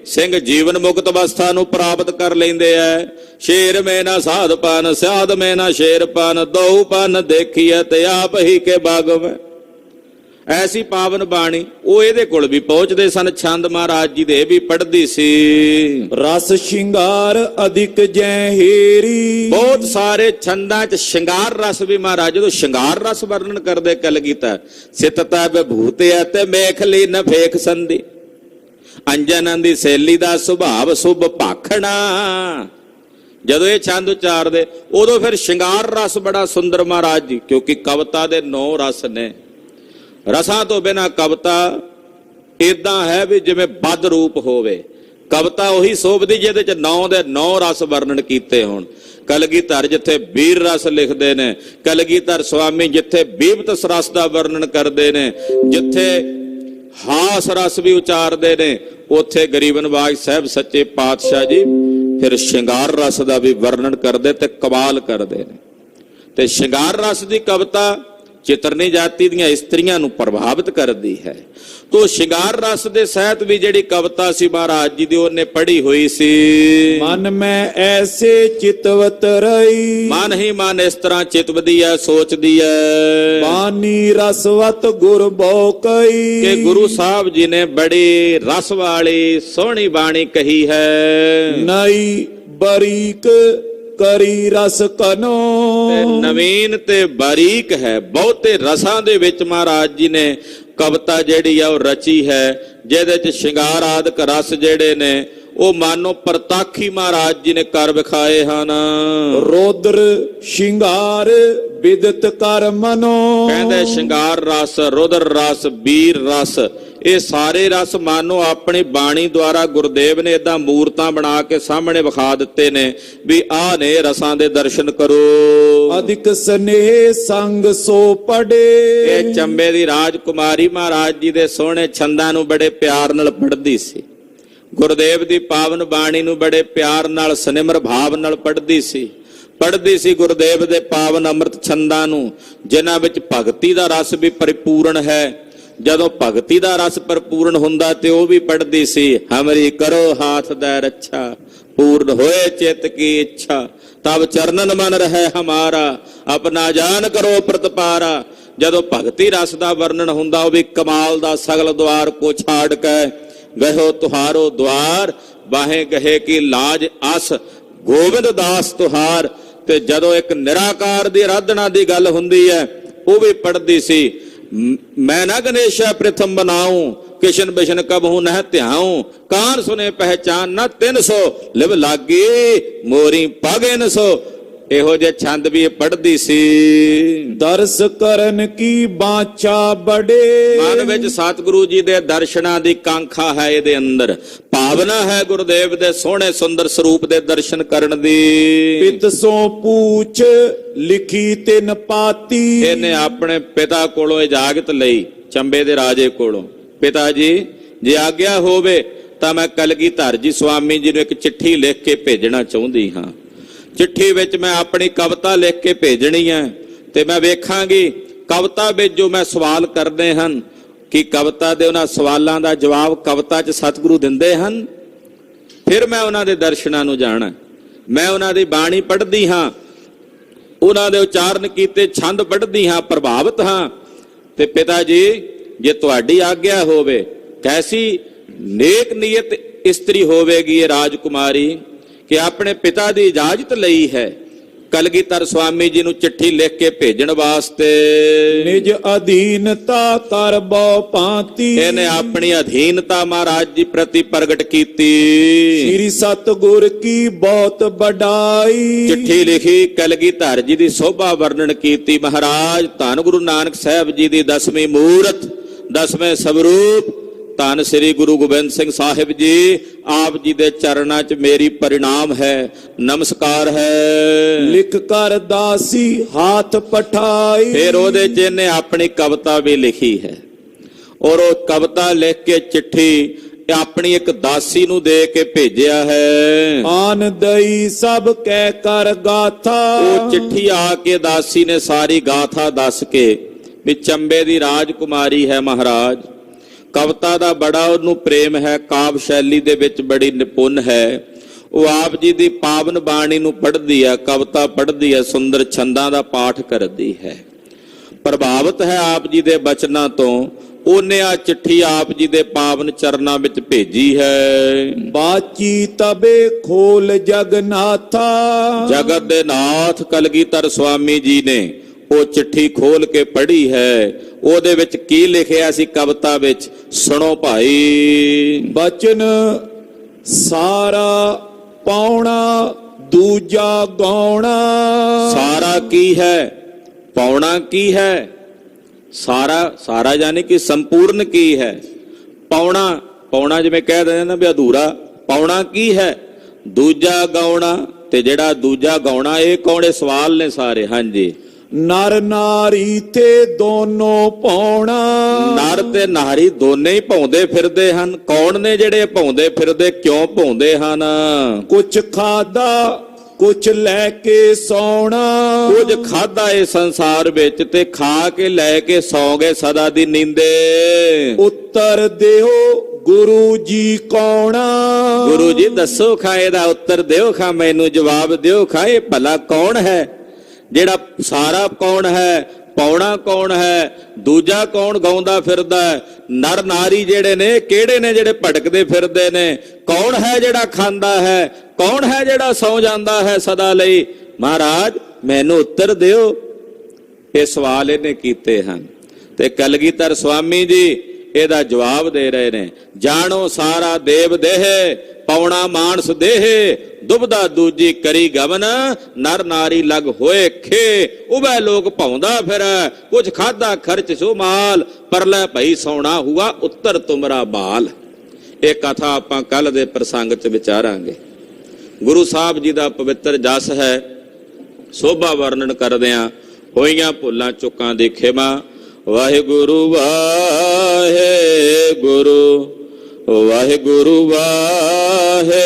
ਸਿੰਘ ਜੀਵਨ ਮੁਕਤ ਅਵਸਥਾ ਨੂੰ ਪ੍ਰਾਪਤ ਕਰ ਲੈਂਦੇ ਐ। शेर में ना साध पान स्याद में ना शेर पान दो पान देखिए ते आप ही के बाग में। ऐसी पावन बाणी वो ਇਹਦੇ ਕੋਲ भी पहुंचते सन। छंद महाराज जी दे भी पढ़दी सी। रस श्रृंगार अधिक जहेरी बहुत सारे छंदा च श्रृंगार रस भी महाराज जो श्रृंगार रस वर्णन करदे कलगीधर सितता विभूति ते मेखली न फेख संदी अंजन दी सहेली दा सुभाव शुभ भाखना। ਜਦੋਂ ਇਹ ਛੰਦ ਉਚਾਰਦੇ ਉਦੋਂ ਫਿਰ ਸ਼ਿੰਗਾਰ ਰਸ ਬੜਾ ਸੁੰਦਰ महाराज जी, क्योंकि कविता ਦੇ 9 ਰਸ ਨੇ। ਰਸਾਂ ਤੋਂ ਬਿਨਾਂ ਕਵਿਤਾ ਇਦਾਂ ਹੈ ਵੀ ਜਿਵੇਂ ਬਦ ਰੂਪ ਹੋਵੇ। ਕਵਿਤਾ ਉਹੀ ਸੋਭਦੀ ਜਿਹਦੇ ਚ 9 ਦੇ 9 ਰਸ ਵਰਣਨ ਕੀਤੇ ਹੋਣ। ਕਲਗੀਧਰ ਜਿੱਥੇ ਵੀਰ ਰਸ ਲਿਖਦੇ ਨੇ, ਕਲਗੀਧਰ ਸੁਆਮੀ ਜਿੱਥੇ ਬੀਭਤਸ ਰਸ ਦਾ ਵਰਣਨ ਕਰਦੇ ਨੇ, ਜਿੱਥੇ ਹਾਸ ਰਸ ਵੀ ਉਚਾਰਦੇ ਨੇ, ਉੱਥੇ ਗਰੀਬ ਨਵਾਜ ਸਾਹਿਬ ਸੱਚੇ ਪਾਤਸ਼ਾਹ ਜੀ ਫਿਰ ਸ਼ਿੰਗਾਰ ਰਸ ਦਾ ਵੀ ਵਰਣਨ ਕਰਦੇ ਤੇ ਕਮਾਲ ਕਰਦੇ ਨੇ। ਤੇ ਸ਼ਿੰਗਾਰ ਰਸ ਦੀ ਕਵਿਤਾ ਚਿਤਰਨੀ ਜਾਤੀ ਦੀਆਂ ਇਸਤਰੀਆਂ ਨੂੰ ਪ੍ਰਭਾਵਿਤ ਕਰਦੀ ਹੈ। ਤੋ ਸ਼ਿੰਗਾਰ ਰਸ ਦੇ ਸਹਿਤ ਵੀ ਜਿਹੜੀ ਕਵਿਤਾ ਸੀ ਮਹਾਰਾਜ ਜੀ ਦੀ ਉਹਨੇ ਪੜ੍ਹੀ ਹੋਈ ਸੀ। ਮਨ ਮੈਂ ਐਸੇ ਚਿਤਵਤ ਰਹੀ, ਮਨ ਹੀ ਮਨ ਇਸ ਤਰ੍ਹਾਂ ਚਿਤਵਦੀ ਹੈ, ਸੋਚਦੀ ਹੈ। ਬਾਣੀ ਰਸਵਤ ਗੁਰ ਬੋ ਕਈ, ਕਿ ਗੁਰੂ ਸਾਹਿਬ ਜੀ ਨੇ ਬੜੀ ਰਸ ਵਾਲੀ ਸੋਹਣੀ ਬਾਣੀ ਕਹੀ ਹੈ। ਨਈ ਬਰੀਕ ਕਰੀ ਰਸ ਕਨੋ, ਤੇ ਨਵੀਨ ਤੇ ਬਾਰੀਕ ਹੈ। ਬਹੁਤੇ ਰਸਾਂ ਦੇ ਵਿੱਚ ਮਹਾਰਾਜ ਜੀ ਨੇ ਕਵਿਤਾ ਜਿਹੜੀ ਆ ਉਹ ਰਚੀ ਹੈ, ਜਿਹਦੇ ਚ ਸ਼ਿੰਗਾਰ ਆਦਿਕ ਰਸ ਜਿਹੜੇ ਨੇ ਉਹ ਮਾਨੋ ਪ੍ਰਤਾਖੀ ਮਹਾਰਾਜ ਜੀ ਨੇ ਕਰ ਵਿਖਾਏ ਹਨ। ਰੋਦਰ ਸ਼ਿੰਗਾਰ ਬਿਦਤ ਕਰ ਮਨੋ, ਕਹਿੰਦੇ ਸ਼ਿੰਗਾਰ ਰਸ, ਰੁਦਰ ਰਸ, ਬੀਰ ਰਸ, ਇਹ ਸਾਰੇ ਰਸ ਮਾਨੋ ਆਪਣੀ ਬਾਣੀ ਦੁਆਰਾ ਗੁਰਦੇਵ ਨੇ ਏਦਾਂ ਮੂਰਤਾਂ ਬਣਾ ਕੇ ਸਾਹਮਣੇ ਵਿਖਾ ਦਿੱਤੇ ਨੇ ਵੀ ਆਹ ਨੇ ਰਸਾਂ ਦੇ ਦਰਸ਼ਨ ਕਰੋ। ਅਧਿਕ ਸਨੇਹ ਸੰਗ ਸੋ ਪੜੇ, ਇਹ ਚੰਬੇ ਦੀ ਰਾਜਕੁਮਾਰੀ ਮਹਾਰਾਜ ਜੀ ਦੇ ਸੋਹਣੇ ਛੰਦਾਂ ਨੂੰ ਬੜੇ ਪਿਆਰ ਨਾਲ ਪੜ੍ਹਦੀ ਸੀ। ਗੁਰਦੇਵ ਦੀ ਪਾਵਨ ਬਾਣੀ ਨੂੰ ਬੜੇ ਪਿਆਰ ਨਾਲ ਸਨਿਮਰ ਭਾਵ ਨਾਲ ਪੜ੍ਹਦੀ ਸੀ ਗੁਰਦੇਵ ਦੇ ਪਾਵਨ ਅੰਮ੍ਰਿਤ ਛੰਦਾਂ ਨੂੰ, ਜਿਨ੍ਹਾਂ ਵਿੱਚ ਭਗਤੀ ਦਾ ਰਸ ਵੀ ਪਰਿਪੂਰਨ ਹੈ। ਜਦੋਂ ਭਗਤੀ ਦਾ ਰਸ ਭਰਪੂਰਨ ਹੁੰਦਾ ਤੇ ਉਹ ਵੀ ਪੜ੍ਹਦੀ ਸੀ। ਹਮਰੀ ਕਰੋ ਹਾਥ ਦਾ ਰੱਛਾ, ਪੂਰਨ ਹੋਏ ਚਿੱਤ ਕੀ ਇੱਛਾ, ਤਬ ਚਰਨਨ ਮਨ ਰਹਿ ਹਮਾਰਾ, ਆਪਣਾ ਜਾਨ ਕਰੋ ਪ੍ਰਤਪਾਰਾ। ਜਦੋਂ ਭਗਤੀ ਰਸ ਦਾ ਵਰਣਨ ਹੁੰਦਾ ਉਹ ਵੀ ਕਮਾਲ ਦਾ। ਸਗਲ ਦੁਆਰ ਕੋ ਛਾੜ ਕੇ ਗਹੋ ਤੁਹਾਰੋ ਦੁਆਰ, ਬਾਹੇ ਗਹੇ ਕੀ ਲਾਜ ਅਸ, ਗੋਬਿੰਦ ਦਾਸ ਤੁਹਾਰ। ਤੇ ਜਦੋਂ ਇੱਕ ਨਿਰਾਕਾਰ ਦੀ ਆਰਾਧਨਾ ਦੀ ਗੱਲ ਹੁੰਦੀ ਹੈ ਉਹ ਵੀ ਪੜ੍ਹਦੀ ਸੀ। ਮੈਂ ਨਾ ਗਣੇਸ਼ਾ ਪ੍ਰਥਮ ਬਣਾਉ, ਕਿਸ਼ਨ ਬਿਸ਼ਨ ਕਬਹੂ ਨਹਿ ਧਿਆਉ, ਕਾਨ ਸੁਨੇ ਪਹਿਚਾਨ ਨਾ 300, ਲਿਵ ਲਾਗੀ ਮੋਰੀ ਪਗ 300। ਇਹੋ ਜਿਹੇ ਛੰਦ ਵੀ ਇਹ ਪੜ੍ਹਦੀ ਸੀ। ਦਰਸ ਕਰਨ ਕੀ ਬਾਚਾ ਬੜੇ, ਮਨ ਵਿੱਚ ਸਤਿਗੁਰੂ ਜੀ ਦੇ ਦਰਸ਼ਨਾਂ ਦੀ ਕਾਂਖਾ ਹੈ, ਇਹਦੇ ਅੰਦਰ ਭਾਵਨਾ ਹੈ ਗੁਰਦੇਵ ਦੇ ਸੋਹਣੇ ਸੁੰਦਰ ਸਰੂਪ ਦੇ ਦਰਸ਼ਨ ਕਰਨ ਦੀ। ਪਿਤ ਸੋ ਪੂਛ ਲਿਖੀ ਤਿਨ ਪਾਤੀ, ਇਹਨੇ ਆਪਣੇ ਪਿਤਾ ਕੋਲੋਂ ਇਜਾਜ਼ਤ ਲਈ, ਚੰਬੇ ਦੇ ਰਾਜੇ ਕੋਲੋਂ। ਪਿਤਾ ਜੀ ਜੇ ਆਗਿਆ ਹੋਵੇ ਤਾਂ ਮੈਂ ਕਲਗੀਧਰ ਜੀ ਸੁਆਮੀ ਜੀ ਨੂੰ ਇੱਕ ਚਿੱਠੀ ਲਿਖ ਕੇ ਭੇਜਣਾ ਚਾਹੁੰਦੀ ਹਾਂ। ਚਿੱਠੀ ਵਿੱਚ ਮੈਂ ਆਪਣੀ ਕਵਿਤਾ ਲਿਖ ਕੇ ਭੇਜਣੀ ਹੈ ਤੇ ਮੈਂ ਵੇਖਾਂਗੀ ਕਵਿਤਾ ਵਿੱਚ ਜੋ ਮੈਂ ਸਵਾਲ ਕਰਦੇ ਹਨ ਕਿ ਕਵਿਤਾ ਦੇ ਉਹਨਾਂ ਸਵਾਲਾਂ ਦਾ ਜਵਾਬ ਕਵਿਤਾ 'ਚ ਸਤਿਗੁਰੂ ਦਿੰਦੇ ਹਨ। ਫਿਰ ਮੈਂ ਉਹਨਾਂ ਦੇ ਦਰਸ਼ਨਾਂ ਨੂੰ ਜਾਣਾ। ਮੈਂ ਉਹਨਾਂ ਦੀ ਬਾਣੀ ਪੜ੍ਹਦੀ ਹਾਂ, ਉਹਨਾਂ ਦੇ ਉਚਾਰਨ ਕੀਤੇ ਛੰਦ ਪੜ੍ਹਦੀ ਹਾਂ, ਪ੍ਰਭਾਵਿਤ ਹਾਂ। ਤੇ ਪਿਤਾ ਜੀ ਜੇ ਤੁਹਾਡੀ ਆਗਿਆ ਹੋਵੇ, ਕੈਸੀ ਨੇਕ ਨੀਅਤ ਇਸਤਰੀ ਹੋਵੇਗੀ ਇਹ ਰਾਜਕੁਮਾਰੀ ਕਿ ਆਪਣੇ ਪਿਤਾ ਦੀ ਇਜਾਜ਼ਤ ਲਈ ਹੈ ਕਲਗੀਧਰ ਸੁਆਮੀ ਜੀ ਨੂੰ ਚਿੱਠੀ ਲਿਖ ਕੇ ਭੇਜਣ ਵਾਸਤੇ। ਨਿਜ ਅਧੀਨਤਾ ਕਰ ਬੋ ਭਾਂਤੀ, ਇਹਨੇ ਆਪਣੀ ਅਧੀਨਤਾ ਮਹਾਰਾਜ ਜੀ ਪ੍ਰਤੀ ਪ੍ਰਗਟ ਕੀਤੀ। ਸ੍ਰੀ ਸਤਿਗੁਰ ਕੀ ਬਹੁਤ ਵਡਾਈ, ਚਿੱਠੀ ਲਿਖੀ, ਕਲਗੀਧਰ ਜੀ ਦੀ ਸੋਭਾ ਵਰਣਨ ਕੀਤੀ। ਮਹਾਰਾਜ ਧੰਨ ਗੁਰੂ ਨਾਨਕ ਸਾਹਿਬ ਜੀ ਦੀ 10ਵੀਂ ਮੂਰਤ, 10ਵੇਂ ਸਵਰੂਪ ਧੰਨ ਸ੍ਰੀ ਗੁਰੂ ਗੋਬਿੰਦ ਸਿੰਘ ਸਾਹਿਬ ਜੀ, ਆਪ ਜੀ ਦੇ ਚਰਨਾਂ 'ਚ ਮੇਰੀ ਪ੍ਰਣਾਮ ਹੈ, ਨਮਸਕਾਰ ਹੈ। ਲਿਖ ਕਰ ਦਾਸੀ ਹਾਥ ਪਠਾਈ, ਫਿਰ ਉਹਦੇ 'ਚ ਇਹਨੇ ਆਪਣੀ ਕਵਿਤਾ ਵੀ ਲਿਖੀ ਹੈ ਔਰ ਉਹ ਕਵਿਤਾ ਲਿਖ ਕੇ ਚਿੱਠੀ ਆਪਣੀ ਇੱਕ ਦਾਸੀ ਨੂੰ ਦੇ ਕੇ ਭੇਜਿਆ ਹੈ। ਆਨ ਦਈ ਸਭ ਕਹਿ ਕਰ ਗਾਥਾ, ਉਹ ਚਿੱਠੀ ਆ ਕੇ ਦਾਸੀ ਨੇ ਸਾਰੀ ਗਾਥਾ ਦੱਸ ਕੇ ਵੀ ਚੰਬੇ ਦੀ ਰਾਜਕੁਮਾਰੀ ਹੈ ਮਹਾਰਾਜ, ਕਵਿਤਾ ਦਾ ਬੜਾ ਉਹਨੂੰ ਪ੍ਰੇਮ ਹੈ, ਕਾਵ ਸ਼ੈਲੀ ਦੇ ਵਿੱਚ ਬੜੀ ਨਿਪੁੰਨ ਹੈ। ਉਹ ਆਪ ਜੀ ਦੀ ਪਾਵਨ ਬਾਣੀ ਨੂੰ ਪੜ੍ਹਦੀ ਹੈ, ਕਵਿਤਾ ਪੜ੍ਹਦੀ ਹੈ, ਸੁੰਦਰ ਛੰਦਾਂ ਦਾ ਪਾਠ ਕਰਦੀ ਹੈ, ਪ੍ਰਭਾਵਿਤ ਹੈ ਆਪ ਜੀ ਦੇ ਬਚਨਾਂ ਤੋਂ। ਉਹਨੇ ਆ ਚਿੱਠੀ ਆਪ ਜੀ ਦੇ ਪਾਵਨ ਚਰਨਾਂ ਵਿੱਚ ਭੇਜੀ ਹੈ। ਬਾਚੀ ਤਬੇ ਖੋਲ ਜਗਨਾਥਾ, ਜਗਤ ਦੇ ਨਾਥ ਕਲਗੀਧਰ ਸੁਆਮੀ ਜੀ ਨੇ ਉਹ ਚਿੱਠੀ ਖੋਲ ਕੇ ਪੜ੍ਹੀ ਹੈ। ਉਹਦੇ ਵਿੱਚ ਕੀ ਲਿਖਿਆ ਸੀ ਕਵਿਤਾ ਵਿੱਚ, ਸੁਣੋ ਭਾਈ। ਬਚਨ ਸਾਰਾ ਪਾਉਣਾ ਦੂਜਾ ਗਾਉਣਾ, ਸਾਰਾ ਕੀ ਹੈ, ਪਾਉਣਾ ਕੀ ਹੈ? ਸਾਰਾ ਯਾਨੀ ਕਿ ਸੰਪੂਰਨ ਕੀ ਹੈ? ਪਾਉਣਾ ਜਿਵੇਂ ਕਹਿ ਦਿੰਦੇ ਨਾ ਵੀ ਅਧੂਰਾ, ਪਾਉਣਾ ਕੀ ਹੈ? ਦੂਜਾ ਗਾਉਣਾ। ਤੇ ਜਿਹੜਾ ਦੂਜਾ ਗਾਉਣਾ ਇਹ ਕੌਣ? ਇਹ ਸਵਾਲ ਨੇ ਸਾਰੇ। ਹਾਂਜੀ। ਨਰ ਨਾਰੀ ਤੇ ਦੋਨੋਂ ਪਾਉਣਾ। ਨਰ ਤੇ ਨਾਰੀ ਦੋਨੇ ਹੀ ਪਾਉਂਦੇ ਫਿਰਦੇ ਹਨ। ਕੌਣ ਨੇ ਜਿਹੜੇ ਪਾਉਂਦੇ ਫਿਰਦੇ? ਕਿਉਂ ਪਾਉਂਦੇ ਹਨ? ਕੁਛ ਖਾਦਾ ਕੁਛ ਲੈ ਕੇ ਸੌਣਾ। ਕੁਝ ਖਾਦਾ ਇਹ ਸੰਸਾਰ ਵਿੱਚ ਤੇ ਖਾ ਕੇ ਲੈ ਕੇ ਸੌਂ ਗਏ ਸਦਾ ਦੀ ਨੀਂਦੇ। ਉੱਤਰ ਦਿਓ ਗੁਰੂ ਜੀ ਕੌਣਾ। ਗੁਰੂ ਜੀ ਦੱਸੋ ਖਾ ਇਹਦਾ ਉੱਤਰ ਦਿਓ ਖਾ, ਮੈਨੂੰ ਜਵਾਬ ਦਿਓ ਖਾ, ਇਹ ਭਲਾ ਕੌਣ ਹੈ? ਜਿਹੜਾ ਸਾਰਾ ਕੌਣ ਹੈ? ਪਾਉਣਾ ਕੌਣ ਹੈ? ਦੂਜਾ ਕੌਣ ਗਾਉਂਦਾ ਫਿਰਦਾ ਹੈ? ਨਰ ਨਾਰੀ ਜਿਹੜੇ ਨੇ ਕਿਹੜੇ ਨੇ ਜਿਹੜੇ ਭਟਕਦੇ ਫਿਰਦੇ ਨੇ? ਕੌਣ ਹੈ ਜਿਹੜਾ ਖਾਂਦਾ ਹੈ? ਕੌਣ ਹੈ ਜਿਹੜਾ ਸੌ ਜਾਂਦਾ ਹੈ ਸਦਾ ਲਈ? ਮਹਾਰਾਜ ਮੈਨੂੰ ਉੱਤਰ ਦਿਓ। ਇਹ ਸਵਾਲ ਇਹਨੇ ਕੀਤੇ ਹਨ ਤੇ ਕਲਗੀਧਰ ਸਵਾਮੀ ਜੀ ਇਹਦਾ ਜਵਾਬ ਦੇ ਰਹੇ ਨੇ। ਜਾਣੋ ਸਾਰਾ ਦੇਵ ਦੇਹ, ਪਾਉਣਾ ਮਾਨਸ ਦੇਹ, ਦੁਬਦਾ ਦੂਜੀ ਕਰੀ ਗਵਨ, ਨਰ ਨਾਰੀ ਲਗ ਹੋਏ ਖੇ, ਉਬੈ ਲੋਕ ਪਾਉਂਦਾ ਫਿਰ, ਕੁਝ ਖਾਦਾ ਖਰਚ ਸੋ ਮਾਲ, ਪਰਲੇ ਭਈ ਸੌਣਾ ਹੁਆ ਉੱਤਰ ਤੁਮਰਾ ਬਾਲ। ਇਹ ਕਥਾ ਆਪਾਂ ਕੱਲ ਦੇ ਪ੍ਰਸੰਗ 'ਚ ਵਿਚਾਰਾਂਗੇ। ਗੁਰੂ ਸਾਹਿਬ ਜੀ ਦਾ ਪਵਿੱਤਰ ਜਸ ਹੈ। ਸੋਭਾ ਵਰਣਨ ਕਰਦਿਆਂ ਹੋਈਆਂ ਭੁੱਲਾਂ ਚੁੱਕਾਂ ਦੀ ਖਿਮਾ। ਵਾਹਿਗੁਰੂ ਵਾਹਿਗੁਰੂ ਵਾਹਿਗੁਰੂ ਵਾਹਿਗੁਰੂ।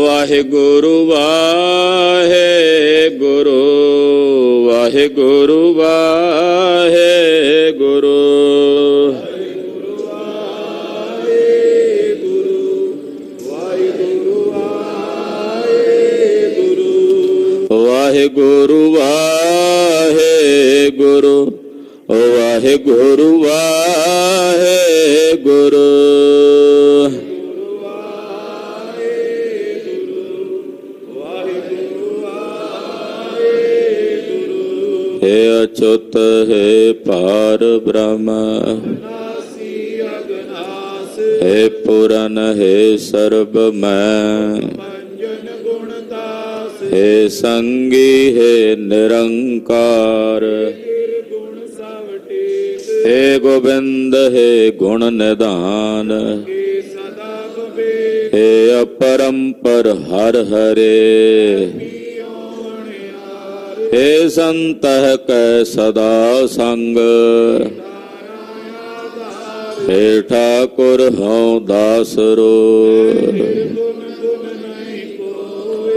ਵਾਹਿਗੁਰੂ ਵਾਹਿਗੁਰੂ ਵਾਹਿਗੁਰੂ ਵਾਹਿਗੁਰੂ। ਵਾਹਿਗੁਰੂ ਵਾਹਿਗੁਰੂ ਵਾਹਿਗੁਰੂ ਵਾਹਿਗੁਰੂ। हे अच्युत हे पार ब्रह्म, हे पुरन हे सर्वमय, हे संगी हे निरंकार, हे गोविंद हे गुण निधान, हे अपरंपर हर हरे, हे संत कै सदा संग, हे ठाकुर हूँ दासरो,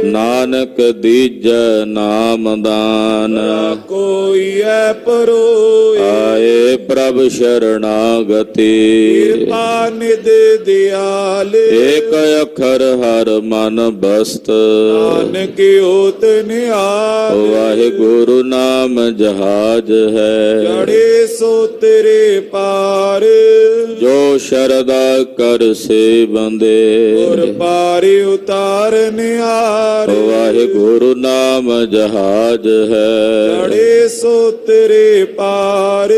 नानक दीज नाम दान, कोई है परो आए प्रभ शरणागति, कृपा निध दयाल, एक अखर हर मन बस्त, नानक होत निहाल, वाहिगुरु नाम जहाज है, चढ़े सो तेरे पार, जो शरदा कर से बंदे, और पारी उतार निहार, वाहिगुरु नाम जहाज है, चढ़े सो तेरे पार,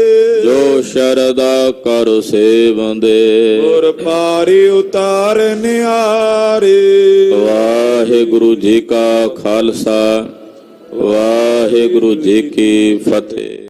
जो शरदा कर से बंदे, और पारी उतार निहार। वाहिगुरु जी का खालसा, वाहिगुरु जी की फतेह।